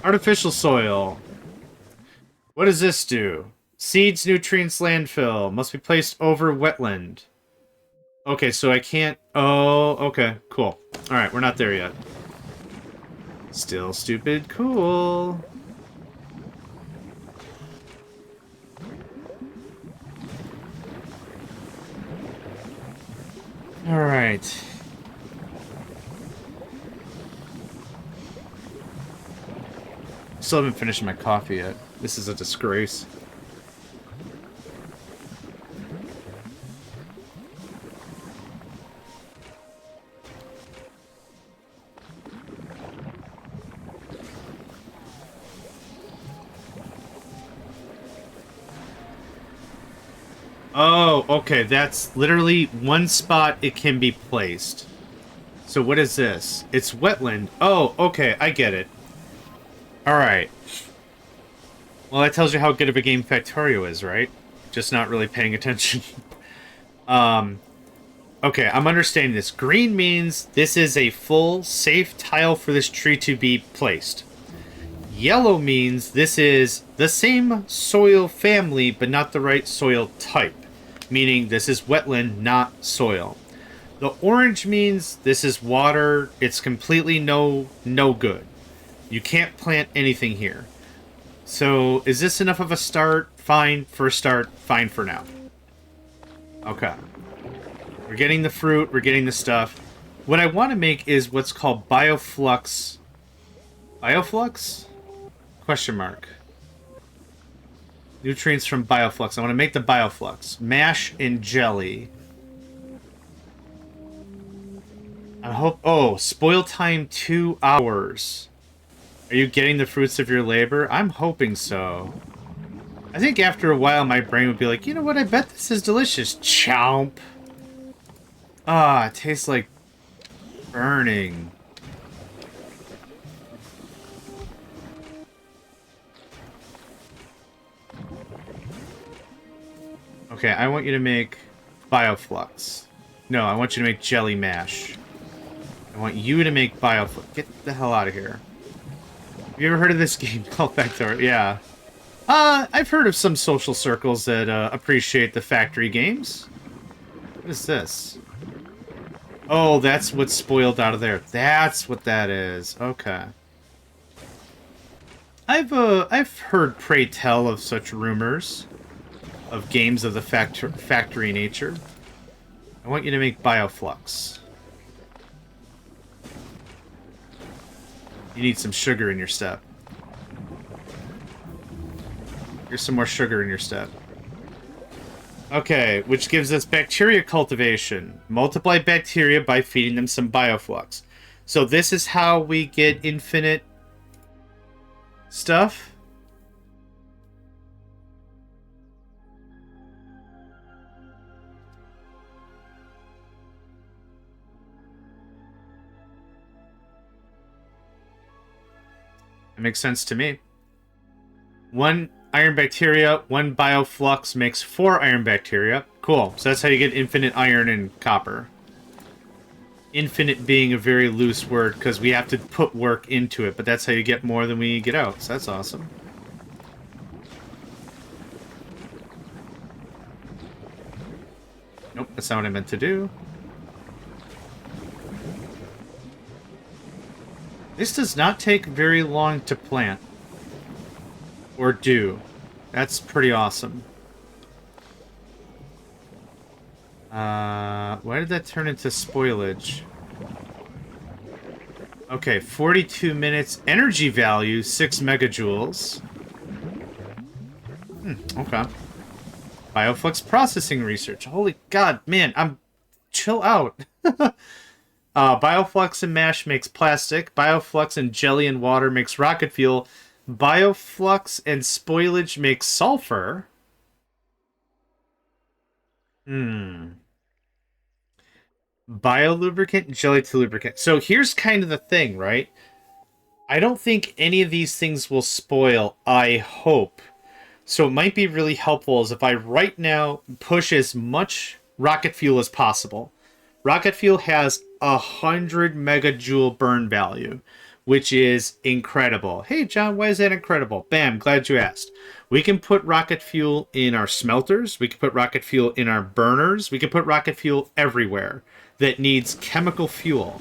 Artificial soil. What does this do? Seeds, nutrients, landfill. Must be placed over wetland. Okay, so I can't... Oh, okay, cool. Alright, we're not there yet. Still stupid cool. Alright. Still haven't finished my coffee yet. This is a disgrace. Oh, okay, that's literally one spot it can be placed. So what is this? It's wetland. Oh, okay, I get it. Alright. Well, that tells you how good of a game Factorio is, right? Just not really paying attention. Okay, I'm understanding this. Green means this is a full, safe tile for this tree to be placed. Yellow means this is the same soil family, but not the right soil type. Meaning this is wetland, not soil. The orange means this is water. It's completely no good. You can't plant anything here. So, is this enough of a start? Fine for a start. Fine for now. Okay. We're getting the fruit. We're getting the stuff. What I want to make is what's called bioflux. Bioflux? Question mark. Nutrients from bioflux. I want to make the bioflux. Mash and jelly. I hope... Oh, spoil time 2 hours. Are you getting the fruits of your labor? I'm hoping so. I think after a while my brain would be like, you know what, I bet this is delicious. Chomp. Ah, it tastes like burning. Okay, I want you to make bioflux. No, I want you to make jelly mash. I want you to make bioflux. Get the hell out of here. Have you ever heard of this game called Factorio? Yeah. I've heard of some social circles that appreciate the factory games. What is this? Oh, that's what's spoiled out of there. That's what that is. Okay. I've heard pray tell of such rumors of games of the factory nature. I want you to make bioflux. You need some sugar in your step. Here's some more sugar in your step. Okay, which gives us bacteria cultivation. Multiply bacteria by feeding them some bioflux. So this is how we get infinite stuff. It makes sense to me. 1 iron bacteria, 1 bioflux makes 4 iron bacteria. Cool. So that's how you get infinite iron and copper. Infinite being a very loose word because we have to put work into it, but that's how you get more than we get out. So that's awesome. Nope, that's not what I meant to do. This does not take very long to plant. Or do. That's pretty awesome. Why did that turn into spoilage? Okay, 42 minutes. Energy value, 6 megajoules. Okay. Bioflux processing research. Holy god, man, chill out. Bioflux and mash makes plastic. Bioflux and jelly and water makes rocket fuel. Bioflux and spoilage makes sulfur. Biolubricant, jelly to lubricant. So here's kind of the thing, right? I don't think any of these things will spoil, I hope. So it might be really helpful is if I right now push as much rocket fuel as possible. Rocket fuel has 100 megajoule burn value, which is incredible. Hey, John, why is that incredible? Bam, glad you asked. We can put rocket fuel in our smelters. We can put rocket fuel in our burners. We can put rocket fuel everywhere that needs chemical fuel.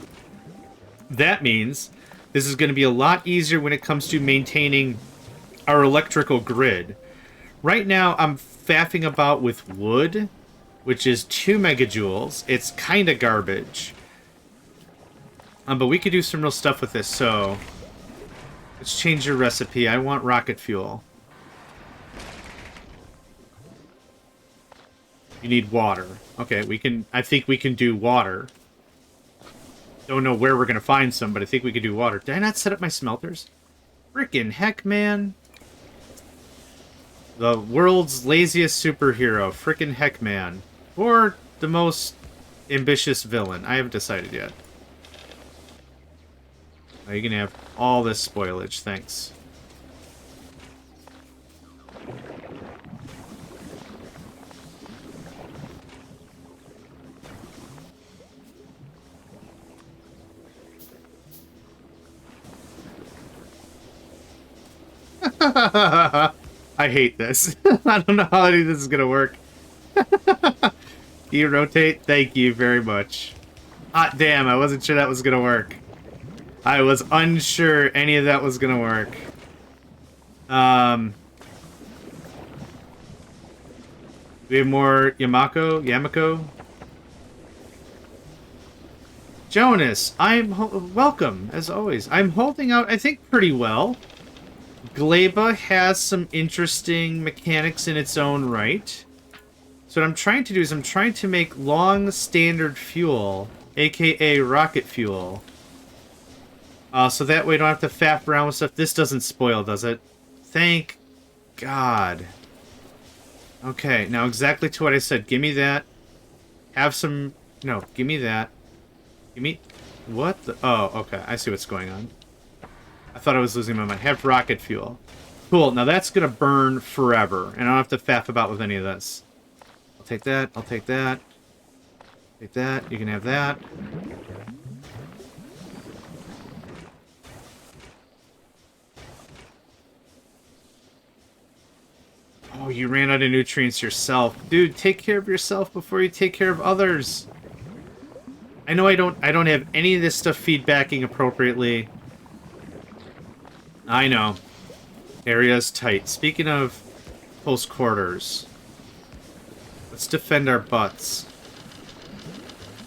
That means This is going to be a lot easier when it comes to maintaining our electrical grid. Right now, I'm faffing about with wood, which is 2 megajoules. It's kind of garbage. But we could do some real stuff with this, so... Let's change your recipe. I want rocket fuel. You need water. Okay, we can... I think we can do water. Don't know where we're going to find some, but I think we could do water. Did I not set up my smelters? Frickin' heck, man. The world's laziest superhero. Frickin' heck, man. Or the most ambitious villain. I haven't decided yet. Oh, you can have all this spoilage. Thanks. I hate this. I don't know how any of this is gonna work. You rotate? Thank you very much. Hot damn, I wasn't sure that was gonna work. I was unsure any of that was gonna work. We have more Yamako? Jonas, welcome, as always. I'm holding out, I think, pretty well. Gleba has some interesting mechanics in its own right. So what I'm trying to do is I'm trying to make long standard fuel, aka rocket fuel. So that way I don't have to faff around with stuff. This doesn't spoil, does it? Thank God. Okay, now exactly to what I said. Give me that. Have some... No, give me that. Give me... What the... Oh, okay. I see what's going on. I thought I was losing my mind. Have rocket fuel. Cool. Now that's going to burn forever. And I don't have to faff about with any of this. I'll take that. I'll take that. Take that. You can have that. Oh, you ran out of nutrients yourself. Dude, take care of yourself before you take care of others. I know I don't have any of this stuff feedbacking appropriately. I know. Area's tight. Speaking of close quarters, let's defend our butts.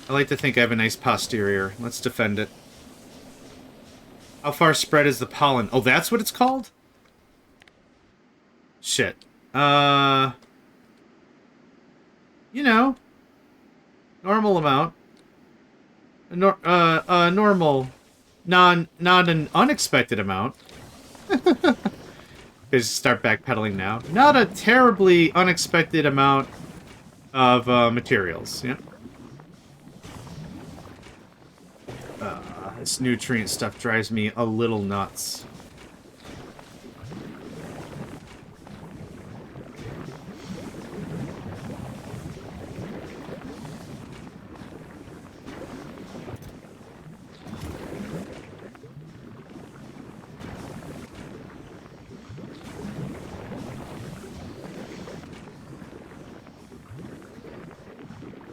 I like to think I have a nice posterior. Let's defend it. How far spread is the pollen? Oh, that's what it's called? Shit. You know, normal amount. Normal, not an unexpected amount. Just start backpedaling now. Not a terribly unexpected amount of materials. Yeah. This nutrient stuff drives me a little nuts.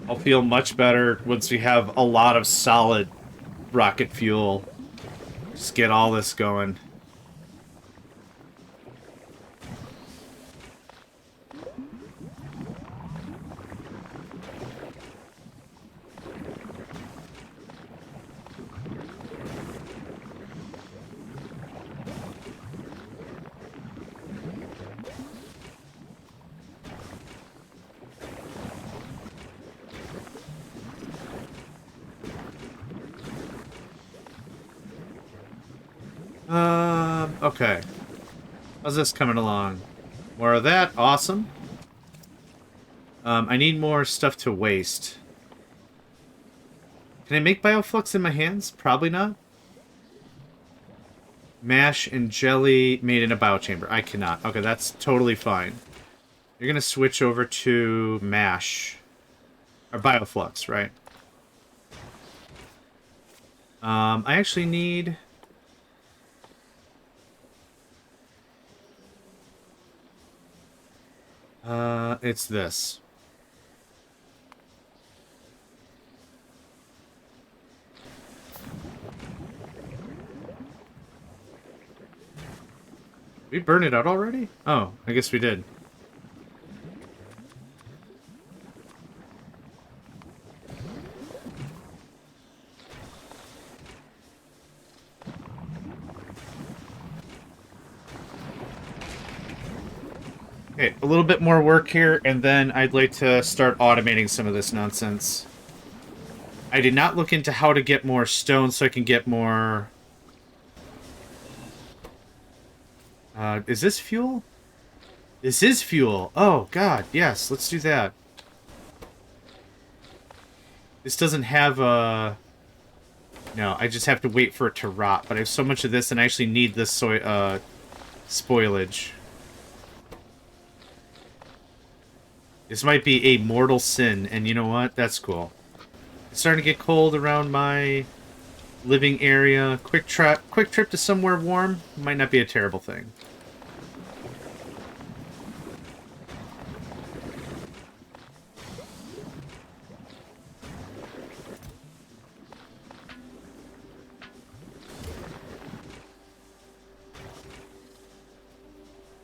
I'll feel much better once we have a lot of solid rocket fuel. Just get all this going. Okay. How's this coming along? More of that. Awesome. I need more stuff to waste. Can I make bioflux in my hands? Probably not. Mash and jelly made in a biochamber. I cannot. Okay, that's totally fine. You're gonna switch over to mash. Or bioflux, right? I actually need... it's this. We burn it out already? Oh, I guess we did. Okay, a little bit more work here, and then I'd like to start automating some of this nonsense. I did not look into how to get more stone so I can get more... is this fuel? This is fuel! Oh, God, yes, let's do that. This doesn't have a... No, I just have to wait for it to rot, but I have so much of this and I actually need this spoilage. This might be a mortal sin, and you know what? That's cool. It's starting to get cold around my living area. Quick trip to somewhere warm might not be a terrible thing.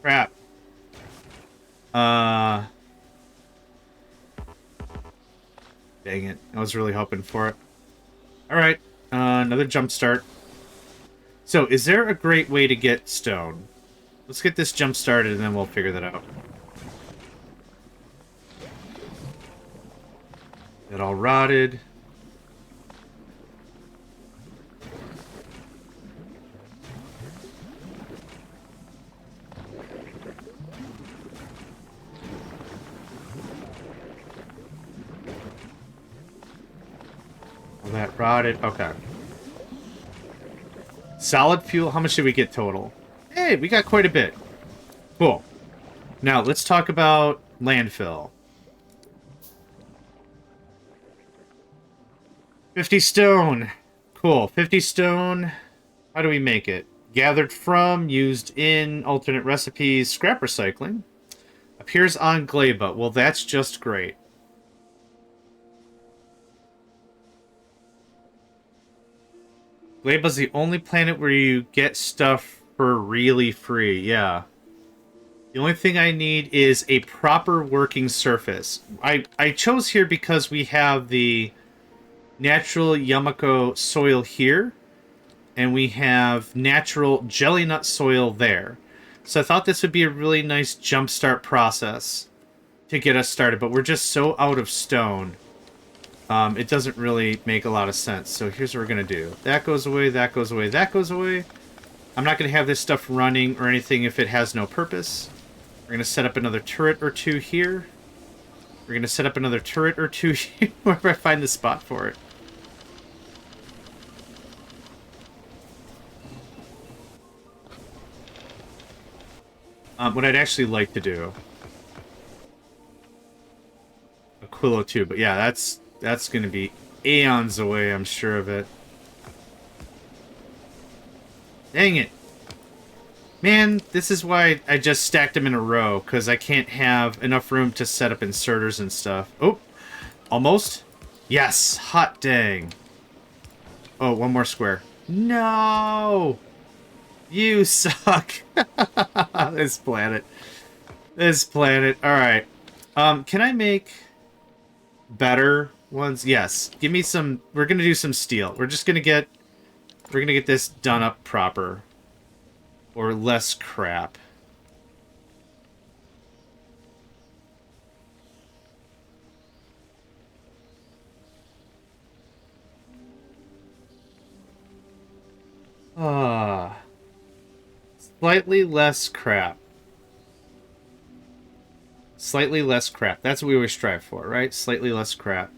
Crap. Dang it. I was really hoping for it. Alright. Another jump start. So, is there a great way to get stone? Let's get this jump started and then we'll figure that out. That all rotted. All that rotted. Okay. Solid fuel. How much did we get total? Hey, we got quite a bit. Cool. Now, let's talk about landfill. 50 stone. Cool. 50 stone. How do we make it? Gathered from, used in, alternate recipes, scrap recycling. Appears on Gleba. Well, that's just great. Gleba's the only planet where you get stuff for really free. Yeah. The only thing I need is a proper working surface. I chose here because we have the natural Yamako soil here, and we have natural jelly nut soil there. So I thought this would be a really nice jumpstart process to get us started, but we're just so out of stone. It doesn't really make a lot of sense. So here's what we're going to do. That goes away, that goes away, that goes away. I'm not going to have this stuff running or anything if it has no purpose. We're going to set up another turret or two here. We're going to set up another turret or two here wherever I find the spot for it. What I'd actually like to do... Aquilo too, but yeah, that's going to be aeons away, I'm sure of it. Dang it. Man, this is why I just stacked them in a row, because I can't have enough room to set up inserters and stuff. Oh, almost. Yes, hot dang. Oh, one more square. No! You suck. This planet. This planet. Alright. Can I make better ones? Yes. Give me some... We're gonna do some steel. We're just gonna get... We're gonna get this done up proper. Or less crap. Slightly less crap. Slightly less crap. That's what we always strive for, right? Slightly less crap.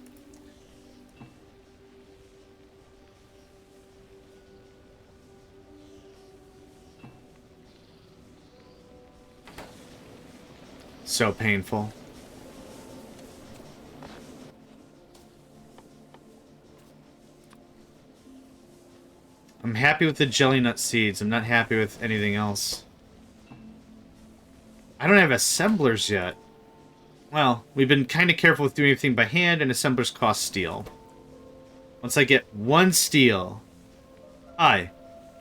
So painful. I'm happy with the jelly nut seeds. I'm not happy with anything else. I don't have assemblers yet. Well, we've been kind of careful with doing everything by hand, and assemblers cost steel. Once I get one steel... Hi,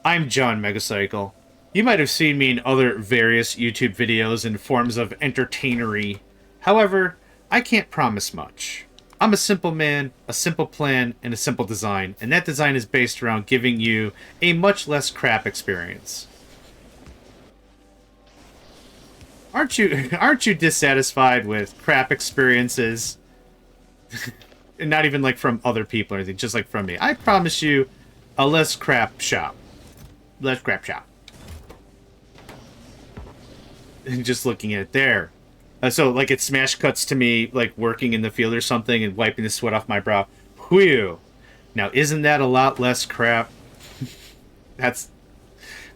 I'm JohnMegacycle. You might have seen me in other various YouTube videos in forms of entertainery. However, I can't promise much. I'm a simple man, a simple plan, and a simple design, and that design is based around giving you a much less crap experience. Aren't you dissatisfied with crap experiences? And not even like from other people or anything, just like from me. I promise you a less crap shop. Less crap shop. And just looking at it there. So, like, it smash cuts to me, like, working in the field or something and wiping the sweat off my brow. Whew. Now, isn't that a lot less crap? That's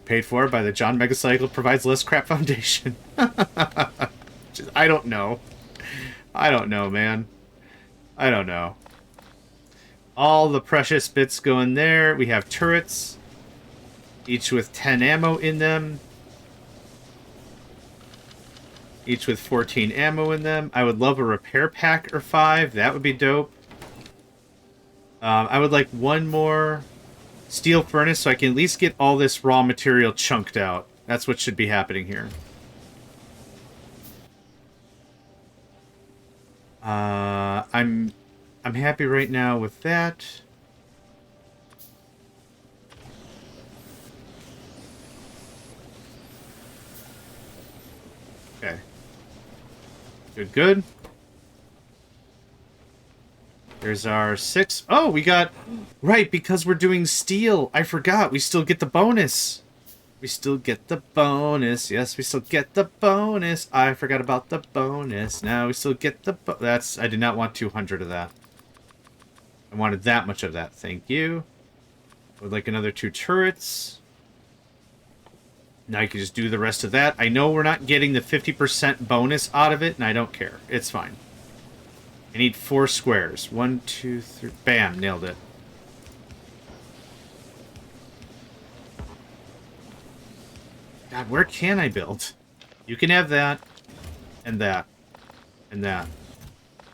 paid for by the JohnMegacycle provides less crap foundation. I don't know. I don't know, man. I don't know. All the precious bits go in there. We have turrets, each with 10 ammo in them. Each with 14 ammo in them. I would love a repair pack or 5. That would be dope. I would like one more steel furnace so I can at least get all this raw material chunked out. That's what should be happening here. I'm happy right now with that. Okay. Good, good. There's our 6. Oh, we got... Right, because we're doing steel. I forgot. We still get the bonus. We still get the bonus. Yes, we still get the bonus. I forgot about the bonus. Now we still get the... That's... I did not want 200 of that. I wanted that much of that. Thank you. Would like another 2 turrets. Now you can just do the rest of that. I know we're not getting the 50% bonus out of it, and I don't care. It's fine. I need 4 squares. 1, 2, 3... Bam, nailed it. God, where can I build? You can have that, and that, and that,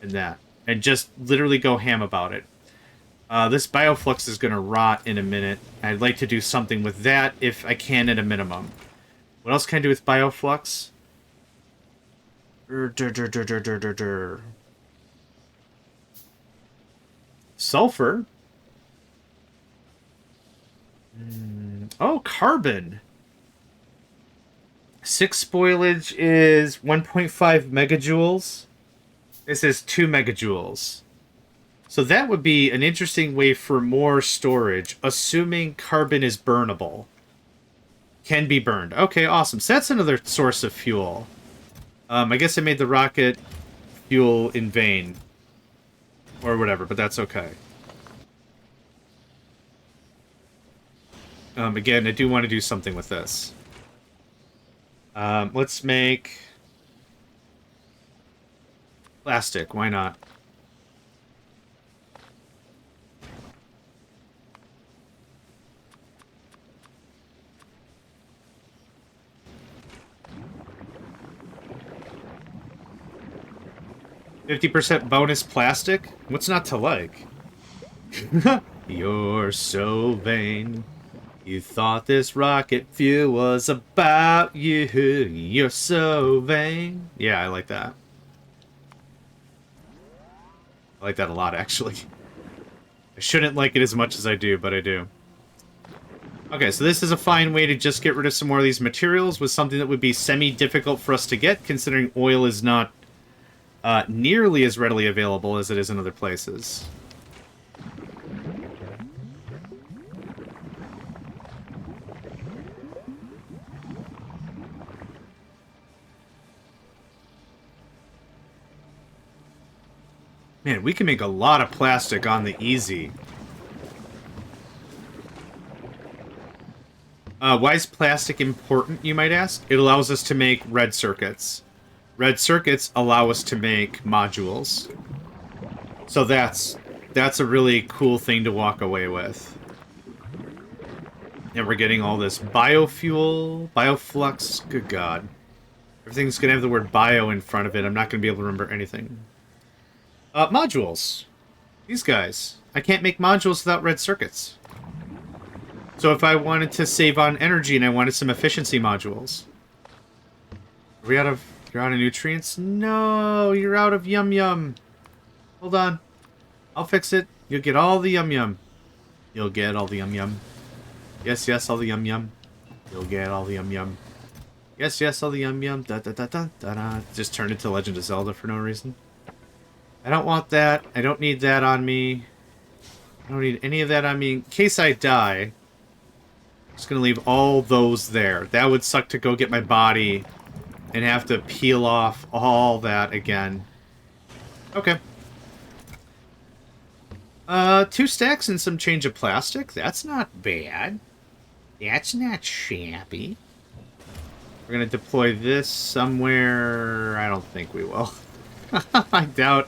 and that. And just literally go ham about it. This bioflux is going to rot in a minute. I'd like to do something with that if I can at a minimum. What else can I do with bioflux? Sulfur. Oh, carbon. 6 spoilage is 1.5 megajoules. This is 2 megajoules. So that would be an interesting way for more storage, assuming carbon is burnable. Can be burned. Okay, awesome. So that's another source of fuel. I guess I made the rocket fuel in vain. Or whatever, but that's okay. Again, I do want to do something with this. Let's make... plastic, why not? $50% bonus plastic? What's not to like? You're so vain. You thought this rocket fuel was about you. You're so vain. Yeah, I like that. I like that a lot, actually. I shouldn't like it as much as I do, but I do. Okay, so this is a fine way to just get rid of some more of these materials with something that would be semi-difficult for us to get, considering oil is not nearly as readily available as it is in other places. Man, we can make a lot of plastic on the easy. Why is plastic important, you might ask? It allows us to make red circuits. Red circuits allow us to make modules. So that's a really cool thing to walk away with. And we're getting all this biofuel, bioflux, good god. Everything's gonna have the word bio in front of it. I'm not gonna be able to remember anything. Modules. These guys. I can't make modules without red circuits. So if I wanted to save on energy and I wanted some efficiency modules. Are we out of... You're out of nutrients? No, you're out of yum-yum. Hold on. I'll fix it. You'll get all the yum-yum. You'll get all the yum-yum. Yes, yes, all the yum-yum. You'll get all the yum-yum. Yes, yes, all the yum-yum. Da-da-da-da-da-da. Just turned into Legend of Zelda for no reason. I don't want that. I don't need that on me. I don't need any of that on me. In case I die, I'm just going to leave all those there. That would suck to go get my body and have to peel off all that again. Okay. 2 stacks and some change of plastic. That's not bad. That's not shabby. We're going to deploy this somewhere. I don't think we will. I doubt.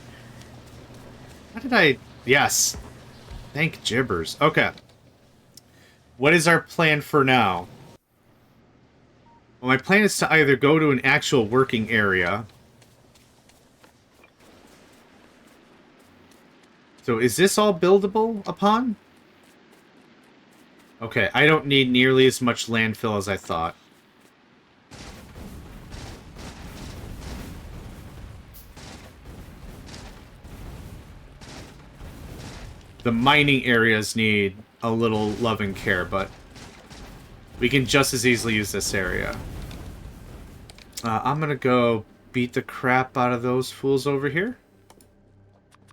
How did I... Yes. Thank gibbers. Okay. What is our plan for now? Well, my plan is to either go to an actual working area. So is this all buildable upon? Okay, I don't need nearly as much landfill as I thought. The mining areas need a little love and care, but we can just as easily use this area. I'm gonna go beat the crap out of those fools over here.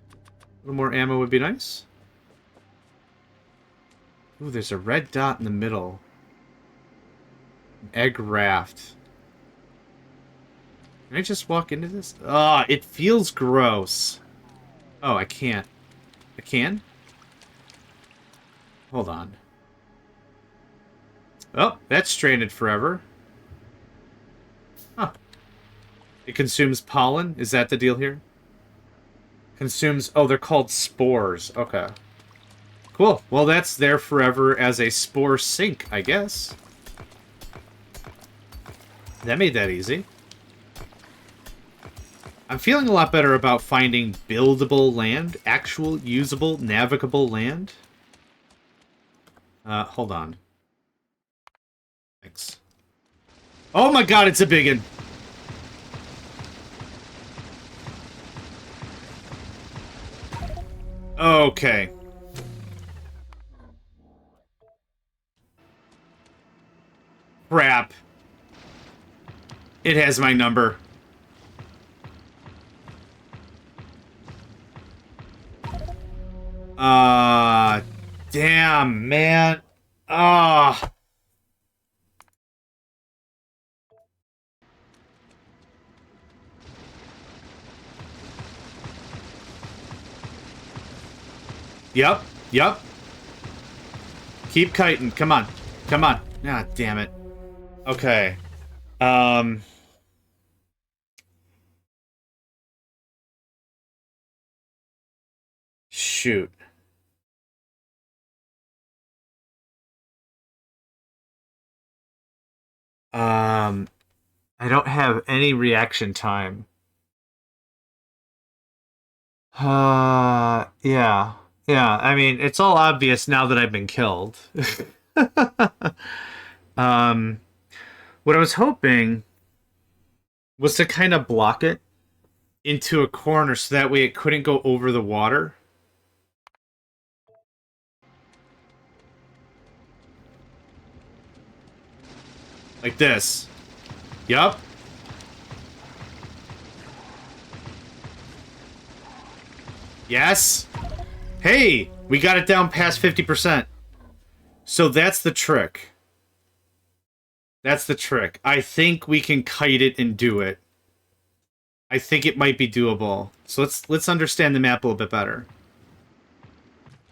A little more ammo would be nice. Ooh, there's a red dot in the middle. An egg raft. Can I just walk into this? Ah, it feels gross. Oh, I can't. I can? Hold on. Oh, that's stranded forever. Huh. It consumes pollen? Is that the deal here? Consumes... Oh, they're called spores. Okay. Cool. Well, that's there forever as a spore sink, I guess. That made that easy. I'm feeling a lot better about finding buildable land. Actual, usable, navigable land. Hold on. Thanks. Oh my god, it's a biggin! Okay. Crap. It has my number. Damn, man. Ah. Yep, yep. Keep kiting. Come on. Come on. Ah, damn it. Okay. Shoot. I don't have any reaction time. Yeah. Yeah, I mean, it's all obvious now that I've been killed. Um, what I was hoping was to kind of block it into a corner so that way it couldn't go over the water. Like this. Yup. Yes. Hey, we got it down past 50%. So that's the trick. That's the trick. I think we can kite it and do it. I think it might be doable. So let's understand the map a little bit better.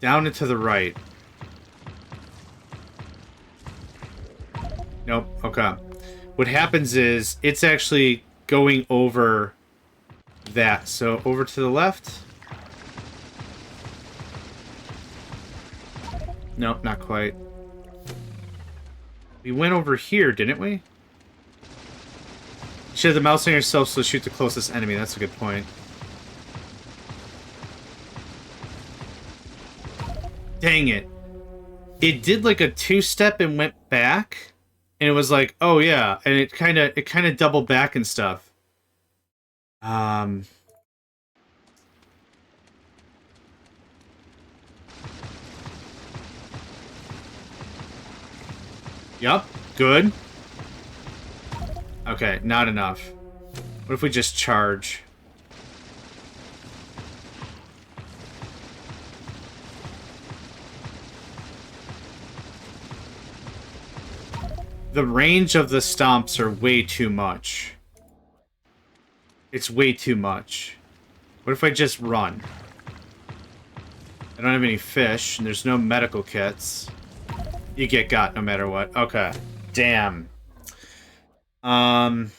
Down and to the right. Nope. Okay. What happens is it's actually going over that. So over to the left. Nope, not quite. We went over here, didn't we? Should have the mouse on yourself so shoot the closest enemy. That's a good point. Dang it. it did like a two-step and went back, and it was like, oh yeah, and it kind of doubled back and stuff. Yep, good. Okay, not enough. What if we just charge? The range of the stomps are way too much. It's way too much. What if I just run? I don't have any fish, and there's no medical kits. You get got no matter what. Okay. Damn. This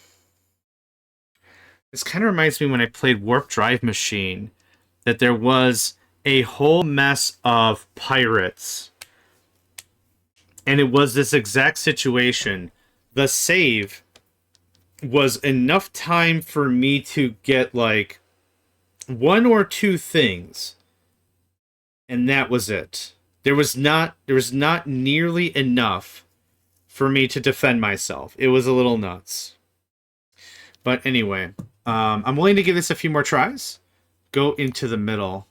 kind of reminds me when I played Warp Drive Machine, that there was a whole mess of pirates. And it was this exact situation. The save was enough time for me to get, like, one or two things. And that was it. There was not nearly enough for me to defend myself. It was a little nuts. But anyway, I'm willing to give this a few more tries. Go into the middle.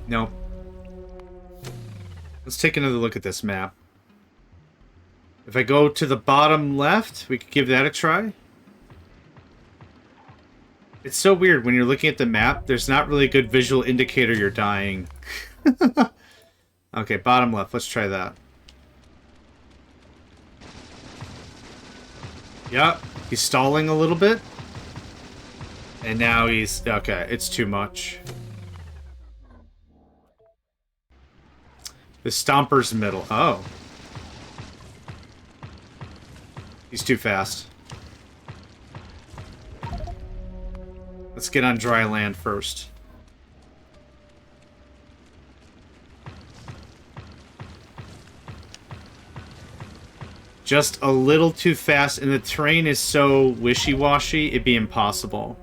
Nope. Let's take another look at this map. If I go to the bottom left, we could give that a try. It's so weird when you're looking at the map, there's not really a good visual indicator you're dying. Okay, bottom left, let's try that. Yep, he's stalling a little bit. And now he's... Okay, it's too much. The Stomper's middle. Oh. He's too fast. Let's get on dry land first. Just a little too fast, and the terrain is so wishy-washy, it'd be impossible.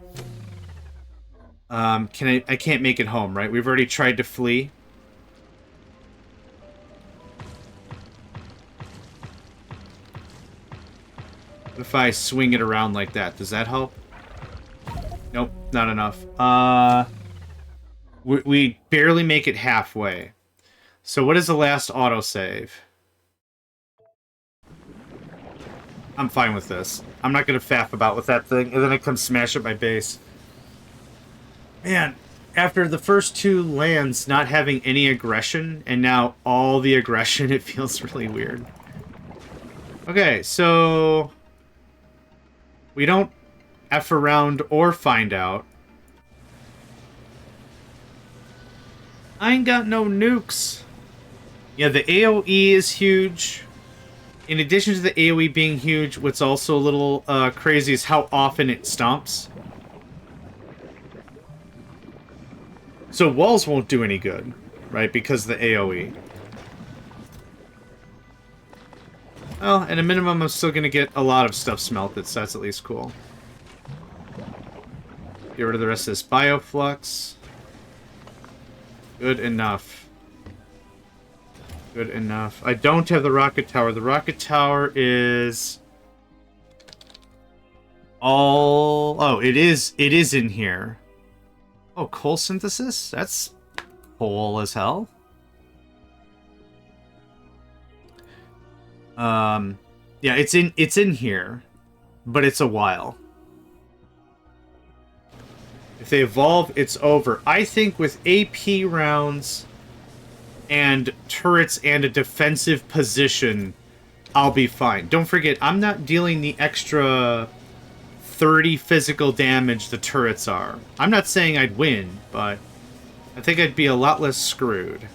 I can't make it home, right? We've already tried to flee. What if I swing it around like that? Does that help? Nope, not enough. We barely make it halfway. So what is the last autosave? I'm fine with this. I'm not going to faff about with that thing, and then it comes smash at my base. Man, after the first two lands not having any aggression, and now all the aggression, it feels really weird. Okay, so... we don't F around or find out. I ain't got no nukes. Yeah, the AoE is huge. In addition to the AoE being huge, what's also a little crazy is how often it stomps. So walls won't do any good, right? Because of the AoE. Well, at a minimum, I'm still going to get a lot of stuff smelted, so that's at least cool. Get rid of the rest of this bioflux. Good enough. Good enough. I don't have the rocket tower. The rocket tower is... all... oh, it is in here. Oh, coal synthesis? That's coal as hell. Yeah, it's in here, but it's a while. If they evolve, it's over. I think with AP rounds and turrets and a defensive position, I'll be fine. Don't forget, I'm not dealing the extra 30 physical damage the turrets are. I'm not saying I'd win, but I think I'd be a lot less screwed.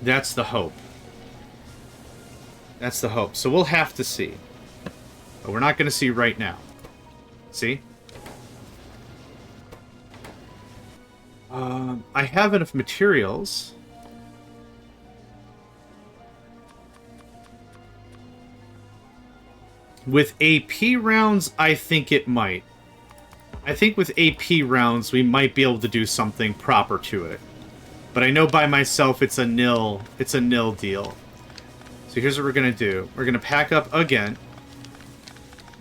That's the hope. That's the hope. So we'll have to see. But we're not going to see right now. See? I have enough materials. With AP rounds, I think it might. I think with AP rounds, we might be able to do something proper to it. But I know by myself it's a nil deal. So here's what we're gonna do. We're gonna pack up again.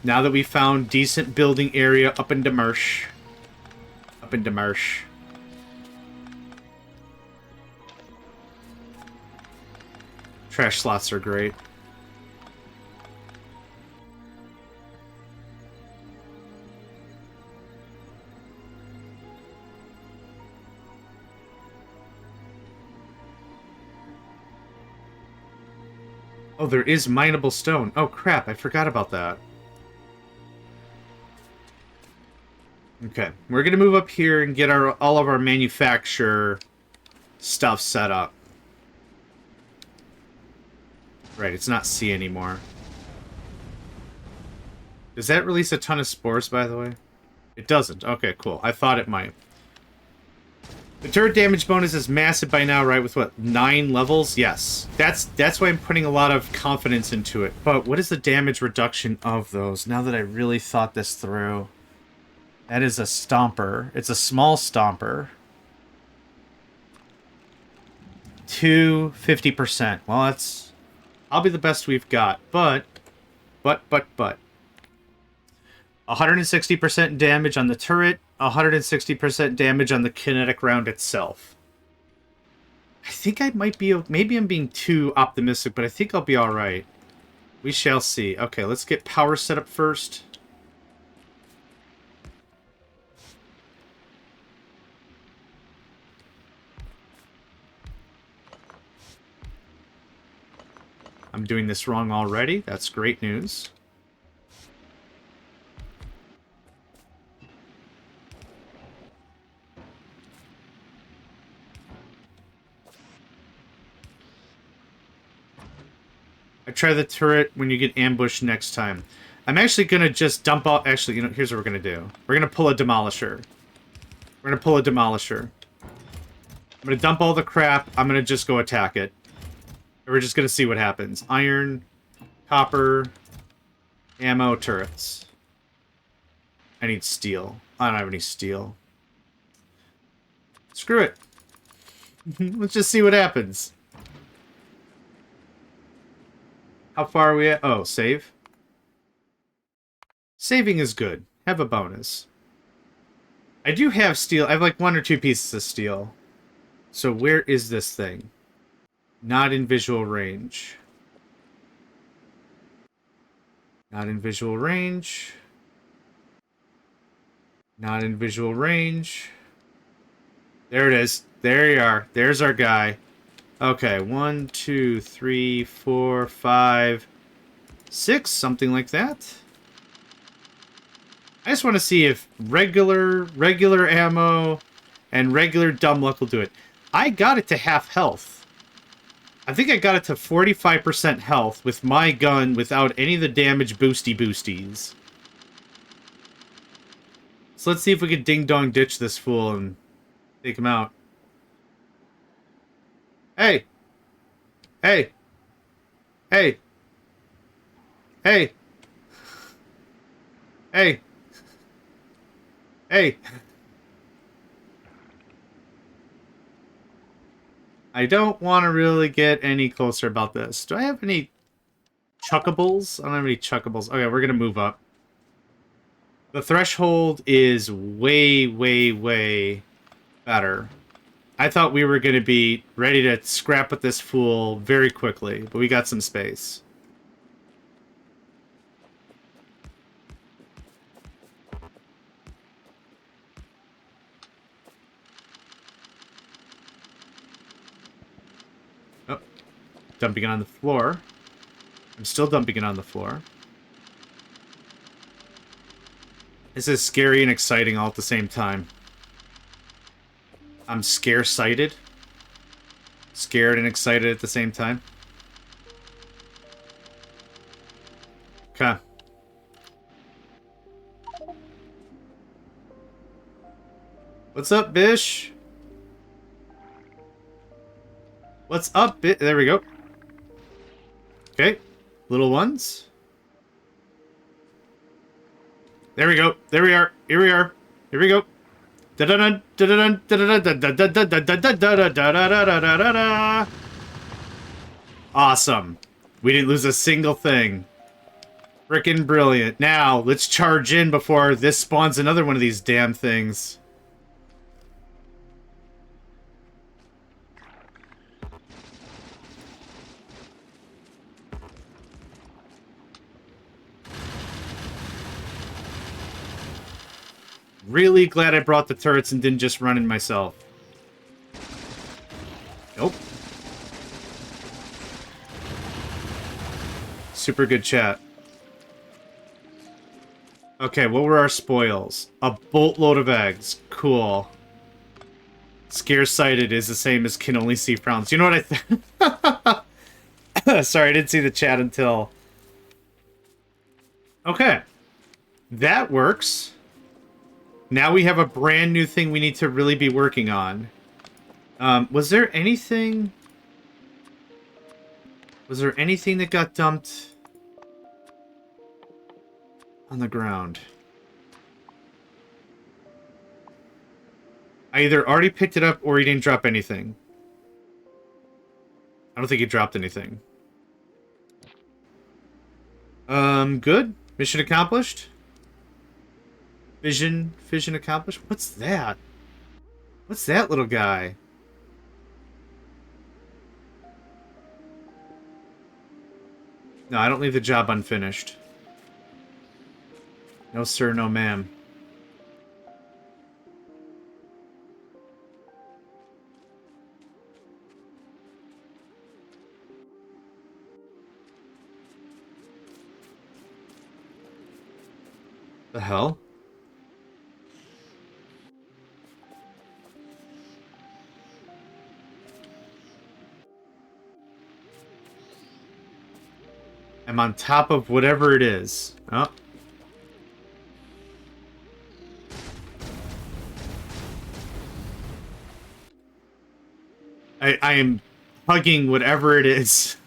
Now that we found decent building area up in Demarsh. Up in Demarsh. Trash slots are great. Oh, there is mineable stone. Oh, crap. I forgot about that. Okay. We're going to move up here and get all of our manufacture stuff set up. Right, it's not C anymore. Does that release a ton of spores, by the way? It doesn't. Okay, cool. I thought it might. The turret damage bonus is massive by now, right? With what, 9 levels? Yes. That's why I'm putting a lot of confidence into it. But what is the damage reduction of those? Now that I really thought this through. That is a stomper. It's a small stomper. 50%. Well, that's probably the best we've got. But. 160% damage on the turret, 160% damage on the kinetic round itself. I think I might be... Maybe I'm being too optimistic, but I think I'll be alright. We shall see. Okay, let's get power set up first. I'm doing this wrong already. That's great news. I try the turret when you get ambushed next time. I'm actually going to just dump out... Actually, you know, here's what we're going to do. We're going to pull a Demolisher. We're going to pull a Demolisher. I'm going to dump all the crap. I'm going to just go attack it. And we're just going to see what happens. Iron, copper, ammo, turrets. I need steel. I don't have any steel. Screw it. Let's just see what happens. How far are we at? Oh, save. Saving is good. Have a bonus. I do have steel. I have like 1 or 2 pieces of steel. So where is this thing? Not in visual range. Not in visual range. Not in visual range. There it is. There you are. There's our guy. Okay, 1, 2, 3, 4, 5, 6, something like that. I just want to see if regular ammo and regular dumb luck will do it. I got it to half health. I think I got it to 45% health with my gun without any of the damage boosties. So let's see if we can ding-dong ditch this fool and take him out. Hey! Hey! Hey! Hey! Hey! Hey! I don't want to really get any closer about this. Do I have any chuckables? I don't have any chuckables. Okay, we're going to move up. The threshold is way, way, way better. I thought we were going to be ready to scrap with this fool very quickly, but we got some space. Oh, dumping it on the floor. I'm still dumping it on the floor. This is scary and exciting all at the same time. I'm scare-sighted. Scared and excited at the same time. Okay. What's up, Bish? What's up, Bish? There we go. Okay. Little ones. There we go. There we are. Here we are. Here we go. Awesome. We didn't lose a single thing. Frickin' brilliant. Now, let's charge in before this spawns another one of these damn things. Really glad I brought the turrets and didn't just run in myself. Nope. Super good chat. Okay, what were our spoils? A boatload of eggs. Cool. Scare-sighted is the same as can only see frowns. You know what I Sorry, I didn't see the chat until... Okay. That works. Now we have a brand new thing we need to really be working on. Was there anything... Was there anything that got dumped on the ground? I either already picked it up or he didn't drop anything. I don't think he dropped anything. Good. Mission accomplished. Vision accomplished. What's that? What's that little guy? No, I don't leave the job unfinished. No sir, no ma'am. The hell? I'm on top of whatever it is. Oh. I am hugging whatever it is.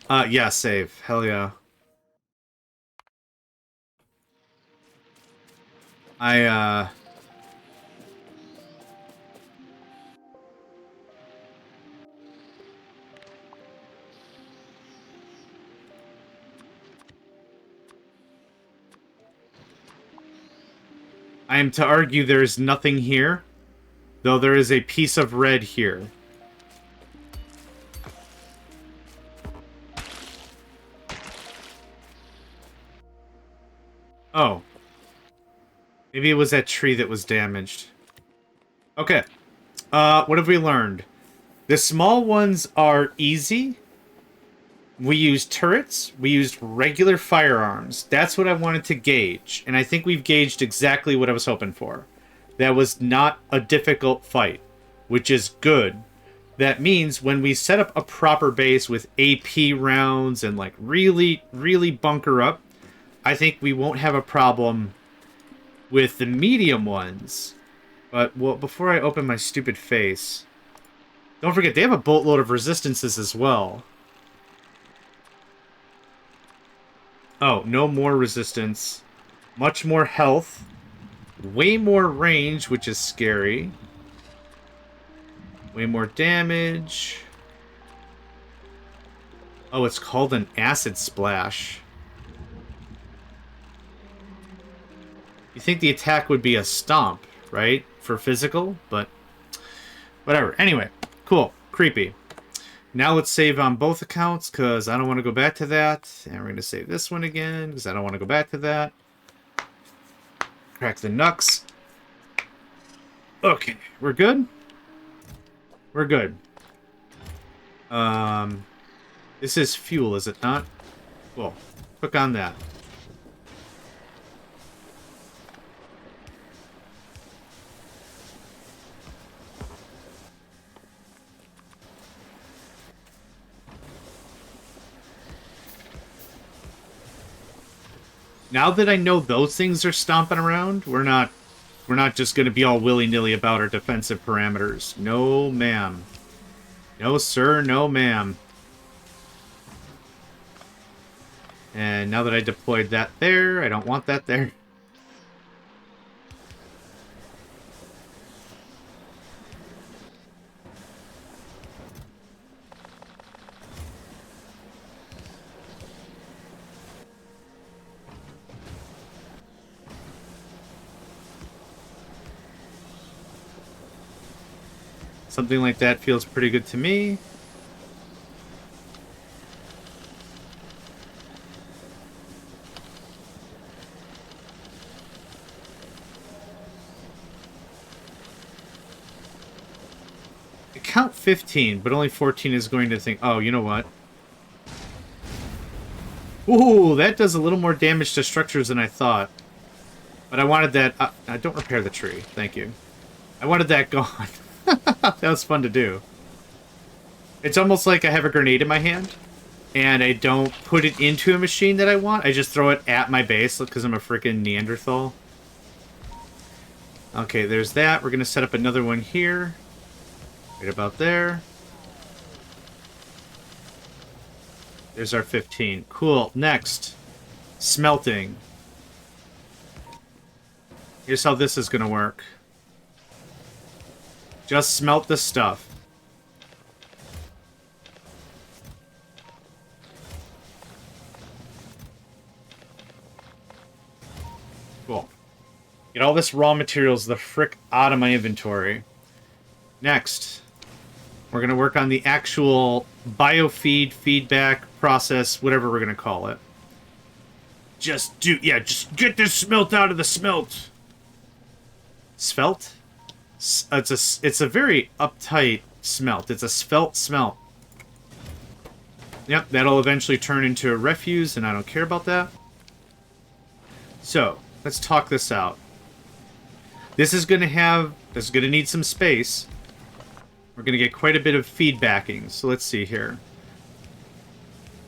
Yeah, save. Hell yeah. I am to argue there is nothing here, though there is a piece of red here. Oh. Maybe it was that tree that was damaged. Okay. What have we learned? The small ones are easy. We used turrets. We used regular firearms. That's what I wanted to gauge. And I think we've gauged exactly what I was hoping for. That was not a difficult fight, which is good. That means when we set up a proper base with AP rounds and like really, really bunker up, I think we won't have a problem with the medium ones. But, well, before I open my stupid face, don't forget, they have a boatload of resistances as well. Oh, no more resistance. Much more health. Way more range, which is scary. Way more damage. Oh, it's called an acid splash. You think the attack would be a stomp, right? For physical, but whatever. Anyway, cool. Creepy. Now let's save on both accounts, because I don't want to go back to that. And we're going to save this one again, because I don't want to go back to that. Crack the knucks. Okay, we're good? We're good. This is fuel, is it not? Cool. Click on that. Now that I know those things are stomping around, we're not just going to be all willy-nilly about our defensive parameters. No, ma'am. No, sir, no, ma'am. And now that I deployed that there, I don't want that there. Something like that feels pretty good to me. I count 15, but only 14 is going to think, oh, you know what? Ooh, that does a little more damage to structures than I thought. But I wanted that... don't repair the tree. Thank you. I wanted that gone. That was fun to do. It's almost like I have a grenade in my hand, and I don't put it into a machine that I want. I just throw it at my base because I'm a freaking Neanderthal. Okay, there's that. We're going to set up another one here. Right about there. There's our 15. Cool. Next. Smelting. Here's how this is going to work. Just smelt the stuff. Cool. Get all this raw materials the frick out of my inventory. Next, we're going to work on the actual biofeed, feedback, process, whatever we're going to call it. Just get this smelt out of the smelt. Svelte? It's a very uptight smelt. It's a svelte smelt. Yep, that'll eventually turn into a refuse, and I don't care about that. So, let's talk this out. This is going to need some space. We're going to get quite a bit of feedbacking. So let's see here.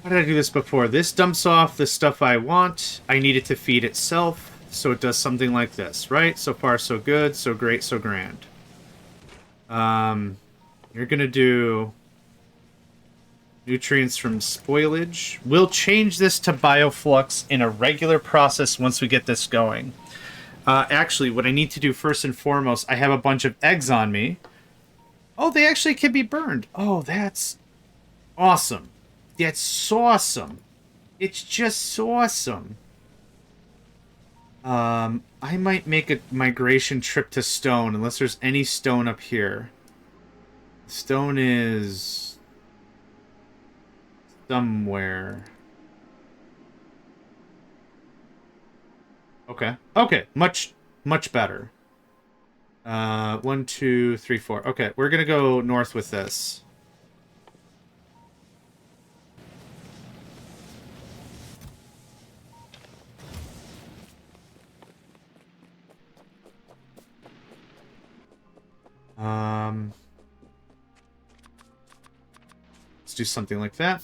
How did I do this before? This dumps off the stuff I want. I need it to feed itself. So it does something like this, right? So far, so good. So great, so grand. You're going to do nutrients from spoilage. We'll change this to bioflux in a regular process once we get this going. Actually, what I need to do first and foremost, I have a bunch of eggs on me. Oh, they actually can be burned. Oh, that's awesome. That's awesome. It's just awesome. I might make a migration trip to stone, unless there's any stone up here. Stone is somewhere. Okay. Okay. Much better. 1, 2, 3, 4. Okay, we're gonna go north with this. Let's do something like that.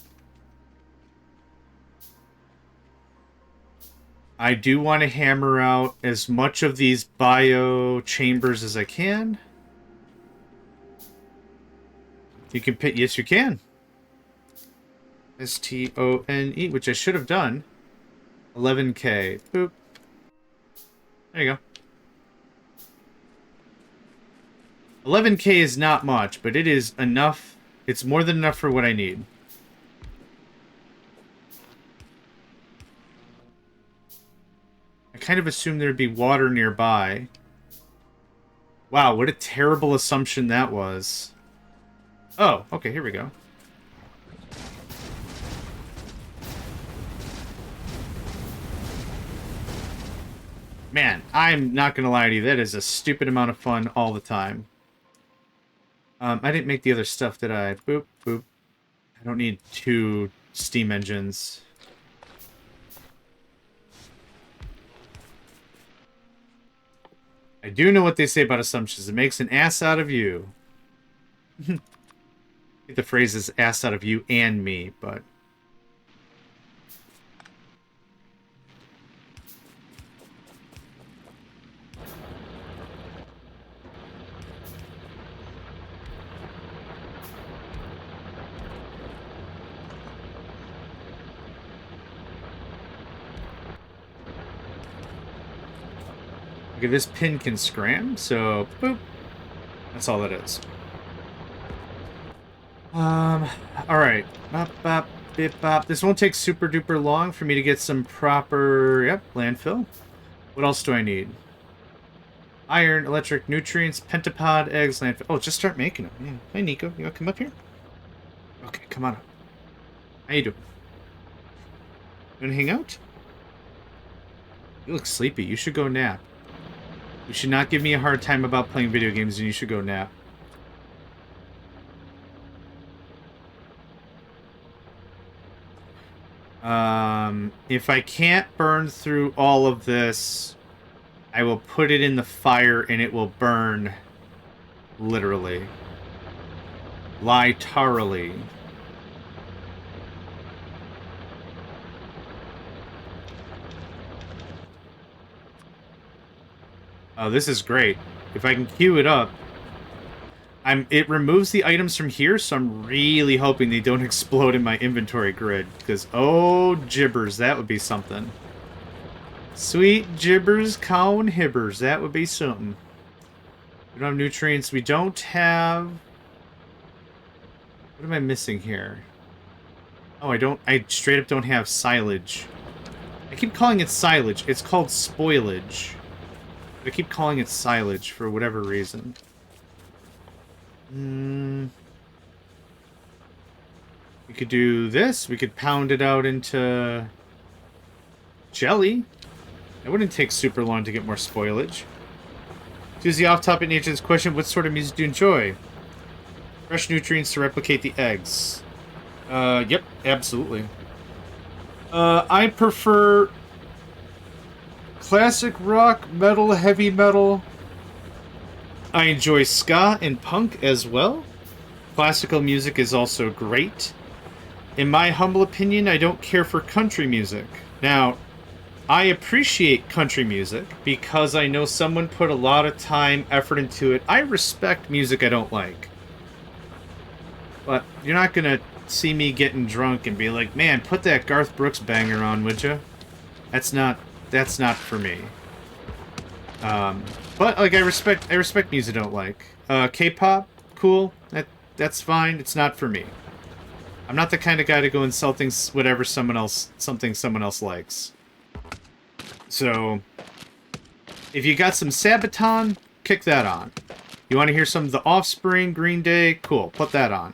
I do want to hammer out as much of these bio chambers as I can. You can pick, yes, you can. STONE, which I should have done. 11K. Boop. There you go. 11K is not much, but it is enough. It's more than enough for what I need. I kind of assumed there'd be water nearby. Wow, what a terrible assumption that was. Oh, okay, here we go. Man, I'm not gonna lie to you, that is a stupid amount of fun all the time. I didn't make the other stuff, did I? Boop, boop. I don't need 2 steam engines. I do know what they say about assumptions. It makes an ass out of you. The phrase is ass out of you and me, but... Okay, this pin can scram, so boop. That's all that is. Alright. Bop, bop, bip, bop. This won't take super duper long for me to get some proper, yep, landfill. What else do I need? Iron, electric, nutrients, pentapod, eggs, landfill. Oh, just start making them. Yeah. Hey, Nico, you wanna come up here? Okay, come on up. How you doing? You wanna hang out? You look sleepy. You should go nap. You should not give me a hard time about playing video games, and you should go nap. If I can't burn through all of this, I will put it in the fire and it will burn. Literally. Literally. Oh, this is great. If I can queue it up, it removes the items from here, so I'm really hoping they don't explode in my inventory grid. Because, oh, gibbers, that would be something. Sweet gibbers, cow and hibbers, that would be something. We don't have nutrients. We don't have... What am I missing here? Oh, I straight up don't have silage. I keep calling it silage. It's called spoilage. I keep calling it silage for whatever reason. We could do this. We could pound it out into jelly. It wouldn't take super long to get more spoilage. To use the off-topic nature of this question, what sort of music do you enjoy? Fresh nutrients to replicate the eggs. Yep, absolutely. I prefer classic rock, metal, heavy metal. I enjoy ska and punk as well. Classical music is also great. In my humble opinion, I don't care for country music. Now, I appreciate country music because I know someone put a lot of time, effort into it. I respect music I don't like. But you're not gonna see me getting drunk and be like, man, put that Garth Brooks banger on, would you? That's not for me. But like I respect music I don't like. K-pop, cool. That's fine. It's not for me. I'm not the kind of guy to go insulting something someone else likes. So if you got some Sabaton, kick that on. You want to hear some of The Offspring, Green Day, cool, put that on.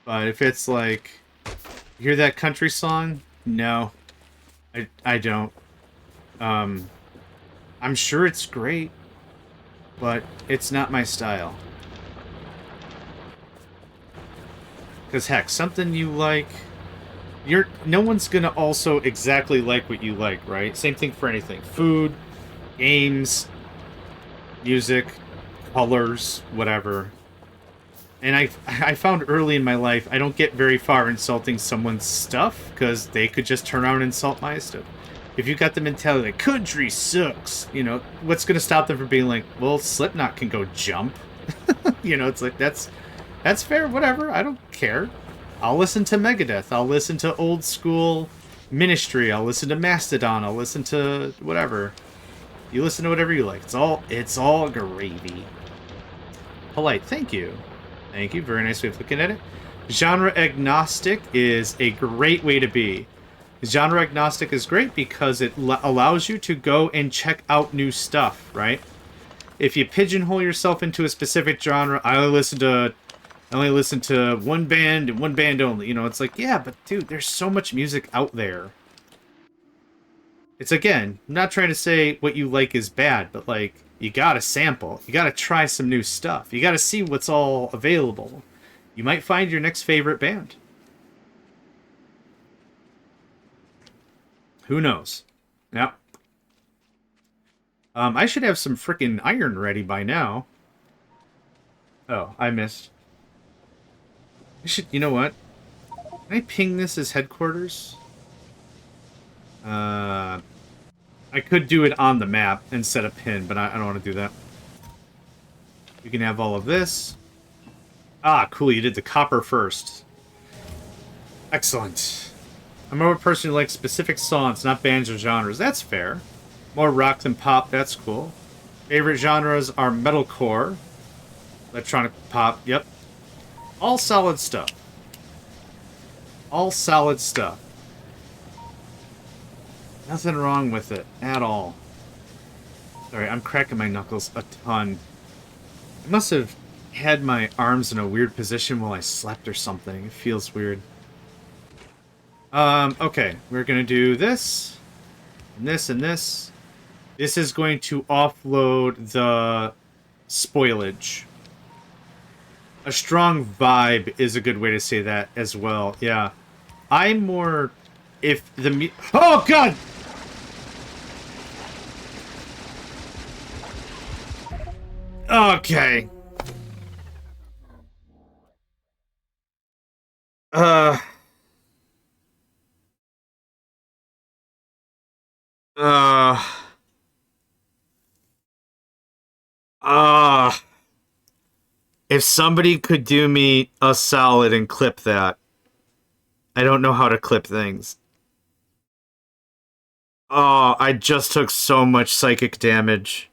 But if it's like, you hear that country song? No, I don't. I'm sure it's great, but it's not my style. Because heck, something you like, no one's gonna also exactly like what you like, right? Same thing for anything. Food, games, music, colors, whatever. And I found early in my life, I don't get very far insulting someone's stuff, because they could just turn around and insult my stuff. If you got the mentality like, country sucks, you know, what's going to stop them from being like, well, Slipknot can go jump? You know, it's like, that's fair, whatever, I don't care. I'll listen to Megadeth, I'll listen to old school Ministry, I'll listen to Mastodon, I'll listen to whatever. You listen to whatever you like. It's all gravy. Polite, thank you. Thank you, very nice way of looking at it. Genre agnostic is a great way to be. Genre agnostic is great because it allows you to go and check out new stuff, right? If you pigeonhole yourself into a specific genre, I only listen to one band and one band only. You know, it's like, yeah, but dude, there's so much music out there. It's, again, I'm not trying to say what you like is bad, but, like, you gotta sample. You gotta try some new stuff. You gotta see what's all available. You might find your next favorite band. Who knows? Yep. I should have some frickin' iron ready by now. Oh, I missed. You know what? Can I ping this as headquarters? I could do it on the map and set a pin, but I don't want to do that. You can have all of this. Ah, cool, you did the copper first. Excellent. I'm a person who likes specific songs, not bands or genres. That's fair. More rock than pop, that's cool. Favorite genres are metalcore, electronic pop, yep. All solid stuff. All solid stuff. Nothing wrong with it at all. Sorry, I'm cracking my knuckles a ton. I must have had my arms in a weird position while I slept or something. It feels weird. Okay. We're gonna do this, and this, and this. This is going to offload the spoilage. A strong vibe is a good way to say that as well. Yeah. I'm more... If the... Oh, God! Okay. Uh... Uh... Uh... If somebody could do me a solid and clip that. I don't know how to clip things. Oh, I just took so much psychic damage.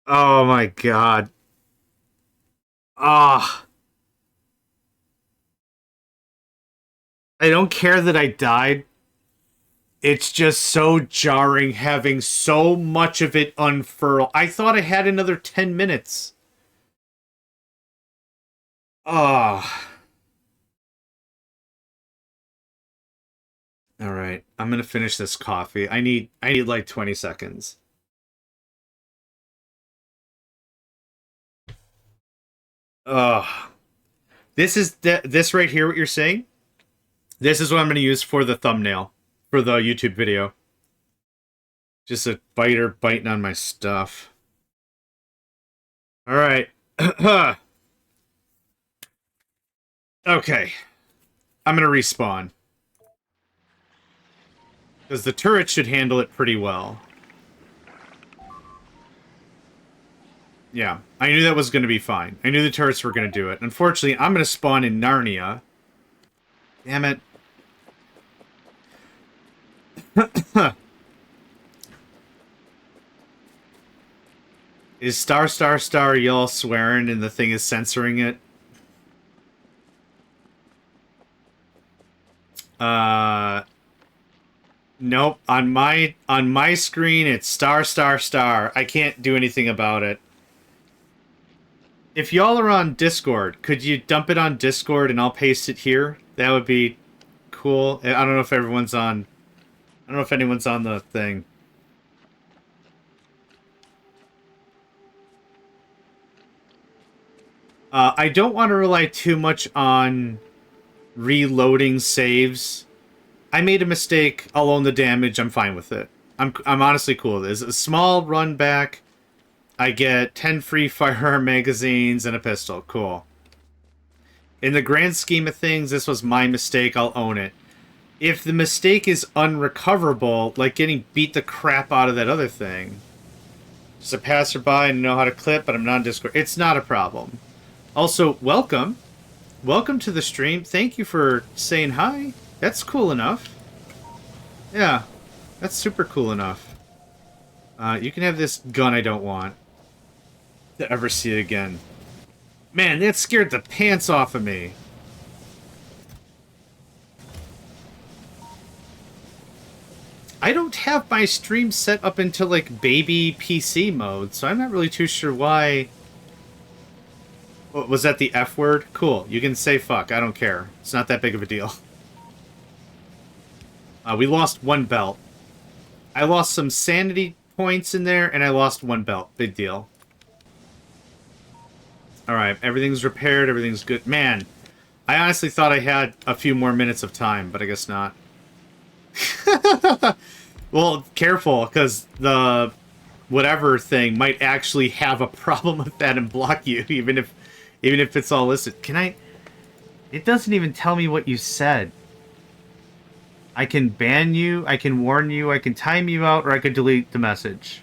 Oh my god. Ah. I don't care that I died. It's just so jarring having so much of it unfurl. I thought I had another 10 minutes. Ah. All right. I'm going to finish this coffee. I need like 20 seconds. Ugh. This right here, what you're saying? This is what I'm going to use for the thumbnail for the YouTube video. Just a biter biting on my stuff. All right. Okay. I'm going to respawn. Because the turret should handle it pretty well. Yeah, I knew that was going to be fine. I knew the turrets were going to do it. Unfortunately, I'm going to spawn in Narnia. Damn it. Is star star star y'all swearing and the thing is censoring it? Nope. On my screen it's star star star. I can't do anything about it. If y'all are on Discord, could you dump it on Discord and I'll paste it here? That would be cool. I don't know if everyone's on. I don't know if anyone's on the thing. I don't want to rely too much on reloading saves. I made a mistake. I'll own the damage. I'm fine with it. I'm honestly cool with this. A small run back. I get 10 free firearm magazines and a pistol. Cool. In the grand scheme of things, this was my mistake. I'll own it. If the mistake is unrecoverable, like getting beat the crap out of that other thing, just a passerby and know how to clip, but I'm not on Discord, it's not a problem. Also, welcome. Welcome to the stream. Thank you for saying hi. That's cool enough. Yeah, that's super cool enough. You can have this gun I don't want to ever see it again. Man, that scared the pants off of me. I don't have my stream set up into, like, baby PC mode, so I'm not really too sure why... What, was that the F word? Cool. You can say fuck. I don't care. It's not that big of a deal. We lost one belt. I lost some sanity points in there, and I lost one belt. Big deal. Alright, everything's repaired. Everything's good. Man, I honestly thought I had a few more minutes of time, but I guess not. Well, careful, because the whatever thing might actually have a problem with that and block you, even if it's all listed. Can I... It doesn't even tell me what you said. I can ban you, I can warn you, I can time you out, or I could delete the message.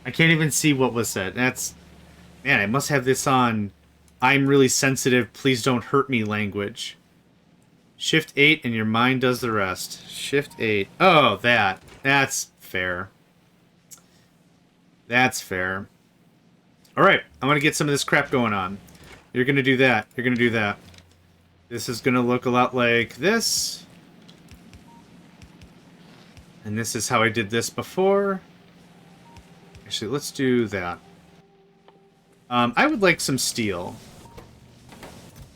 I can't even see what was said. That's... Man, I must have this on I'm really sensitive, please don't hurt me language. Shift 8 and your mind does the rest. Shift 8. Oh, that. That's fair. That's fair. Alright, I want to get some of this crap going on. You're going to do that. You're going to do that. This is going to look a lot like this. And this is how I did this before. Actually, let's do that. I would like some steel.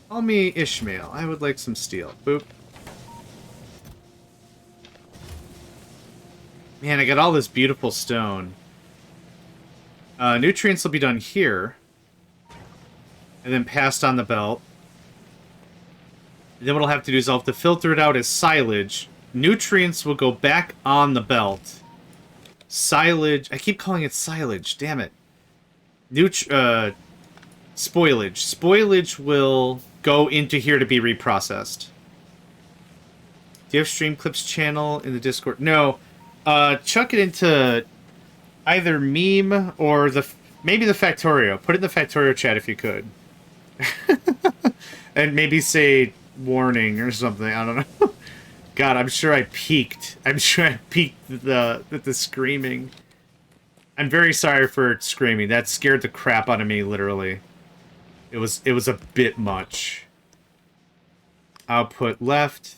Call me Ishmael. I would like some steel. Boop. Man, I got all this beautiful stone. Nutrients will be done here. And then passed on the belt. And then what I'll have to do is I'll have to filter it out as silage. Nutrients will go back on the belt. Silage... I keep calling it silage. Damn it. Spoilage. Spoilage will go into here to be reprocessed. Do you have Streamclips channel in the Discord? No. Chuck it into either meme or maybe the Factorio. Put it in the Factorio chat if you could. And maybe say warning or something. I don't know. God, I'm sure I peaked. I'm sure I peaked the screaming. I'm very sorry for screaming. That scared the crap out of me, literally. It was a bit much. Output left.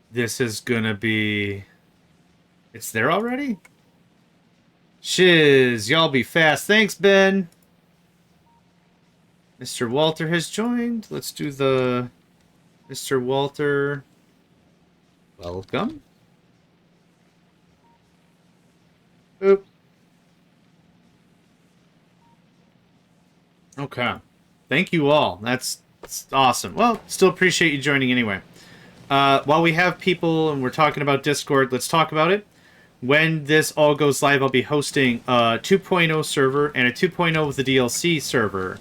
This is gonna be... It's there already? Shiz, y'all be fast. Thanks, Ben. Mr. Walter has joined. Let's do the... Mr. Walter. Welcome. Boop. Okay. Thank you all. That's awesome. Well, still appreciate you joining anyway. While we have people and we're talking about Discord, let's talk about it. When this all goes live, I'll be hosting a 2.0 server and a 2.0 with the DLC server.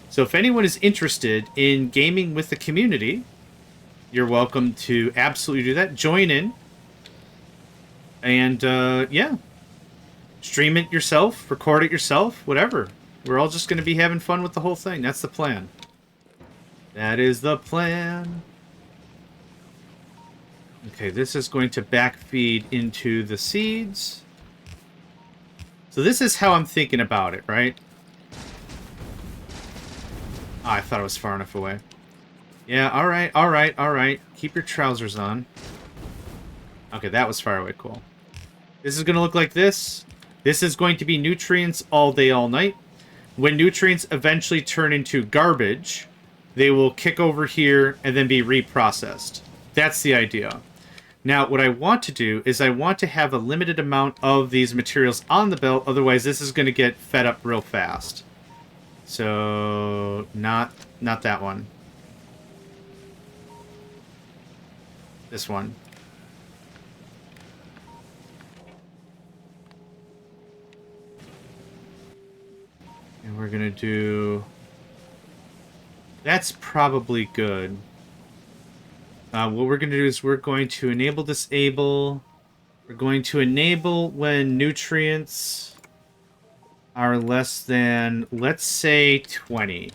So if anyone is interested in gaming with the community, you're welcome to absolutely do that. Join in. And, yeah. Stream it yourself, record it yourself, whatever. We're all just going to be having fun with the whole thing. That's the plan. That is the plan. Okay, this is going to backfeed into the seeds. So this is how I'm thinking about it, right? Oh, I thought it was far enough away. Yeah, alright, alright, alright. Keep your trousers on. Okay, that was far away, cool. This is going to look like this. This is going to be nutrients all day, all night. When nutrients eventually turn into garbage, they will kick over here and then be reprocessed. That's the idea. Now, what I want to do is I want to have a limited amount of these materials on the belt, otherwise this is going to get fed up real fast. So, not that one. This one. And we're going to do... That's probably good. What we're going to do is we're going to enable, disable. We're going to enable when nutrients are less than, let's say, 20.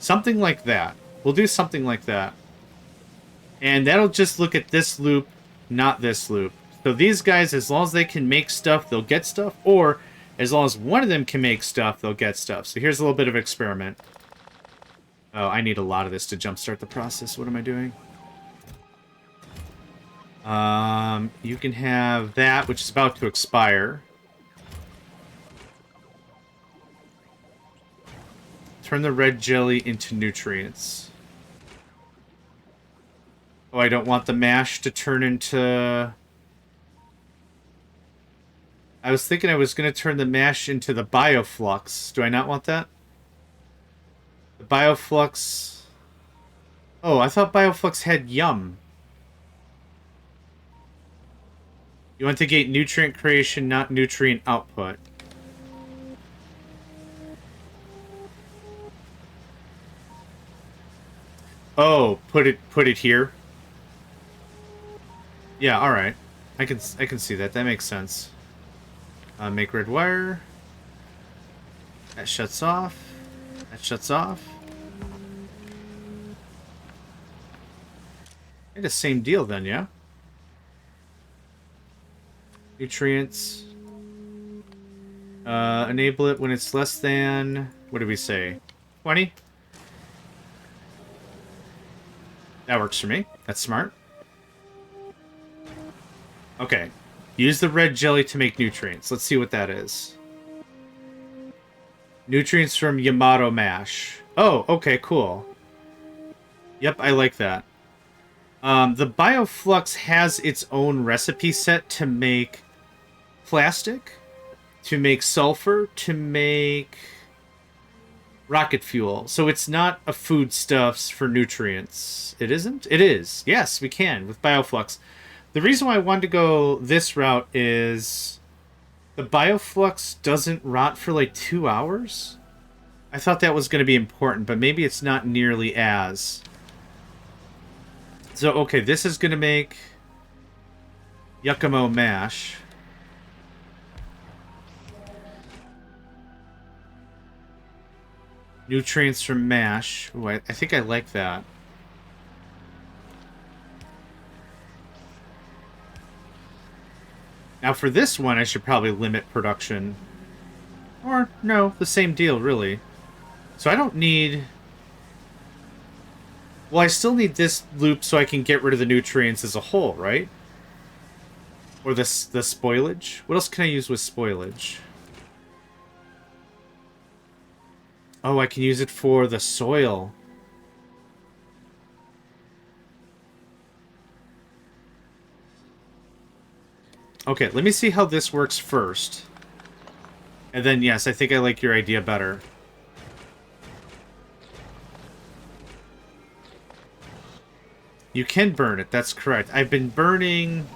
Something like that. We'll do something like that. And that'll just look at this loop, not this loop. So these guys, as long as they can make stuff, they'll get stuff. Or as long as one of them can make stuff, they'll get stuff. So here's a little bit of experiment. Oh, I need a lot of this to jumpstart the process. What am I doing? You can have that, which is about to expire. Turn the red jelly into nutrients. Oh, I don't want the mash to turn into... I was thinking I was going to turn the mash into the bioflux. Do I not want that? The bioflux... Oh, I thought bioflux had yum. You want to get nutrient creation, not nutrient output. Oh, put it here. Yeah, all right. I can see that. That makes sense. Make red wire. That shuts off. That shuts off. The same deal then, yeah? Nutrients. Enable it when it's less than... What did we say? 20? That works for me. That's smart. Okay. Use the red jelly to make nutrients. Let's see what that is. Nutrients from Yamato mash. Oh, okay, cool. Yep, I like that. The Bioflux has its own recipe set to make plastic, to make sulfur, to make rocket fuel. So it's not a foodstuffs for nutrients. It isn't? It is. Yes, we can with Bioflux. The reason why I wanted to go this route is the Bioflux doesn't rot for like 2 hours. I thought that was going to be important, but maybe it's not nearly as. So, okay, this is going to make Yakimo mash. Nutrients from mash. Ooh, I think I like that. Now for this one, I should probably limit production. Or, no, the same deal, really. So I don't need... Well, I still need this loop so I can get rid of the nutrients as a whole, right? Or the spoilage? What else can I use with spoilage? Oh, I can use it for the soil. Okay, let me see how this works first. And then, yes, I think I like your idea better. You can burn it, that's correct. I've been burning...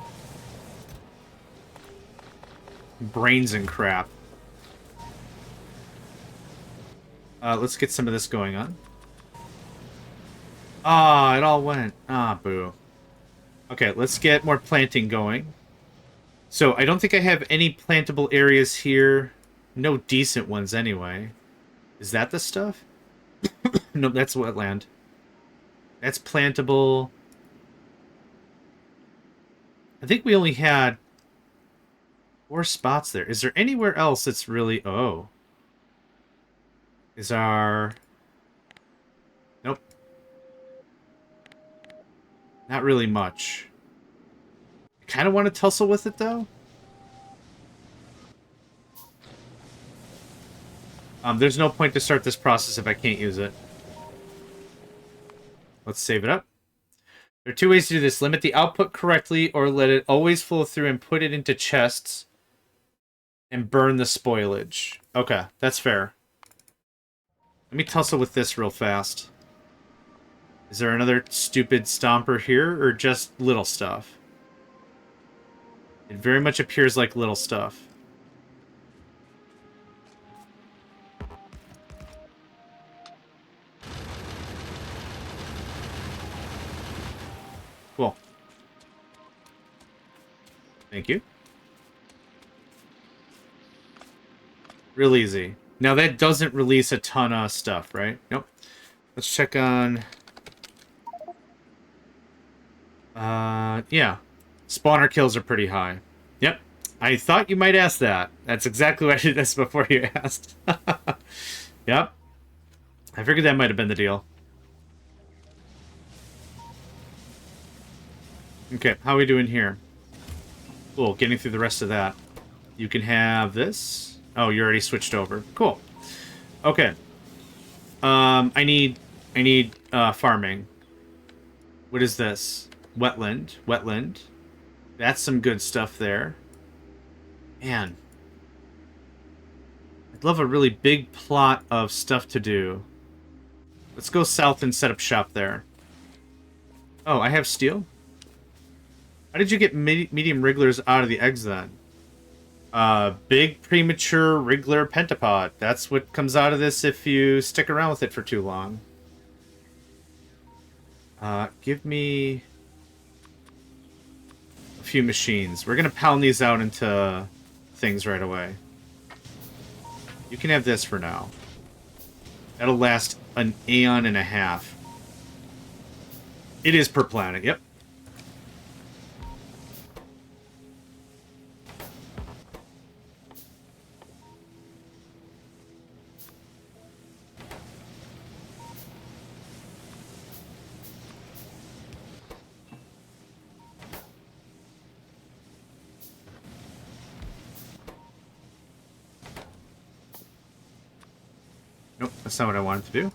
brains and crap. Let's get some of this going on. Ah, it all went. Ah, boo. Okay, let's get more planting going. So, I don't think I have any plantable areas here. No decent ones, anyway. Is that the stuff? No, that's wetland. That's plantable. I think we only had 4 spots there. Is there anywhere else that's really... Oh. Is our... Nope. Not really much. I kind of want to tussle with it, though. There's no point to start this process if I can't use it. Let's save it up. There are 2 ways to do this. Limit the output correctly, or let it always flow through and put it into chests and burn the spoilage. Okay, that's fair. Let me tussle with this real fast. Is there another stupid stomper here, or just little stuff? It very much appears like little stuff. Cool. Thank you. Real easy. Now that doesn't release a ton of stuff, right? Nope. Let's check on... yeah. Spawner kills are pretty high. Yep. I thought you might ask that. That's exactly why I did this before you asked. Yep. I figured that might have been the deal. Okay, how are we doing here? Cool, getting through the rest of that. You can have this. Oh, you already switched over. Cool. Okay. I need farming. What is this? Wetland. That's some good stuff there. Man. I'd love a really big plot of stuff to do. Let's go south and set up shop there. Oh, I have steel? How did you get medium wrigglers out of the eggs then? Big premature wriggler pentapod. That's what comes out of this if you stick around with it for too long. Give me a few machines. We're gonna pound these out into things right away. You can have this for now. That'll last an aeon and a half. It is per planet, yep. Nope, that's not what I wanted to do.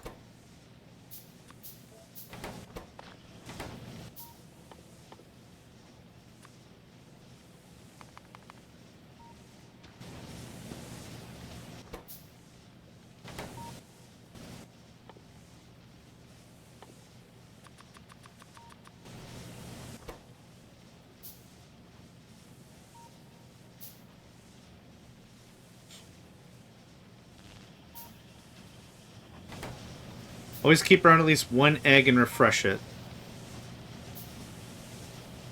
Always keep around at least one egg and refresh it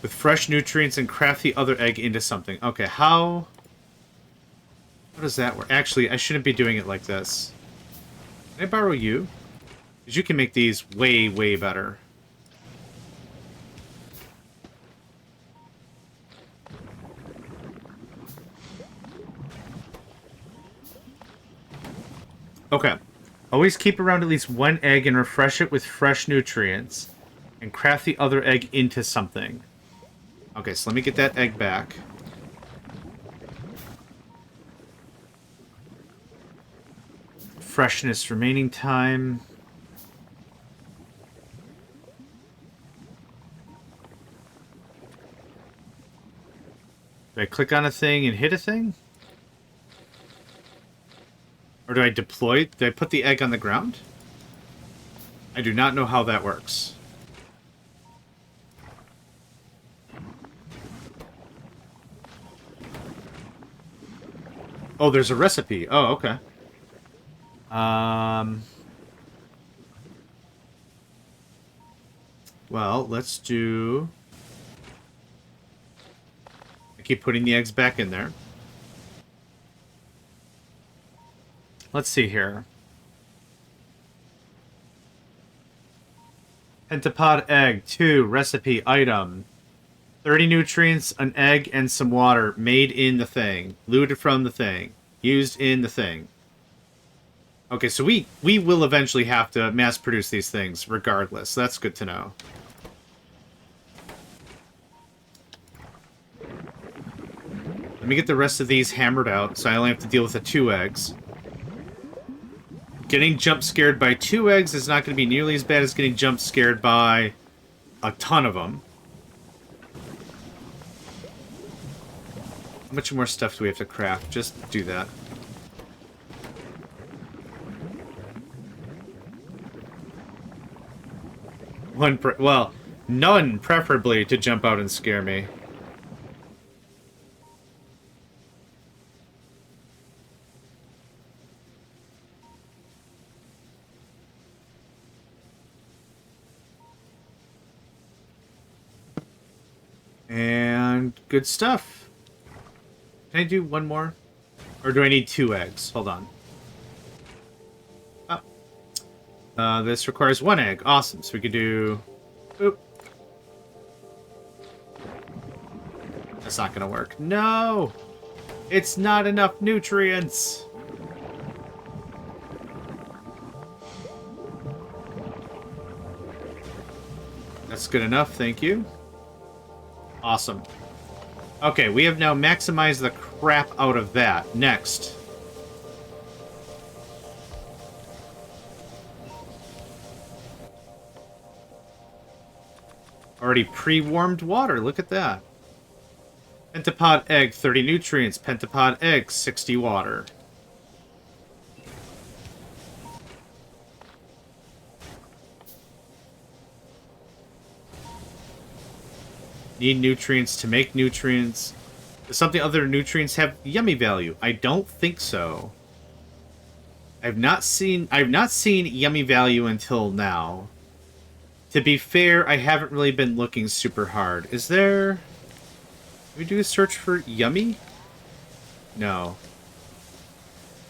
with fresh nutrients and craft the other egg into something. Okay, how does that work? Actually, I shouldn't be doing it like this. Can I borrow you? Because you can make these way, way better. Okay. Always keep around at least one egg and refresh it with fresh nutrients. And craft the other egg into something. Okay, so let me get that egg back. Freshness, remaining time. Do I click on a thing and hit a thing? Or do I deploy? Do I put the egg on the ground? I do not know how that works. Oh, there's a recipe. Oh, okay. Well, let's do... I keep putting the eggs back in there. Let's see here. Pentapod egg, 2, recipe, item. 30 nutrients, an egg, and some water made in the thing. Looted from the thing. Used in the thing. Okay, so we will eventually have to mass produce these things regardless. That's good to know. Let me get the rest of these hammered out so I only have to deal with the 2 eggs. Getting jump scared by 2 eggs is not going to be nearly as bad as getting jump scared by a ton of them. How much more stuff do we have to craft? Just do that. Well, none preferably to jump out and scare me. And good stuff. Can I do one more? Or do I need 2 eggs? Hold on. Oh. This requires 1 egg. Awesome. So we could do... Oop. That's not going to work. No! It's not enough nutrients! That's good enough, thank you. Awesome. Okay, we have now maximized the crap out of that. Next. Already pre-warmed water, look at that. Pentapod egg, 30 nutrients. Pentapod egg, 60 water. Need nutrients to make nutrients. Does something other than nutrients have yummy value? I don't think so. I've not seen yummy value until now. To be fair, I haven't really been looking super hard. Is there... Can we do a search for yummy? No.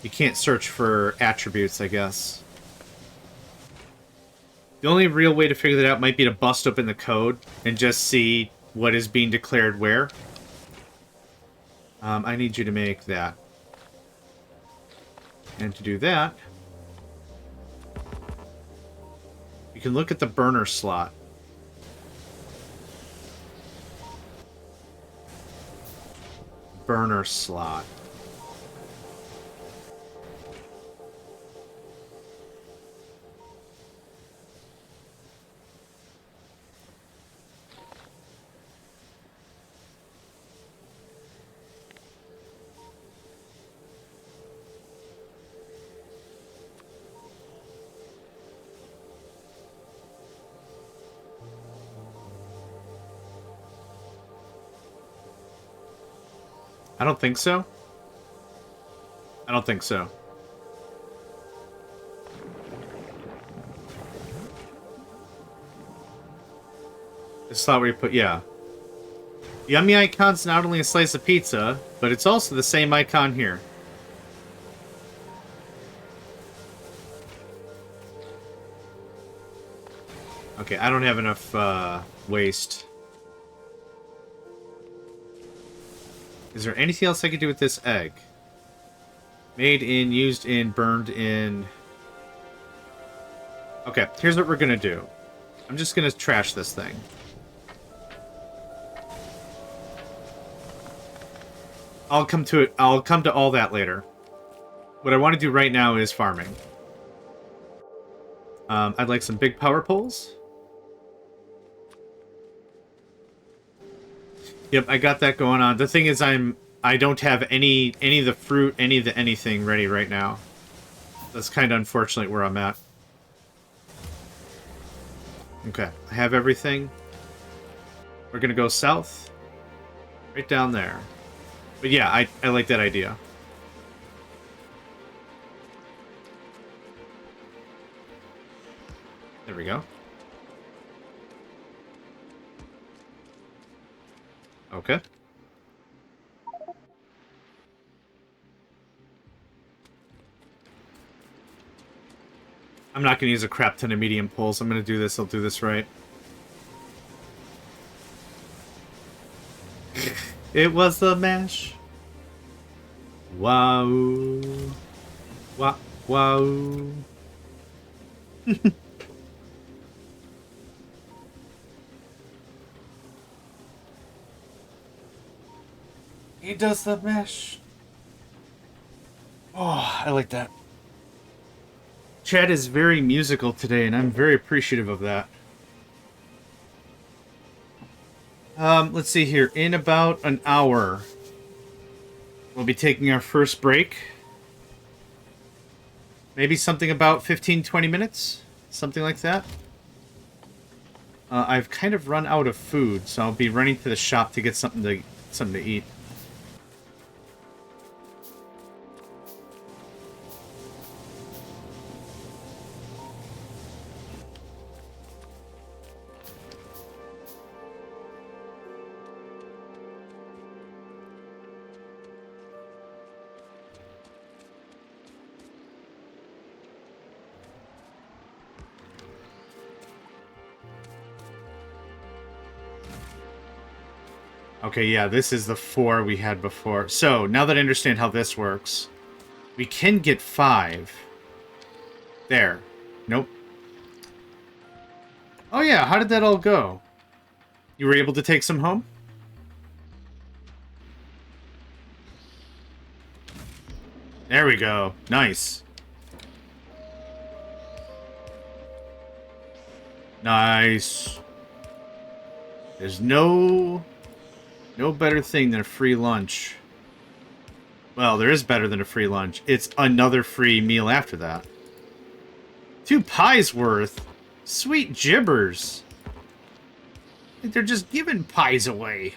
You can't search for attributes, I guess. The only real way to figure that out might be to bust open the code and just see what is being declared where. I need you to make that. And to do that, you can look at the burner slot. Burner slot. I don't think so. I don't think so. This slot where you put, yeah. Yummy icon's not only a slice of pizza, but it's also the same icon here. Okay, I don't have enough waste. Is there anything else I could do with this egg? Made in, used in, burned in. Okay, here's what we're gonna do. I'm just gonna trash this thing. I'll come to it. I'll come to all that later. What I want to do right now is farming. I'd like some big power poles. Yep, I got that going on. The thing is, I don't have any of the fruit, any of the anything ready right now. That's kind of unfortunate where I'm at. Okay, I have everything. We're gonna go south, right down there. But yeah, I like that idea. There we go. Okay. I'm not going to use a crap ton of medium poles. I'm going to do this. I'll do this right. It was the mash. Wow. Wow. Wow. He does the mash. Oh, I like that. Chat is very musical today, and I'm very appreciative of that. Let's see here. In about an hour, we'll be taking our first break. Maybe something about 15-20 minutes? Something like that. I've kind of run out of food, so I'll be running to the shop to get something to eat. Okay, yeah, this is the 4 we had before. So, now that I understand how this works, we can get 5. There. Nope. Oh yeah, how did that all go? You were able to take some home? There we go. Nice. Nice. There's no better thing than a free lunch. Well, there is better than a free lunch. It's another free meal after that. 2 pies worth. Sweet gibbers. They're just giving pies away.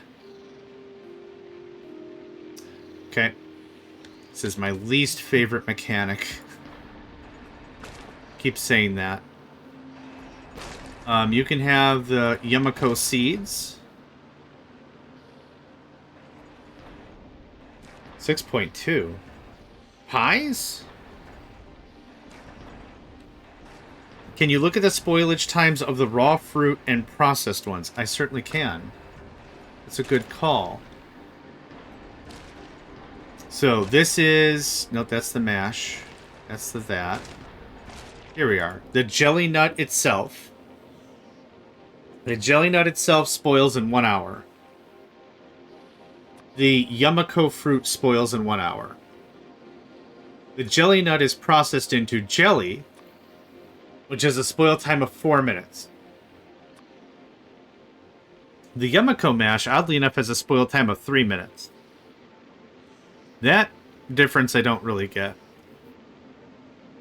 Okay. This is my least favorite mechanic. Keep saying that. You can have the Yumiko seeds. 6.2. Pies? Can you look at the spoilage times of the raw fruit and processed ones? I certainly can. That's a good call. So this is... Nope, that's the mash. That's the that. Here we are. The jelly nut itself. The jelly nut itself spoils in 1 hour. The Yumiko fruit spoils in 1 hour. The jelly nut is processed into jelly, which has a spoil time of 4 minutes. The Yumiko mash, oddly enough, has a spoil time of 3 minutes. That difference I don't really get.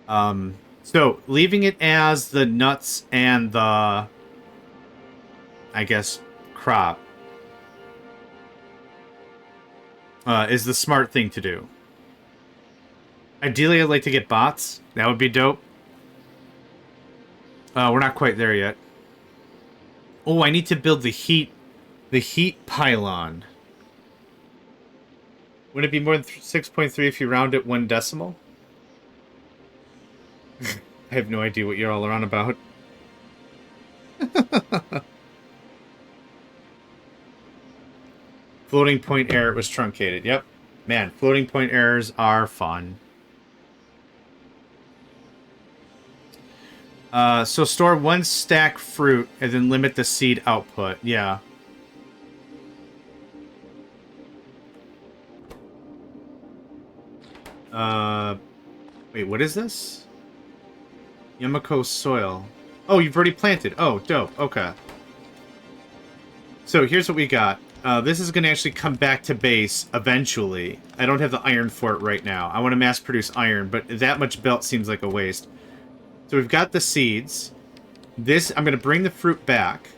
So, leaving it as the nuts and the, I guess, crop. is the smart thing to do. Ideally, I'd like to get bots. That would be dope. We're not quite there yet. Oh, I need to build the heat pylon. Would it be more than 6.3 if you round it 1 decimal? I have no idea what you're all around about. Floating point error was truncated. Yep. Man, floating point errors are fun. So store 1 stack fruit and then limit the seed output. Yeah. Wait, what is this? Yamako soil. Oh, you've already planted. Oh, dope. Okay. So here's what we got. This is going to actually come back to base eventually. I don't have the iron for it right now. I want to mass produce iron, but that much belt seems like a waste. So we've got the seeds. This, I'm going to bring the fruit back.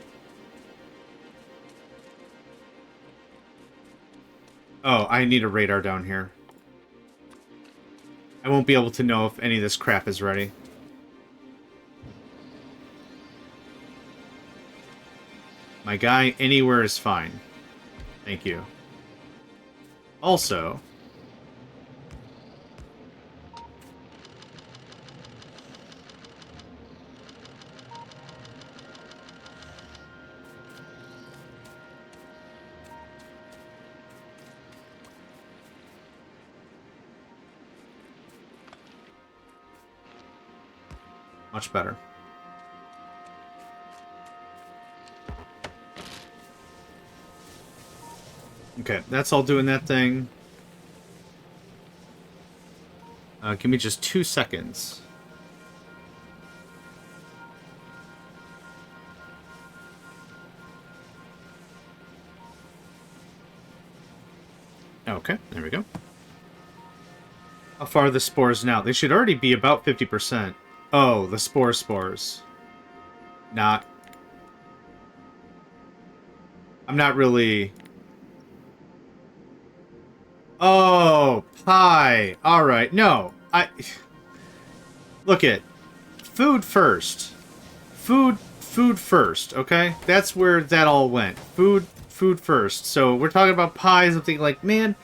Oh, I need a radar down here. I won't be able to know if any of this crap is ready. My guy, anywhere is fine. Thank you. Also... much better. Okay, that's all doing that thing. Give me just 2 seconds. Okay, there we go. How far are the spores now? They should already be about 50%. Oh, the spores. Not... I'm not really... Oh, pie. Alright, no. Look it. Food first. Food first, okay? That's where that all went. Food first. So we're talking about pies. I'm thinking like, man,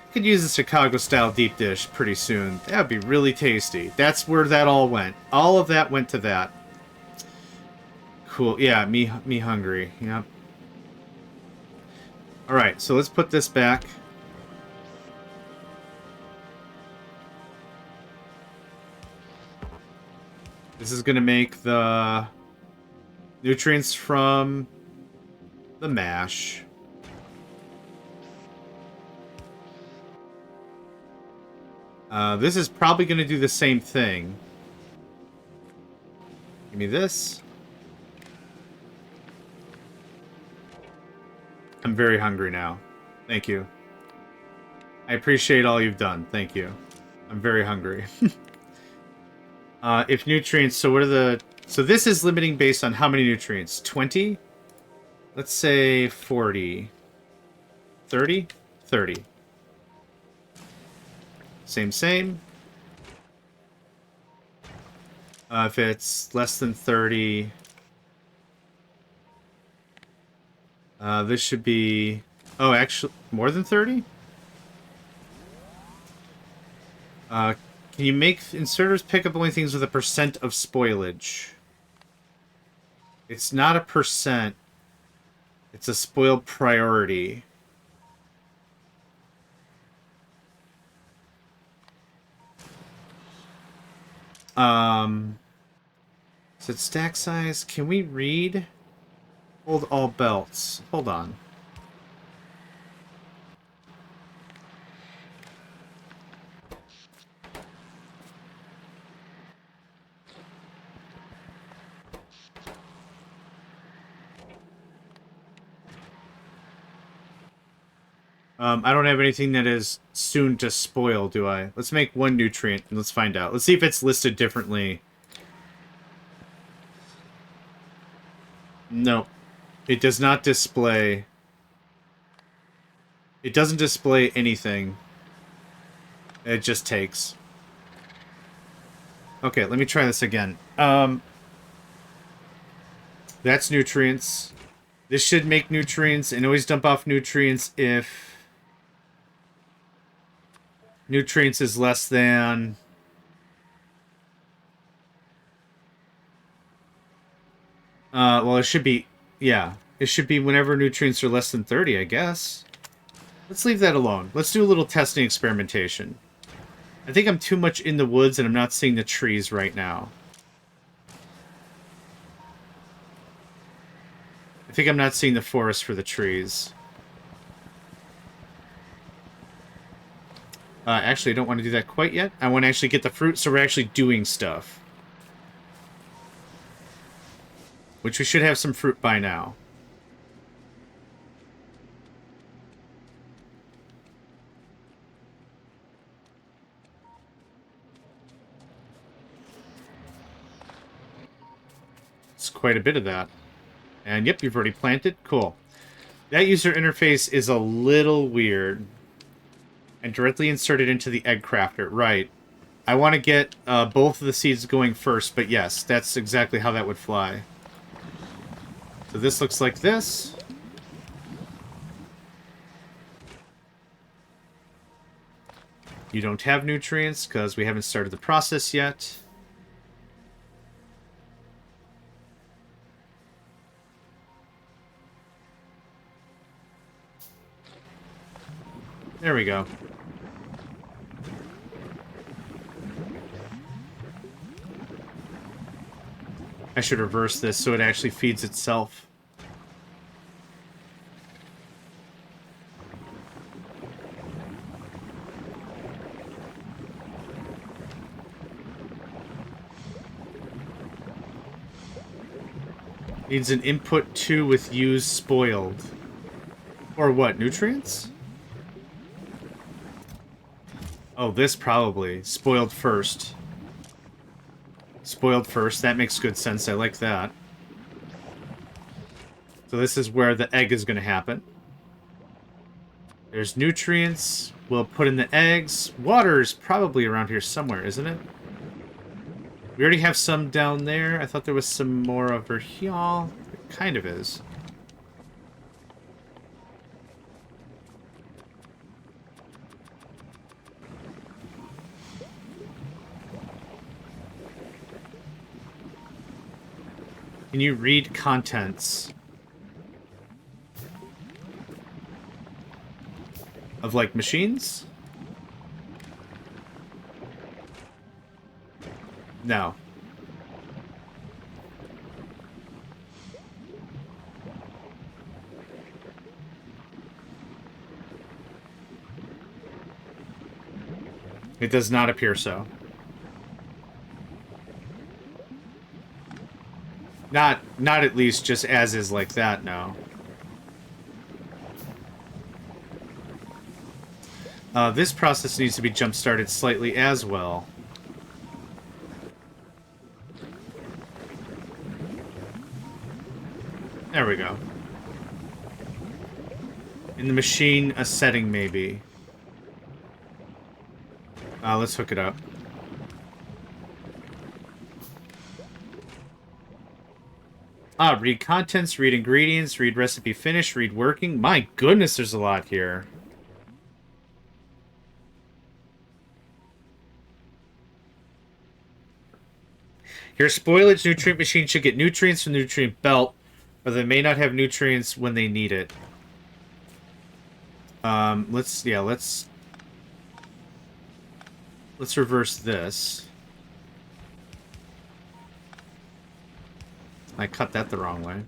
I could use a Chicago-style deep dish pretty soon. That would be really tasty. That's where that all went. All of that went to that. Cool. Yeah, me hungry. Yep. Alright, so let's put this back. This is going to make the nutrients from the mash. This is probably going to do the same thing. Give me this. I'm very hungry now. Thank you. I appreciate all you've done. Thank you. I'm very hungry. If nutrients, so what are the... So this is limiting based on how many nutrients? 20? Let's say 40. 30? 30. Same. If it's less than 30... this should be... Oh, actually, more than 30? Can you make inserters pick up only things with a % of spoilage? It's not a %. It's a spoil priority. Is it stack size? Can we read? Hold all belts. Hold on. I don't have anything that is soon to spoil, do I? Let's make 1 nutrient and let's find out. Let's see if it's listed differently. Nope. It does not display. It doesn't display anything. It just takes. Okay, let me try this again. That's nutrients. This should make nutrients and always dump off nutrients if nutrients is less than... well, it should be... Yeah, it should be whenever nutrients are less than 30, I guess. Let's leave that alone. Let's do a little testing experimentation. I think I'm too much in the woods and I'm not seeing the trees right now. I think I'm not seeing the forest for the trees. Actually, I don't want to do that quite yet. I want to actually get the fruit, so we're actually doing stuff. Which we should have some fruit by now. It's quite a bit of that. And yep, you've already planted. Cool. That user interface is a little weird. And directly inserted into the egg crafter. Right. I want to get both of the seeds going first, but yes, that's exactly how that would fly. So this looks like this. You don't have nutrients because we haven't started the process yet. There we go. I should reverse this so it actually feeds itself. Needs an input 2 with use spoiled. Or what, nutrients? Oh, this probably. Spoiled first. Spoiled first. That makes good sense. I like that. So this is where the egg is going to happen. There's nutrients. We'll put in the eggs. Water is probably around here somewhere, isn't it? We already have some down there. I thought there was some more over here. It kind of is. Can you read contents? Of, like, machines? No. It does not appear so. Not at least just as is like that, no. This process needs to be jump-started slightly as well. There we go. In the machine, a setting maybe. Let's hook it up. Read contents, read ingredients, read recipe finish, read working. My goodness, there's a lot here. Your spoilage nutrient machine should get nutrients from the nutrient belt, or they may not have nutrients when they need it. Let's reverse this. I cut that the wrong way.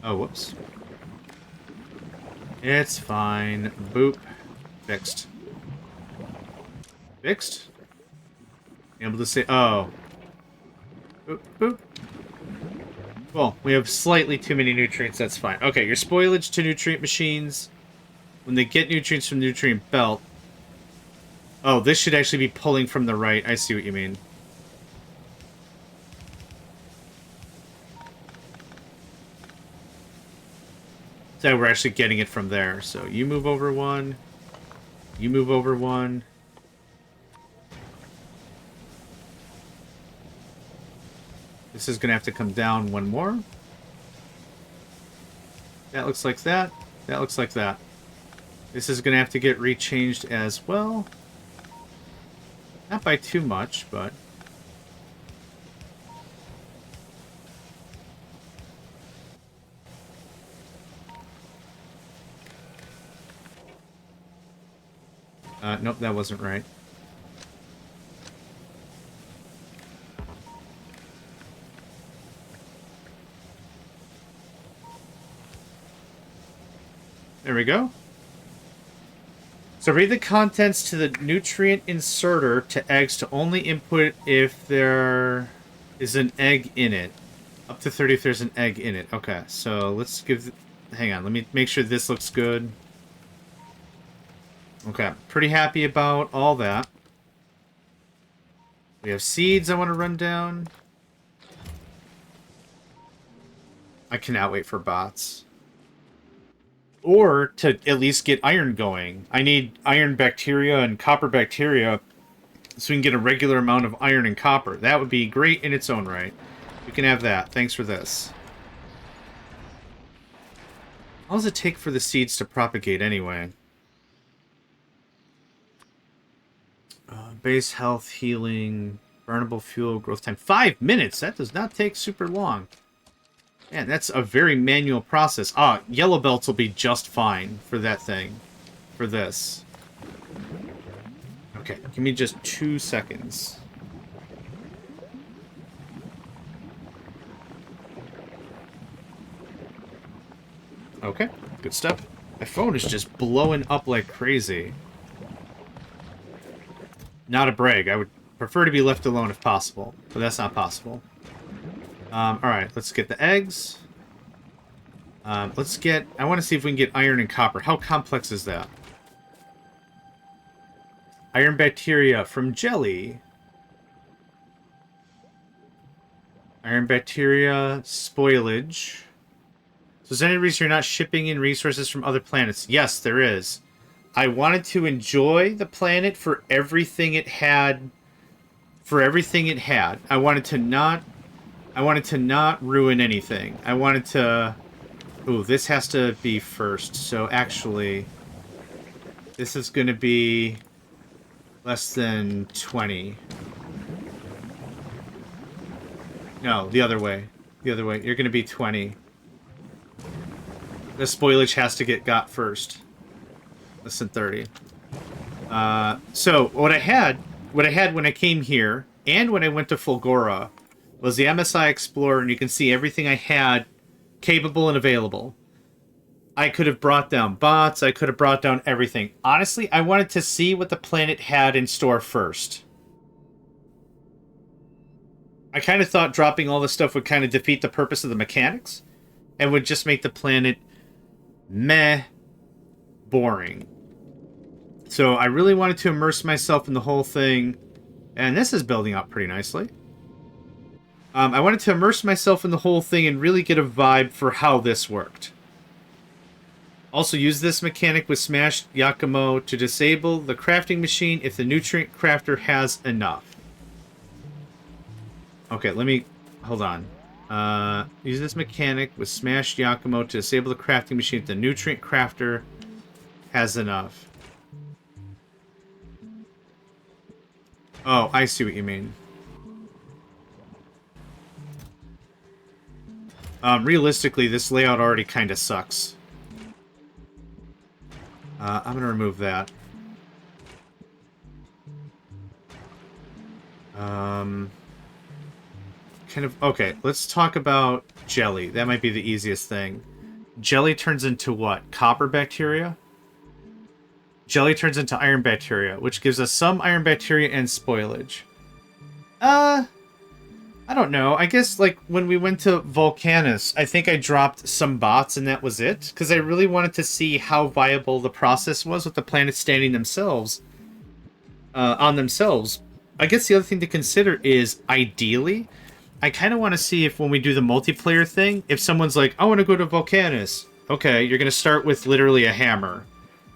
Oh, whoops. It's fine. Boop. Fixed. Fixed? Able to say, oh. Boop, boop. Well, we have slightly too many nutrients, that's fine. Okay, your spoilage to nutrient machines. When they get nutrients from the nutrient belt, Oh, this should actually be pulling from the right. I see what you mean. So we're actually getting it from there. So you move over one. You move over one. This is going to have to come down one more. That looks like that. That looks like that. This is going to have to get rechanged as well. Not by too much, but... nope, that wasn't right. There we go. So read the contents to the nutrient inserter to eggs to only input if there is an egg in it. Up to 30 if there's an egg in it. Okay, so let's give... Hang on, let me make sure this looks good. Okay, pretty happy about all that. We have seeds I want to run down. I cannot wait for bots. Or to at least get iron going. I need iron bacteria and copper bacteria so we can get a regular amount of iron and copper. That would be great in its own right. You can have that. Thanks for this. How does it take for the seeds to propagate anyway? Base health, healing, burnable fuel, growth time. 5 minutes! That does not take super long. Man, that's a very manual process. Ah, yellow belts will be just fine for that thing. For this. Okay, give me just 2 seconds. Okay, good stuff. My phone is just blowing up like crazy. Not a brag. I would prefer to be left alone if possible, but that's not possible. Alright, let's get the eggs. Let's get... I want to see if we can get iron and copper. How complex is that? Iron bacteria from jelly. Iron bacteria, spoilage. So is there any reason you're not shipping in resources from other planets? Yes, there is. I wanted to enjoy the planet for everything it had. For everything it had. I wanted to not ruin anything. I wanted to... Ooh, this has to be first. So actually, this is going to be less than 20. No, the other way. The other way. You're going to be 20. The spoilage has to get got first. Less than 30. So what I had when I came here and when I went to Fulgora was the MSI Explorer, and you can see everything I had capable and available. I could have brought down bots. I could have brought down everything. Honestly, I wanted to see what the planet had in store first. I kind of thought dropping all this stuff would kind of defeat the purpose of the mechanics and would just make the planet meh boring. So I really wanted to immerse myself in the whole thing, and this is building up pretty nicely. I wanted to immerse myself in the whole thing and really get a vibe for how this worked. Also use this mechanic with Smash Yakumo to disable the crafting machine if the nutrient crafter has enough. Okay, let me... Hold on. Use this mechanic with Smash Yakumo to disable the crafting machine if the nutrient crafter has enough. Oh, I see what you mean. Realistically, this layout already kind of sucks. I'm going to remove that. Okay, let's talk about jelly. That might be the easiest thing. Jelly turns into what? Copper bacteria? Jelly turns into iron bacteria, which gives us some iron bacteria and spoilage. I don't know. I guess, like, when we went to Volcanus, I think I dropped some bots and that was it. Because I really wanted to see how viable the process was with the planets standing themselves. on themselves. I guess the other thing to consider is, ideally, I kind of want to see if when we do the multiplayer thing, if someone's like, I want to go to Volcanus. Okay, you're going to start with literally a hammer.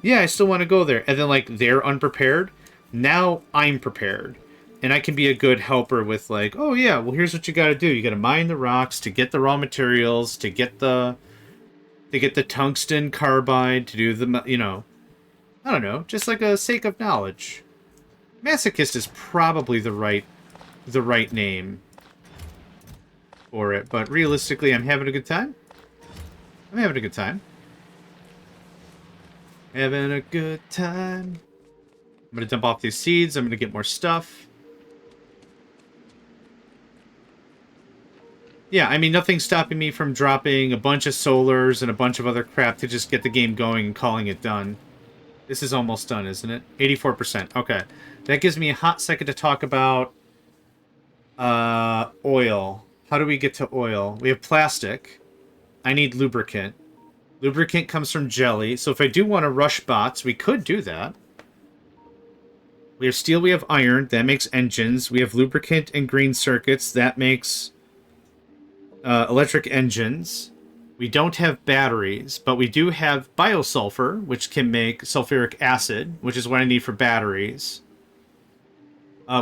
Yeah, I still want to go there. And then, like, they're unprepared. Now I'm prepared. And I can be a good helper with, like, oh, yeah, well, here's what you got to do. You got to mine the rocks to get the raw materials, to get the tungsten carbide, to do the, you know, I don't know, just like a sake of knowledge. Masochist is probably the right name for it, but realistically, I'm having a good time. I'm having a good time. Having a good time. I'm gonna dump off these seeds. I'm gonna get more stuff. Yeah, I mean, nothing's stopping me from dropping a bunch of solars and a bunch of other crap to just get the game going and calling it done. This is almost done, isn't it? 84%. Okay. That gives me a hot second to talk about oil. How do we get to oil? We have plastic. I need lubricant. Lubricant comes from jelly. So if I do want to rush bots, we could do that. We have steel, we have iron. That makes engines. We have lubricant and green circuits. That makes electric engines. We don't have batteries, but we do have biosulfur, which can make sulfuric acid, which is what I need for batteries.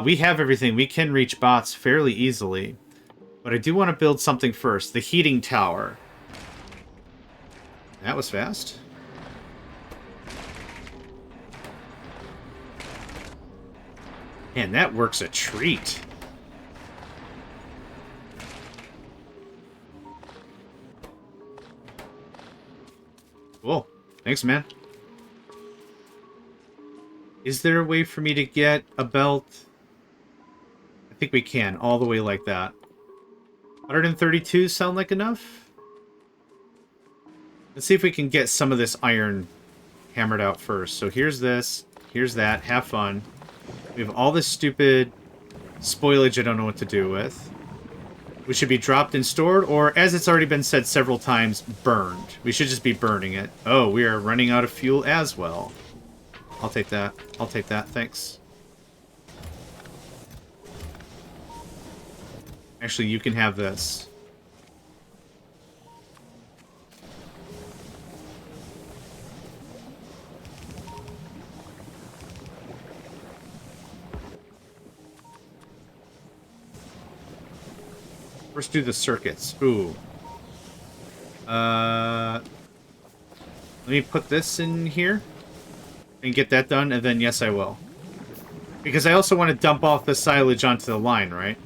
We have everything. We can reach bots fairly easily. But I do want to build something first. The heating tower. That was fast. Man, that works a treat. Cool. Thanks, man. Is there a way for me to get a belt? I think we can, all the way like that. 132 sound like enough? Let's see if we can get some of this iron hammered out first. So here's this, here's that, have fun. We have all this stupid spoilage I don't know what to do with. We should be dropped and stored, or, as it's already been said several times, burned. We should just be burning it. Oh, we are running out of fuel as well. I'll take that. I'll take that, thanks. Actually, you can have this. First do the circuits. Ooh. Let me put this in here and get that done, and then yes, I will. Because I also want to dump off the silage onto the line, right?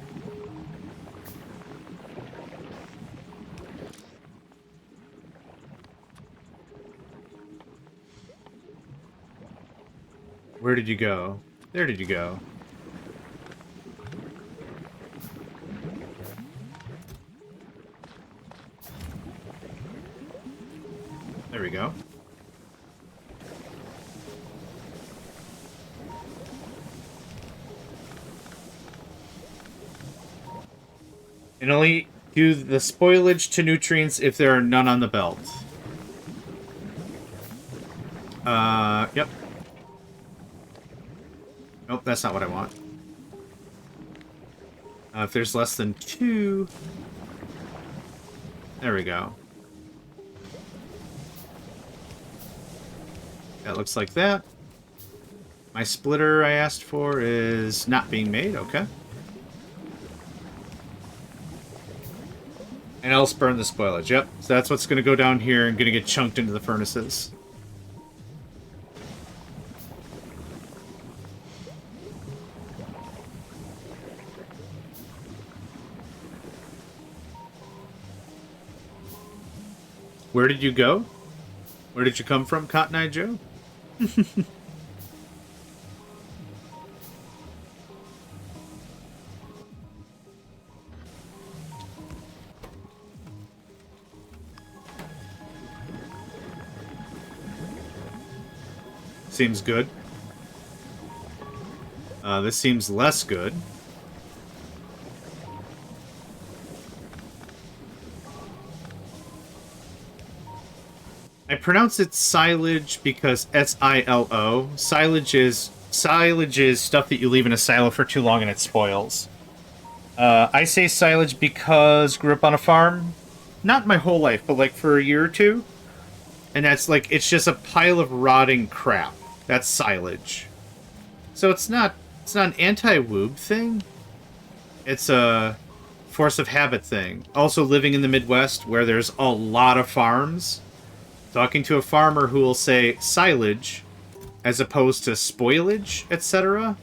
Where did you go? There did you go. There we go. And only do the spoilage to nutrients if there are none on the belt. Yep. Nope, that's not what I want. If there's less than 2... There we go. That looks like that. My splitter I asked for is not being made, okay. And else burn the spoilage, yep. So that's what's going to go down here and going to get chunked into the furnaces. Where did you go? Where did you come from, Cotton Eye Joe? Seems good. This seems less good. I pronounce it silage because S-I-L-O. Silage is silage is stuff that you leave in a silo for too long and it spoils. I say silage because grew up on a farm. Not my whole life, but like for a year or two. And that's like, it's just a pile of rotting crap. That's silage. So it's not an anti-woob thing. It's a force of habit thing. Also living in the Midwest where there's a lot of farms. Talking to a farmer who will say silage as opposed to spoilage, etc.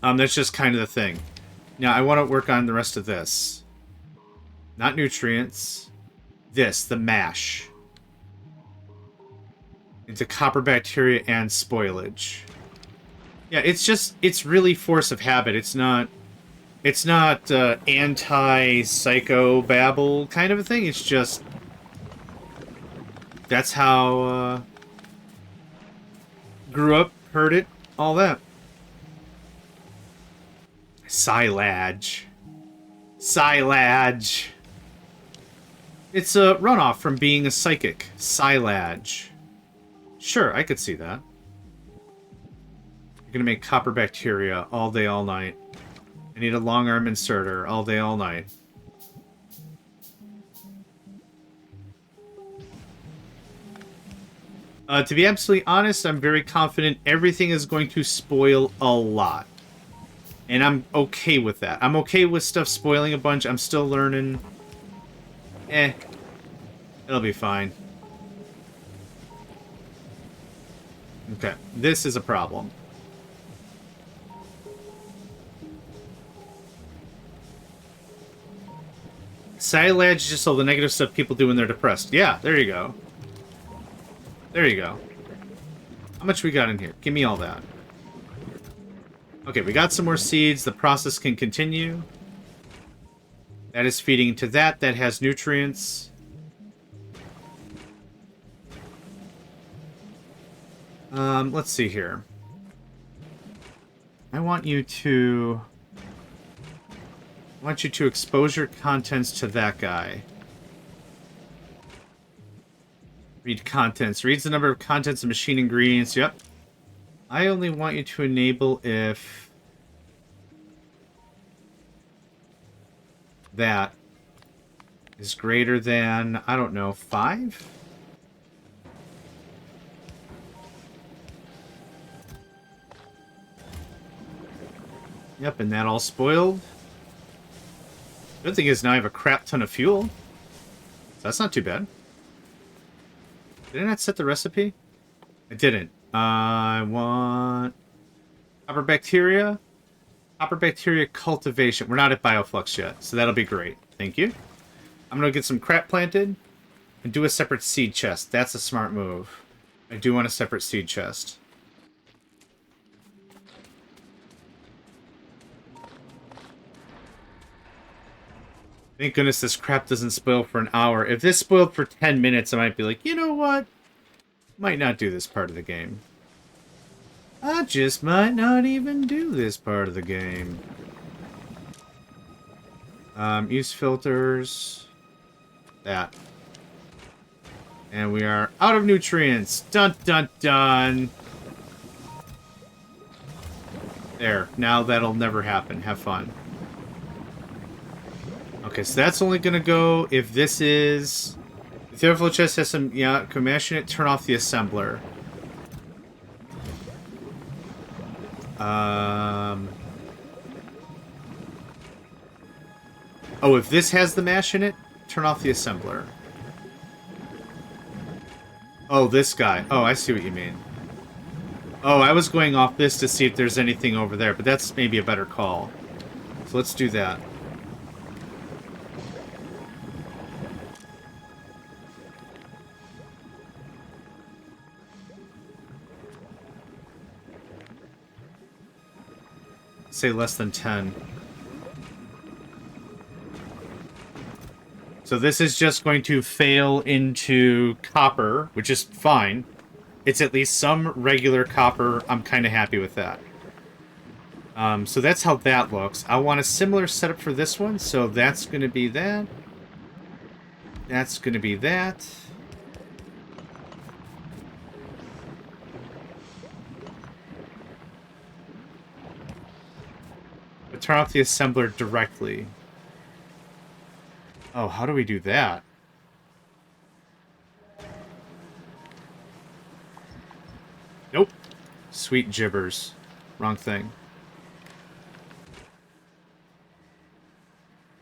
That's just kind of the thing. Now, I want to work on the rest of this. Not nutrients. This, the mash. Into copper bacteria and spoilage. Yeah, it's really force of habit. It's not anti-psycho-babble kind of a thing. It's just... That's how, grew up, heard it, all that. Silage. Silage. It's a runoff from being a psychic. Silage. Sure, I could see that. You're gonna make copper bacteria all day, all night. I need a long arm inserter all day, all night. To be absolutely honest, I'm very confident everything is going to spoil a lot. And I'm okay with that. I'm okay with stuff spoiling a bunch. I'm still learning. It'll be fine. Okay, this is a problem. Silage is just all the negative stuff people do when they're depressed. Yeah, there you go. There you go. How much we got in here? Give me all that. Okay, we got some more seeds. The process can continue. That is feeding into that. That has nutrients. Let's see here. I want you to expose your contents to that guy. Read contents. Reads the number of contents of machine ingredients. Yep. I only want you to enable if that is greater than, I don't know, 5? Yep, and that all spoiled. Good thing is now I have a crap ton of fuel. So that's not too bad. Did I not set the recipe? I didn't. I want copper bacteria. Copper bacteria cultivation. We're not at bioflux yet, so that'll be great. Thank you. I'm going to get some crap planted and do a separate seed chest. That's a smart move. I do want a separate seed chest. Thank goodness this crap doesn't spoil for an hour. If this spoiled for 10 minutes, I might be like, you know what? Might not do this part of the game. I just might not even do this part of the game. Use filters. That. And we are out of nutrients. Dun dun dun. There. Now that'll never happen. Have fun. Okay, so that's only gonna go if this is... If the overflow chest has some... Yeah, command it, turn off the assembler. Oh, if this has the mash in it, turn off the assembler. Oh, this guy. Oh, I see what you mean. Oh, I was going off this to see if there's anything over there, but that's maybe a better call. So let's do that. Say less than 10. So this is just going to fail into copper, which is fine. It's at least some regular copper. I'm kind of happy with that. So that's how that looks. I want a similar setup for this one. So that's going to be that. That's going to be that. turn off the assembler directly. Oh, how do we do that? Nope. Sweet gibbers. Wrong thing.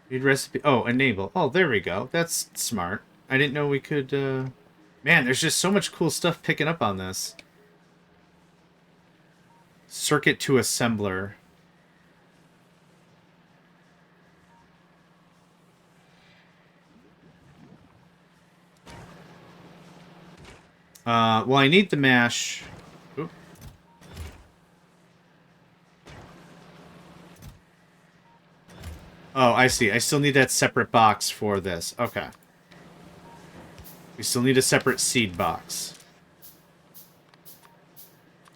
Read recipe. Oh, enable. Oh, there we go. That's smart. I didn't know we could, Man, there's just so much cool stuff picking up on this. Circuit to assembler. Well, I need the mash. Oop. Oh, I see. I still need that separate box for this. Okay. We still need a separate seed box.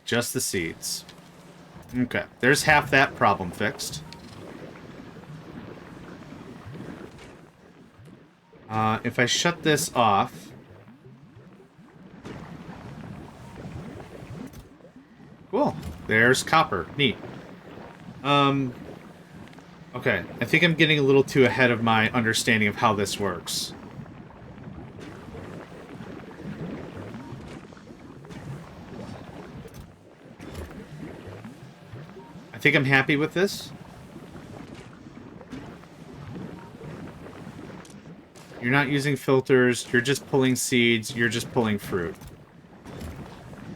Just the seeds. Okay. There's half that problem fixed. If I shut this off... Cool. There's copper. Neat. Okay. I think I'm getting a little too ahead of my understanding of how this works. I think I'm happy with this. You're not using filters. You're just pulling seeds. You're just pulling fruit.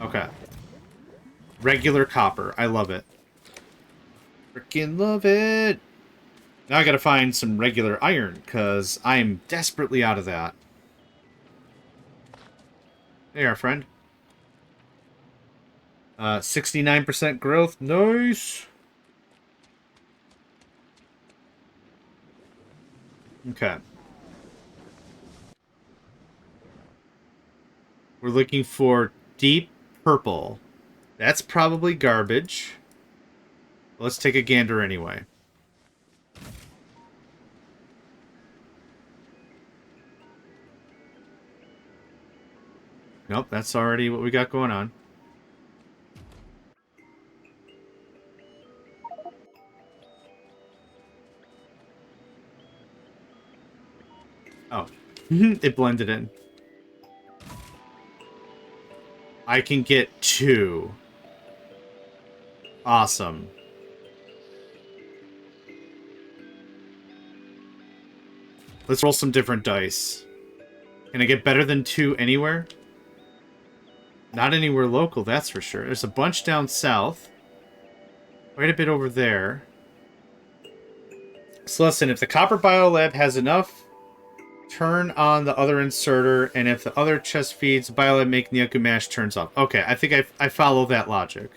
Okay. Regular copper. I love it. Freaking love it. Now I gotta find some regular iron, because I'm desperately out of that. There you are, friend. 69% growth. Nice. Okay. We're looking for deep purple. That's probably garbage. Let's take a gander anyway. Nope, that's already what we got going on. Oh. It blended in. I can get 2. Awesome. Let's roll some different dice. Can I get better than 2 anywhere? Not anywhere local, that's for sure. There's a bunch down south. Quite a bit over there. So listen, if the Copper Biolab has enough, turn on the other inserter, and if the other chest feeds, the Biolab making the Yaku mash turns off. Okay, I think I follow that logic.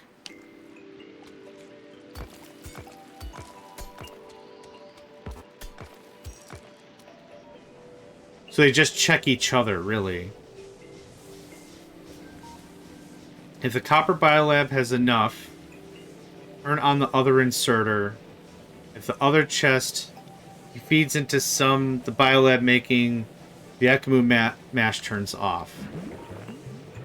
So they just check each other, really. If the Copper Biolab has enough, turn on the other inserter. If the other chest feeds into some, the Biolab making the Ekumu mash turns off.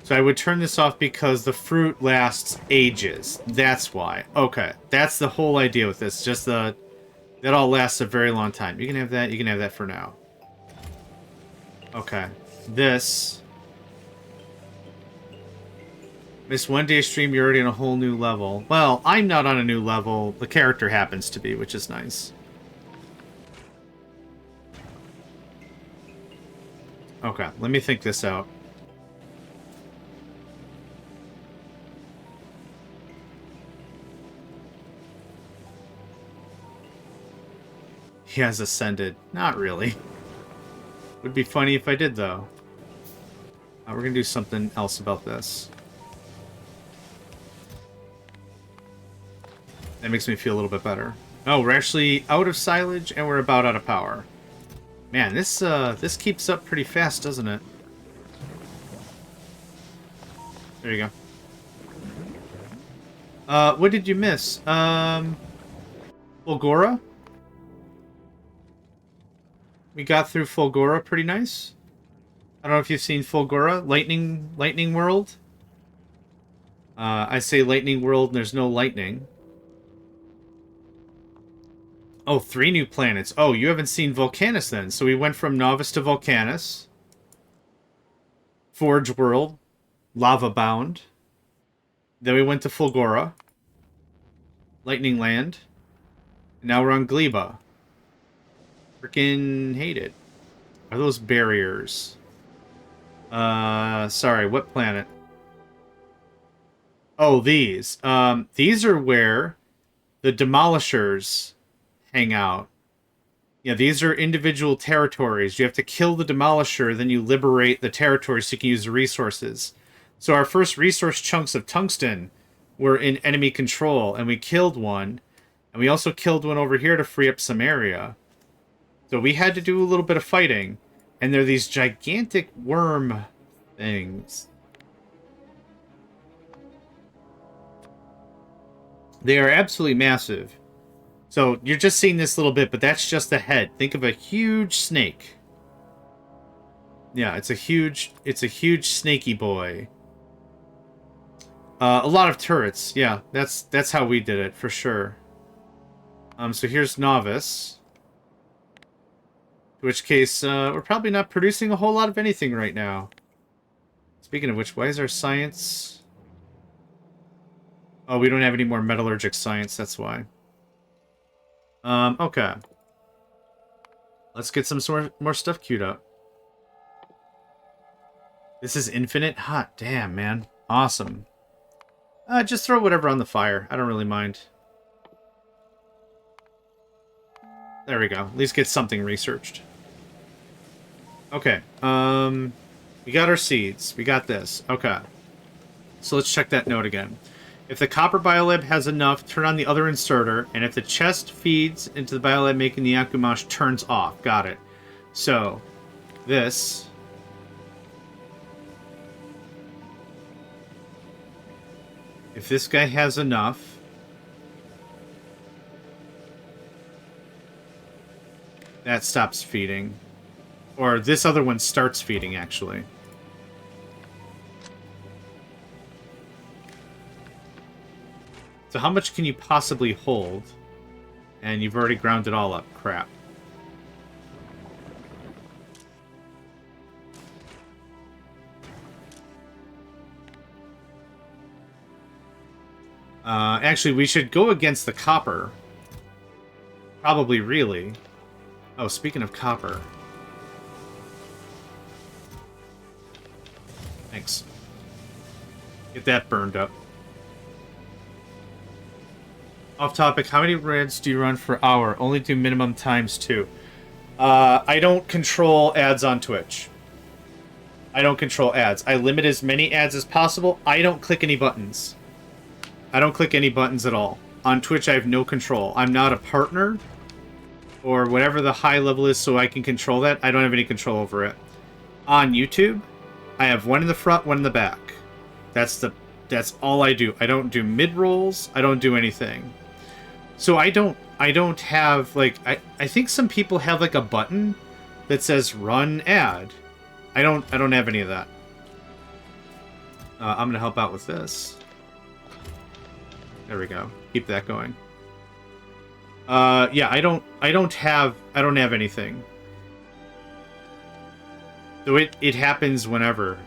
So I would turn this off because the fruit lasts ages. That's why. Okay, that's the whole idea with this. Just that all lasts a very long time. You can have that. You can have that for now. Okay, this. Miss one day stream, you're already on a whole new level. Well, I'm not on a new level. The character happens to be, which is nice. Okay, let me think this out. He has ascended. Not really. Would be funny if I did, though. We're gonna do something else about this. That makes me feel a little bit better. Oh, we're actually out of silage, and we're about out of power. Man, this keeps up pretty fast, doesn't it? There you go. What did you miss? Fulgora? We got through Fulgora pretty nice. I don't know if you've seen Fulgora. Lightning World. I say Lightning World and there's no lightning. Oh, 3 new planets. Oh, you haven't seen Volcanus then. So we went from Novice to Volcanus. Forge World. Lava Bound. Then we went to Fulgora. Lightning Land. And now we're on Gleba. Freaking hate it. Are those barriers? Sorry, what planet? Oh, these. These are where the Demolishers hang out. Yeah, these are individual territories. You have to kill the Demolisher, then you liberate the territory so you can use the resources. So our first resource chunks of tungsten were in enemy control, and we killed one. And we also killed one over here to free up some area. So we had to do a little bit of fighting. And they're these gigantic worm things. They are absolutely massive. So you're just seeing this little bit, but that's just the head. Think of a huge snake. Yeah, it's a huge snaky boy. A lot of turrets. Yeah, that's how we did it for sure. So here's Novice. In which case, we're probably not producing a whole lot of anything right now. Speaking of which, why is our science... Oh, we don't have any more metallurgic science, that's why. Okay. Let's get some more stuff queued up. This is infinite? Hot damn, man. Awesome. Just throw whatever on the fire. I don't really mind. There we go. At least get something researched. Okay. We got our seeds. We got this. Okay. So let's check that note again. If the copper biolab has enough, turn on the other inserter, and if the chest feeds into the biolab making the Akumash turns off. Got it. So, this... If this guy has enough... That stops feeding. Or this other one starts feeding, actually. So how much can you possibly hold? And you've already ground it all up. Crap. Actually, we should go against the copper. Probably, really. Oh, speaking of copper. Thanks. Get that burned up. Off topic, how many raids do you run per hour? Only do minimum times 2. I don't control ads on Twitch. I don't control ads. I limit as many ads as possible. I don't click any buttons. I don't click any buttons at all. On Twitch, I have no control. I'm not a partner or whatever the high level is so I can control that. I don't have any control over it. On YouTube, I have one in the front, one in the back. That's all I do. I don't do mid-rolls. I don't do anything. So I don't have, like, I think some people have, like, a button that says run ad. I don't have any of that. I'm gonna help out with this. There we go. Keep that going. Yeah, I don't have anything. So it happens whenever.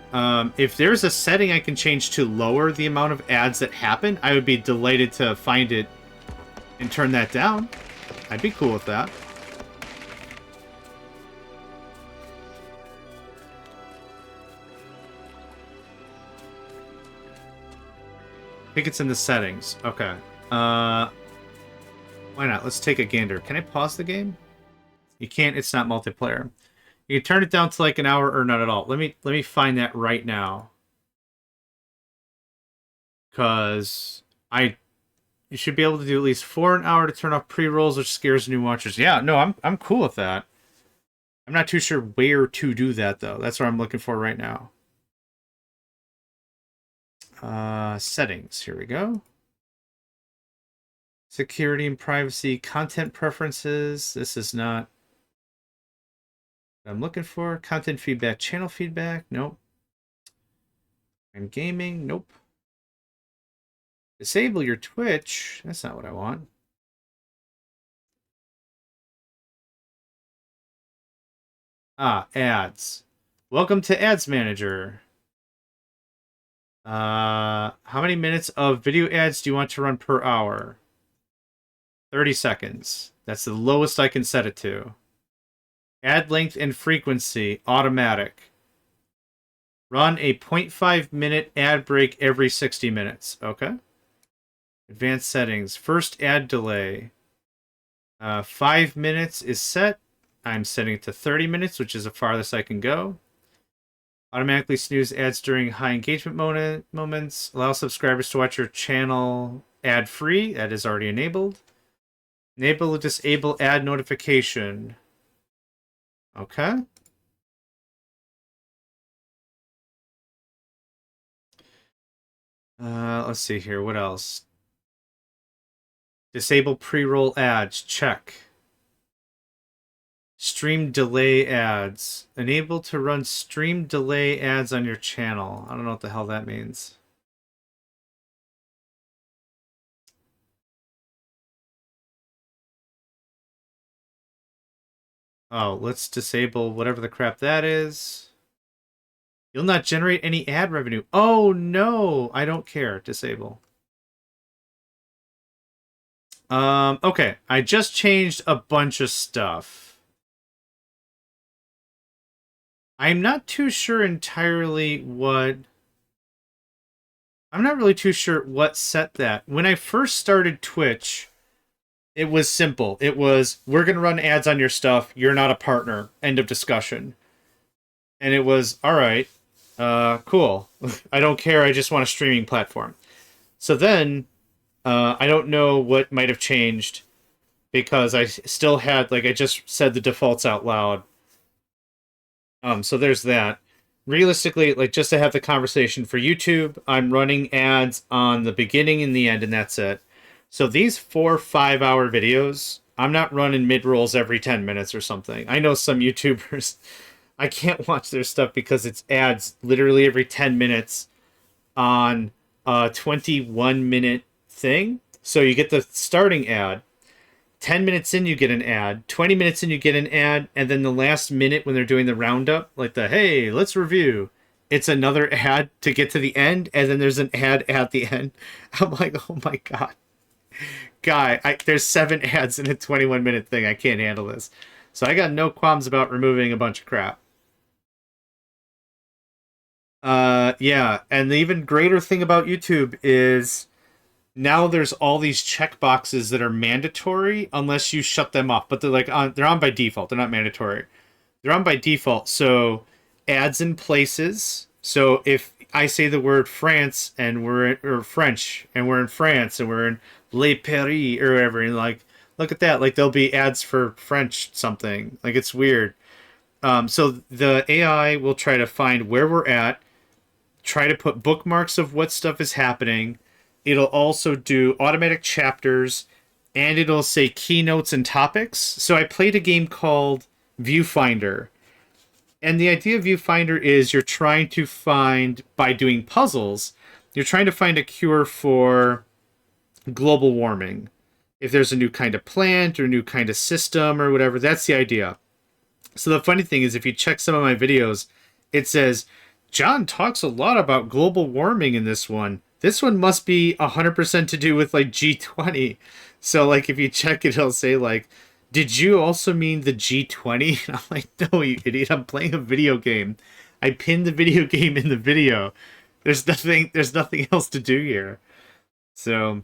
If there's a setting I can change to lower the amount of ads that happen, I would be delighted to find it and turn that down. I'd be cool with that. I think it's in the settings. Okay. Why not? Let's take a gander. Can I pause the game? You can't. It's not multiplayer. You can turn it down to like an hour or not at all. Let me find that right now. Cause you should be able to do at least 4 an hour to turn off pre-rolls, which scares new watchers. Yeah, no, I'm cool with that. I'm not too sure where to do that though. That's what I'm looking for right now. Settings. Here we go. Security and privacy, content preferences. This is not what I'm looking for. Content feedback, channel feedback. Nope. And gaming. Nope. Disable your Twitch. That's not what I want. Ads. Welcome to Ads Manager. How many minutes of video ads do you want to run per hour? 30 seconds. That's the lowest I can set it to. Ad length and frequency, automatic. Run a 0.5 minute ad break every 60 minutes. Okay. Advanced settings. First ad delay. 5 minutes is set. I'm setting it to 30 minutes, which is the farthest I can go. Automatically snooze ads during high engagement moments. Allow subscribers to watch your channel ad-free. That is already enabled. Enable or disable ad notification. Okay. Let's see here. What else? Disable pre-roll ads. Check. Stream delay ads. Enable to run stream delay ads on your channel. I don't know what the hell that means. Oh, let's disable whatever the crap that is. You'll not generate any ad revenue. Oh, no. I don't care. Disable. Okay. I just changed a bunch of stuff. I'm not too sure entirely what... I'm not really too sure what set that. When I first started Twitch, it was simple. It was, we're going to run ads on your stuff. You're not a partner. End of discussion. And it was, all right, cool. I don't care. I just want a streaming platform. So then, I don't know what might have changed because I still had, like, I just said the defaults out loud. So there's that. Realistically, like, just to have the conversation for YouTube, I'm running ads on the beginning and the end, and that's it. So these 4 5-hour videos, I'm not running mid-rolls every 10 minutes or something. I know some YouTubers, I can't watch their stuff because it's ads literally every 10 minutes on a 21-minute thing. So you get the starting ad. 10 minutes in, you get an ad. 20 minutes in, you get an ad. And then the last minute when they're doing the roundup, like the, hey, let's review, it's another ad to get to the end. And then there's an ad at the end. I'm like, oh my God. Guy, there's 7 ads in a 21-minute thing. I can't handle this. So I got no qualms about removing a bunch of crap. Yeah. And the even greater thing about YouTube is... now there's all these checkboxes that are mandatory unless you shut them off. But they're like they're on by default. They're not mandatory. They're on by default. So ads in places. So if I say the word France and or French and we're in France and we're in Le Paris or whatever, and like look at that, like there'll be ads for French something. Like it's weird. So the AI will try to find where we're at, try to put bookmarks of what stuff is happening. It'll also do automatic chapters, and it'll say keynotes and topics. So I played a game called Viewfinder. And the idea of Viewfinder is you're trying to find, by doing puzzles, you're trying to find a cure for global warming. If there's a new kind of plant or a new kind of system or whatever, that's the idea. So the funny thing is, if you check some of my videos, it says, John talks a lot about global warming in this one. This one must be 100% to do with, like, G20. So, like, if you check it, it'll say, like, did you also mean the G20? And I'm like, no, you idiot. I'm playing a video game. I pinned the video game in the video. There's nothing else to do here. So,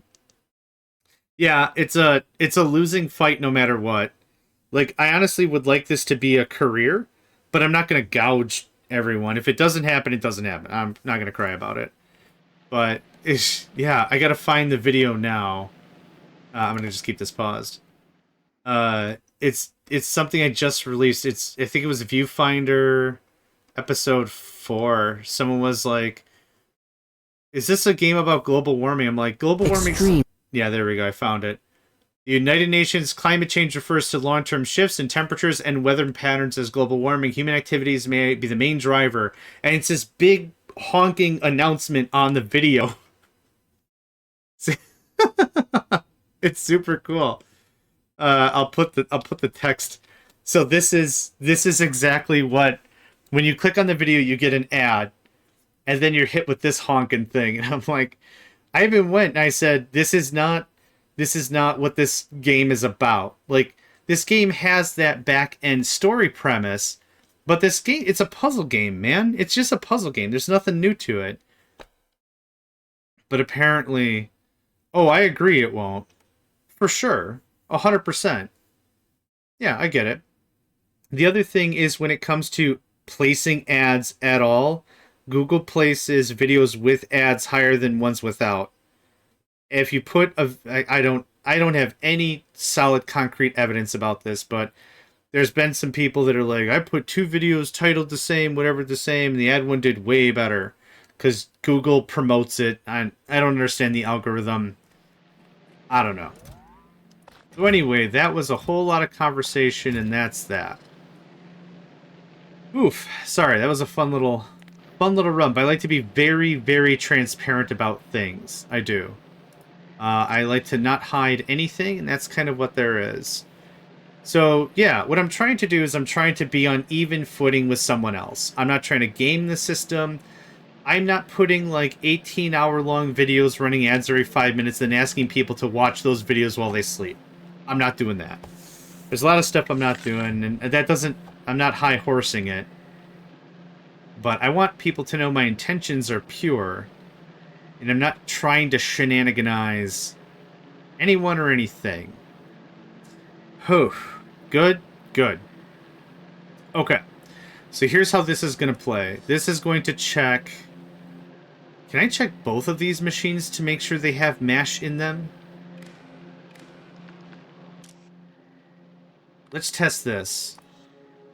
yeah, it's a losing fight no matter what. Like, I honestly would like this to be a career, but I'm not going to gouge everyone. If it doesn't happen, it doesn't happen. I'm not going to cry about it. But, yeah, I gotta find the video now. I'm gonna just keep this paused. It's something I just released. I think it was Viewfinder episode 4. Someone was like, is this a game about global warming? I'm like, global warming... Extreme. Yeah, there we go. I found it. The United Nations climate change refers to long-term shifts in temperatures and weather patterns as global warming. Human activities may be the main driver. And it's this big honking announcement on the video. It's super cool. I'll put the text So this is exactly what, when you click on the video, you get an ad, and then you're hit with this honking thing, and I'm like, I even went and I said, this is not what this game is about. Like, this game has that back end story premise, but this game, it's a puzzle game, man. It's just a puzzle game. There's nothing new to it. But apparently, oh, I agree it won't. For sure. 100%. Yeah, I get it. The other thing is when it comes to placing ads at all, Google places videos with ads higher than ones without. If you put a, I don't have any solid concrete evidence about this, but there's been some people that are like, I put two videos titled the same, whatever the same, and the ad one did way better because Google promotes it. I don't understand the algorithm. I don't know. So anyway, that was a whole lot of conversation, and that's that. Oof, sorry, that was a fun little run, but I like to be very, very transparent about things. I do. I like to not hide anything, and that's kind of what there is. So, yeah, what I'm trying to do is I'm trying to be on even footing with someone else. I'm not trying to game the system. I'm not putting, like, 18-hour-long videos running ads every 5 minutes and asking people to watch those videos while they sleep. I'm not doing that. There's a lot of stuff I'm not doing, and that doesn't... I'm not high-horsing it. But I want people to know my intentions are pure, and I'm not trying to shenaniganize anyone or anything. Whew. Good? Good. Okay. So here's how this is going to play. This is going to check... Can I check both of these machines to make sure they have mash in them? Let's test this.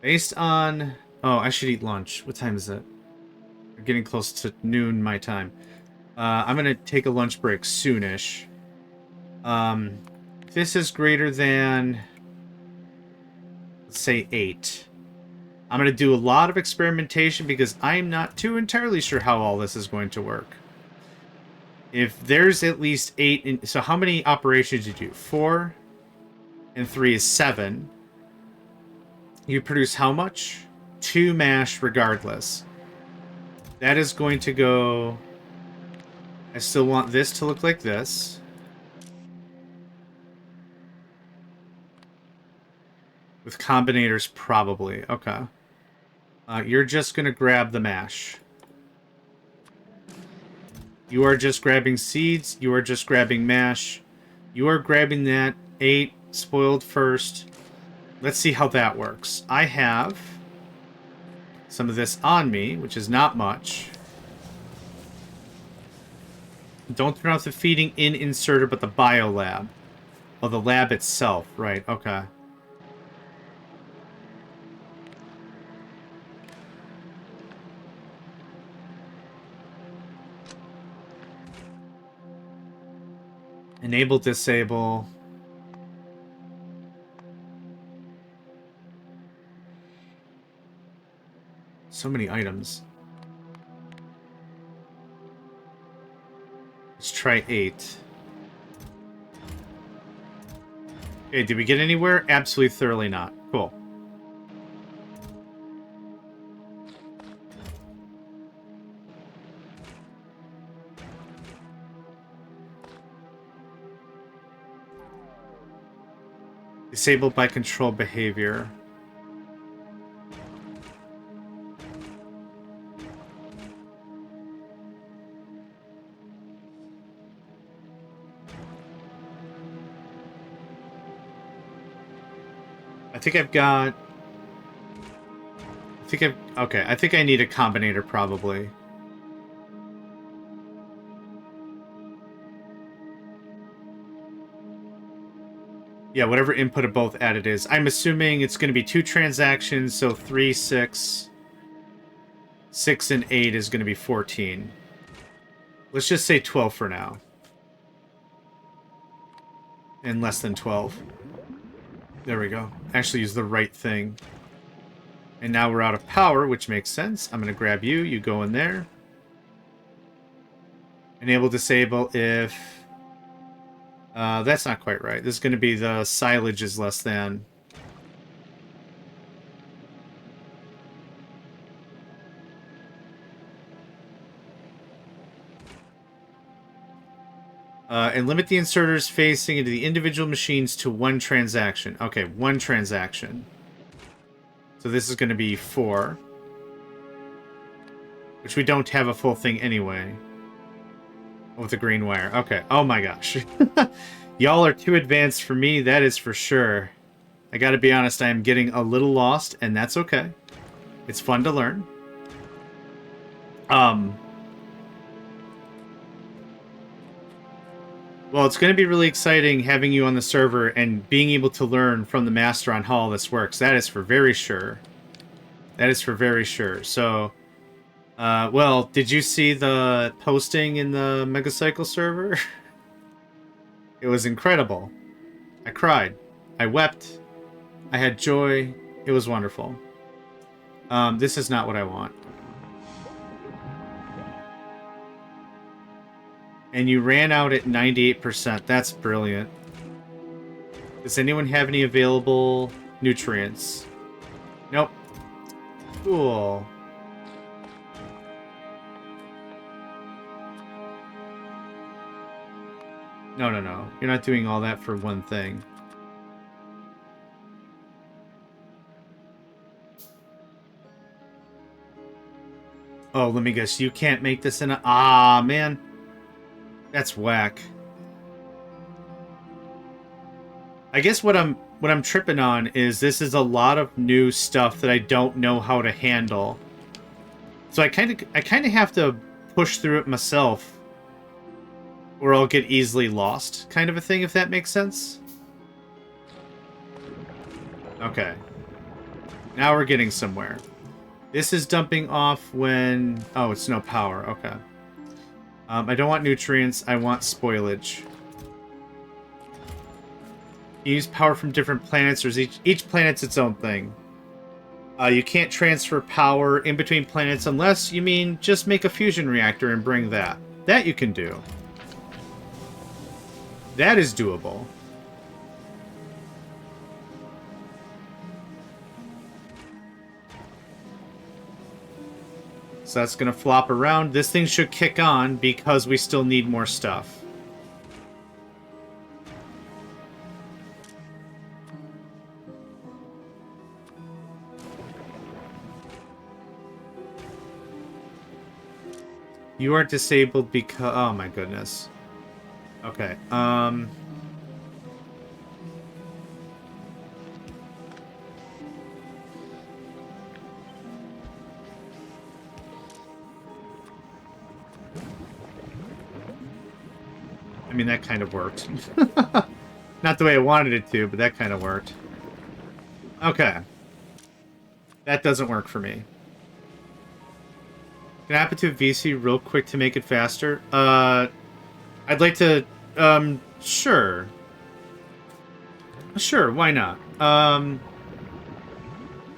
Based on... Oh, I should eat lunch. What time is it? We're getting close to noon my time. I'm going to take a lunch break soonish. This is greater than... Let's say 8. I'm going to do a lot of experimentation because I'm not too entirely sure how all this is going to work. If there's at least 8... So how many operations did you do? 4 and 3 is 7. You produce how much? 2 mash regardless. That is going to go... I still want this to look like this. With combinators, probably. Okay. You're just going to grab the mash. You are just grabbing seeds. You are just grabbing mash. You are grabbing that 8 spoiled first. Let's see how that works. I have some of this on me, which is not much. Don't turn off the feeding in inserter, but the biolab. Oh, the lab itself. Right, okay. Enable, disable. So many items. Let's try 8. Okay, did we get anywhere? Absolutely thoroughly not. Cool. Disabled by control behavior. I think I've got... Okay, I think I need a combinator, probably. Yeah, whatever input of both added is. I'm assuming it's going to be 2 transactions, so 3, 6... 6 and 8 is going to be 14. Let's just say 12 for now. And less than 12. There we go. Actually use the right thing. And now we're out of power, which makes sense. I'm going to grab you. You go in there. Enable, disable if... that's not quite right. This is going to be the silage is less than... And limit the inserters facing into the individual machines to 1 transaction. Okay, 1 transaction. So this is going to be 4. Which we don't have a full thing anyway. With the green wire. Okay. Oh my gosh. Y'all are too advanced for me, that is for sure. I gotta be honest, I am getting a little lost, and that's okay. It's fun to learn. Well, it's going to be really exciting having you on the server and being able to learn from the master on how all this works. That is for very sure. That is for very sure. So, well, did you see the posting in the Megacycle server? It was incredible. I cried. I wept. I had joy. It was wonderful. This is not what I want. And you ran out at 98%. That's brilliant. Does anyone have any available nutrients? Nope. Cool. No, no, no. You're not doing all that for one thing. Oh, let me guess. You can't make this in a... Ah, man. That's whack. I guess what I'm tripping on is this is a lot of new stuff that I don't know how to handle. So I kind of have to push through it myself, or I'll get easily lost, kind of a thing, if that makes sense. Okay. Now we're getting somewhere. This is dumping off when... Oh, it's no power. Okay. I don't want nutrients. I want spoilage. You use power from different planets, or is each planet's its own thing. You can't transfer power in between planets unless you mean just make a fusion reactor and bring that. That you can do. That is doable. So that's going to flop around. This thing should kick on because we still need more stuff. You are disabled because... Oh my goodness. Okay, I mean, that kind of worked. Not the way I wanted it to, but that kind of worked. Okay. That doesn't work for me. Can I happen to VC real quick to make it faster? I'd like to... Sure. Sure, why not?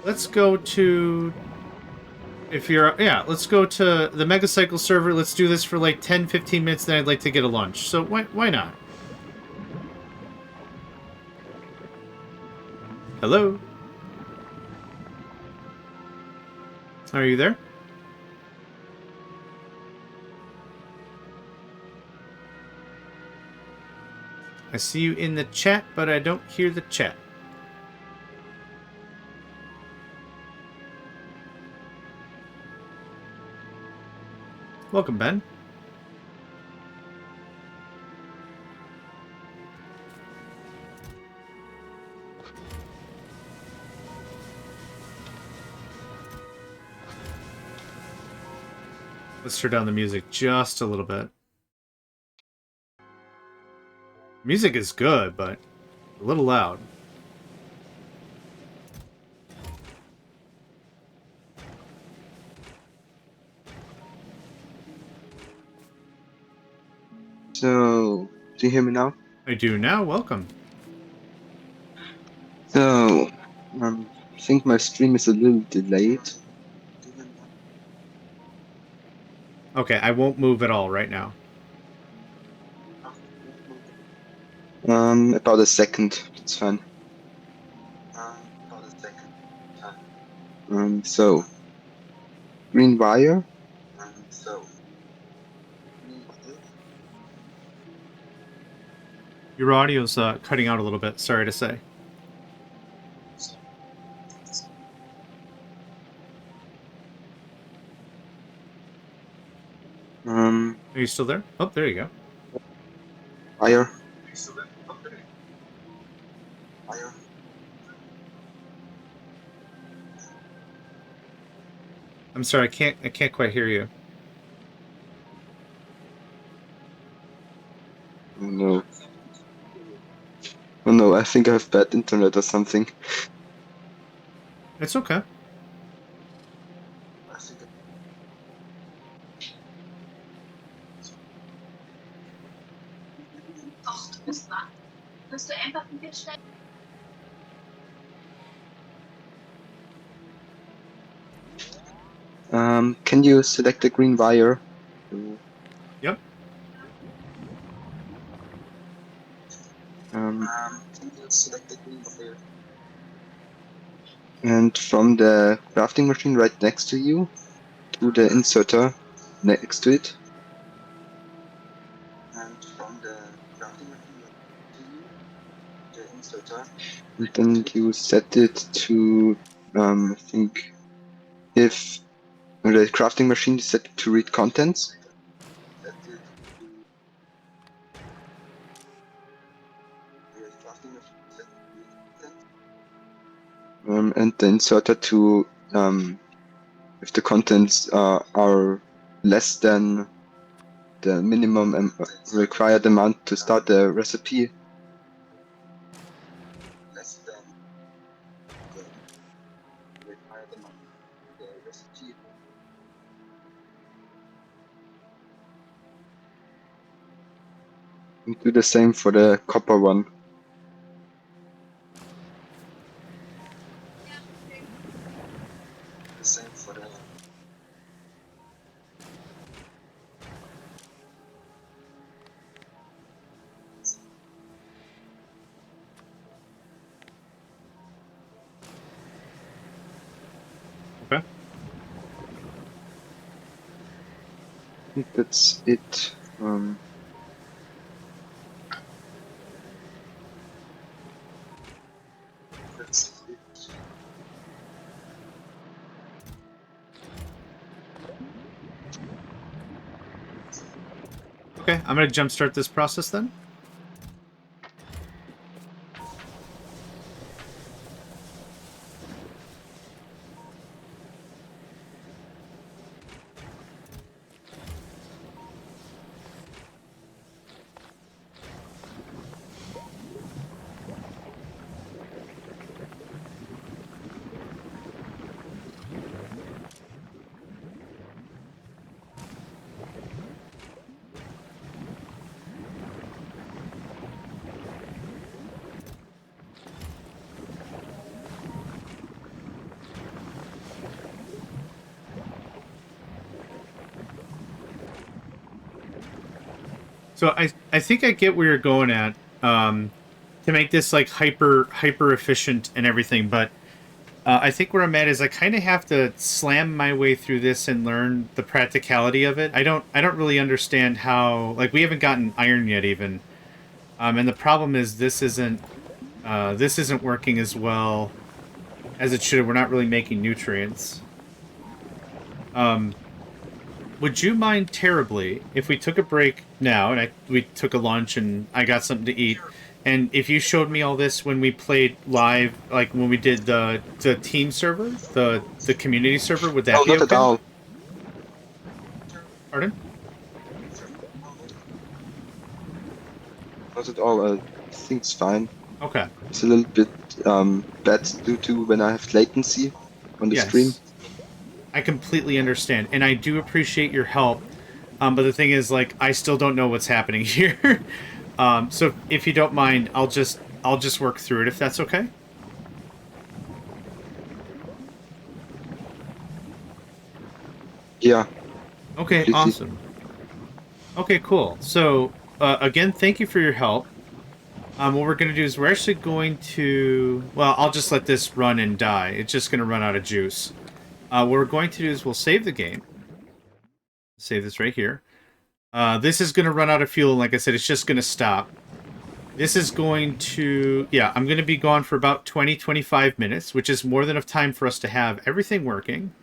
Let's go to... If you're... Yeah, let's go to the Megacycle server. Let's do this for like 10-15 minutes, then I'd like to get a lunch. So why not? Hello? Are you there? I see you in the chat, but I don't hear the chat. Welcome, Ben. Let's turn down the music just a little bit. Music is good, but a little loud. So, do you hear me now? I do now. Welcome. So, I think my stream is a little delayed. Okay, I won't move at all right now. About a second. It's fine. So, green wire. Your audio's cutting out a little bit, sorry to say. Are you still there? Oh, there you go. Fire. I'm sorry, I can't quite hear you. Oh no. Oh no, I think I have bad internet or something. It's okay. Can you select the green wire? Yep. And from the crafting machine right next to you, to the inserter next to it. And then you set it to, I think, if the crafting machine is set to read contents. And the inserter to, if the contents are less than the minimum required amount to start the recipe. And do the same for the copper one. Okay. I think that's it. Okay, I'm gonna jumpstart this process then. So I think I get where you're going at, to make this like hyper efficient and everything, but I think where I'm at is I kind of have to slam my way through this and learn the practicality of it. I don't really understand how, like, we haven't gotten iron yet even, and the problem is this isn't working as well as it should. We're not really making nutrients. Would you mind terribly if we took a break now and we took a lunch and I got something to eat, and if you showed me all this when we played live, like when we did the team server, the community server, would that Oh, be not at okay? all. Pardon? Not at all. I think it's fine. Okay. It's a little bit bad due to when I have latency on the stream. Yes. I completely understand, and I do appreciate your help. But the thing is, like, I still don't know what's happening here. So if you don't mind, I'll just work through it if that's okay. Yeah. Okay, Completely. awesome. Okay, cool. So again, thank you for your help. What we're going to do is we're actually going to... Well, I'll just let this run and die. It's just going to run out of juice. What we're going to do is we'll save the game. Save this right here. This is going to run out of fuel, and like I said, it's just going to stop. This is going to... Yeah, I'm going to be gone for about 20-25 minutes, which is more than enough time for us to have everything working.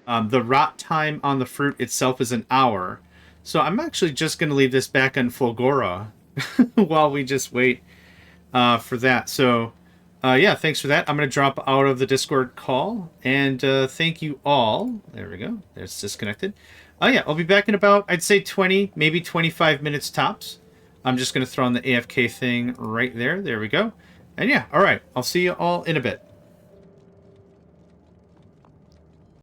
The rot time on the fruit itself is an hour. So I'm actually just going to leave this back on Fulgora while we just wait for that. So, yeah, thanks for that. I'm going to drop out of the Discord call. And thank you all. There we go. There's disconnected. Yeah, I'll be back in about, I'd say 20, maybe 25 minutes tops. I'm just going to throw on the AFK thing right there. There we go. And yeah, all right. I'll see you all in a bit.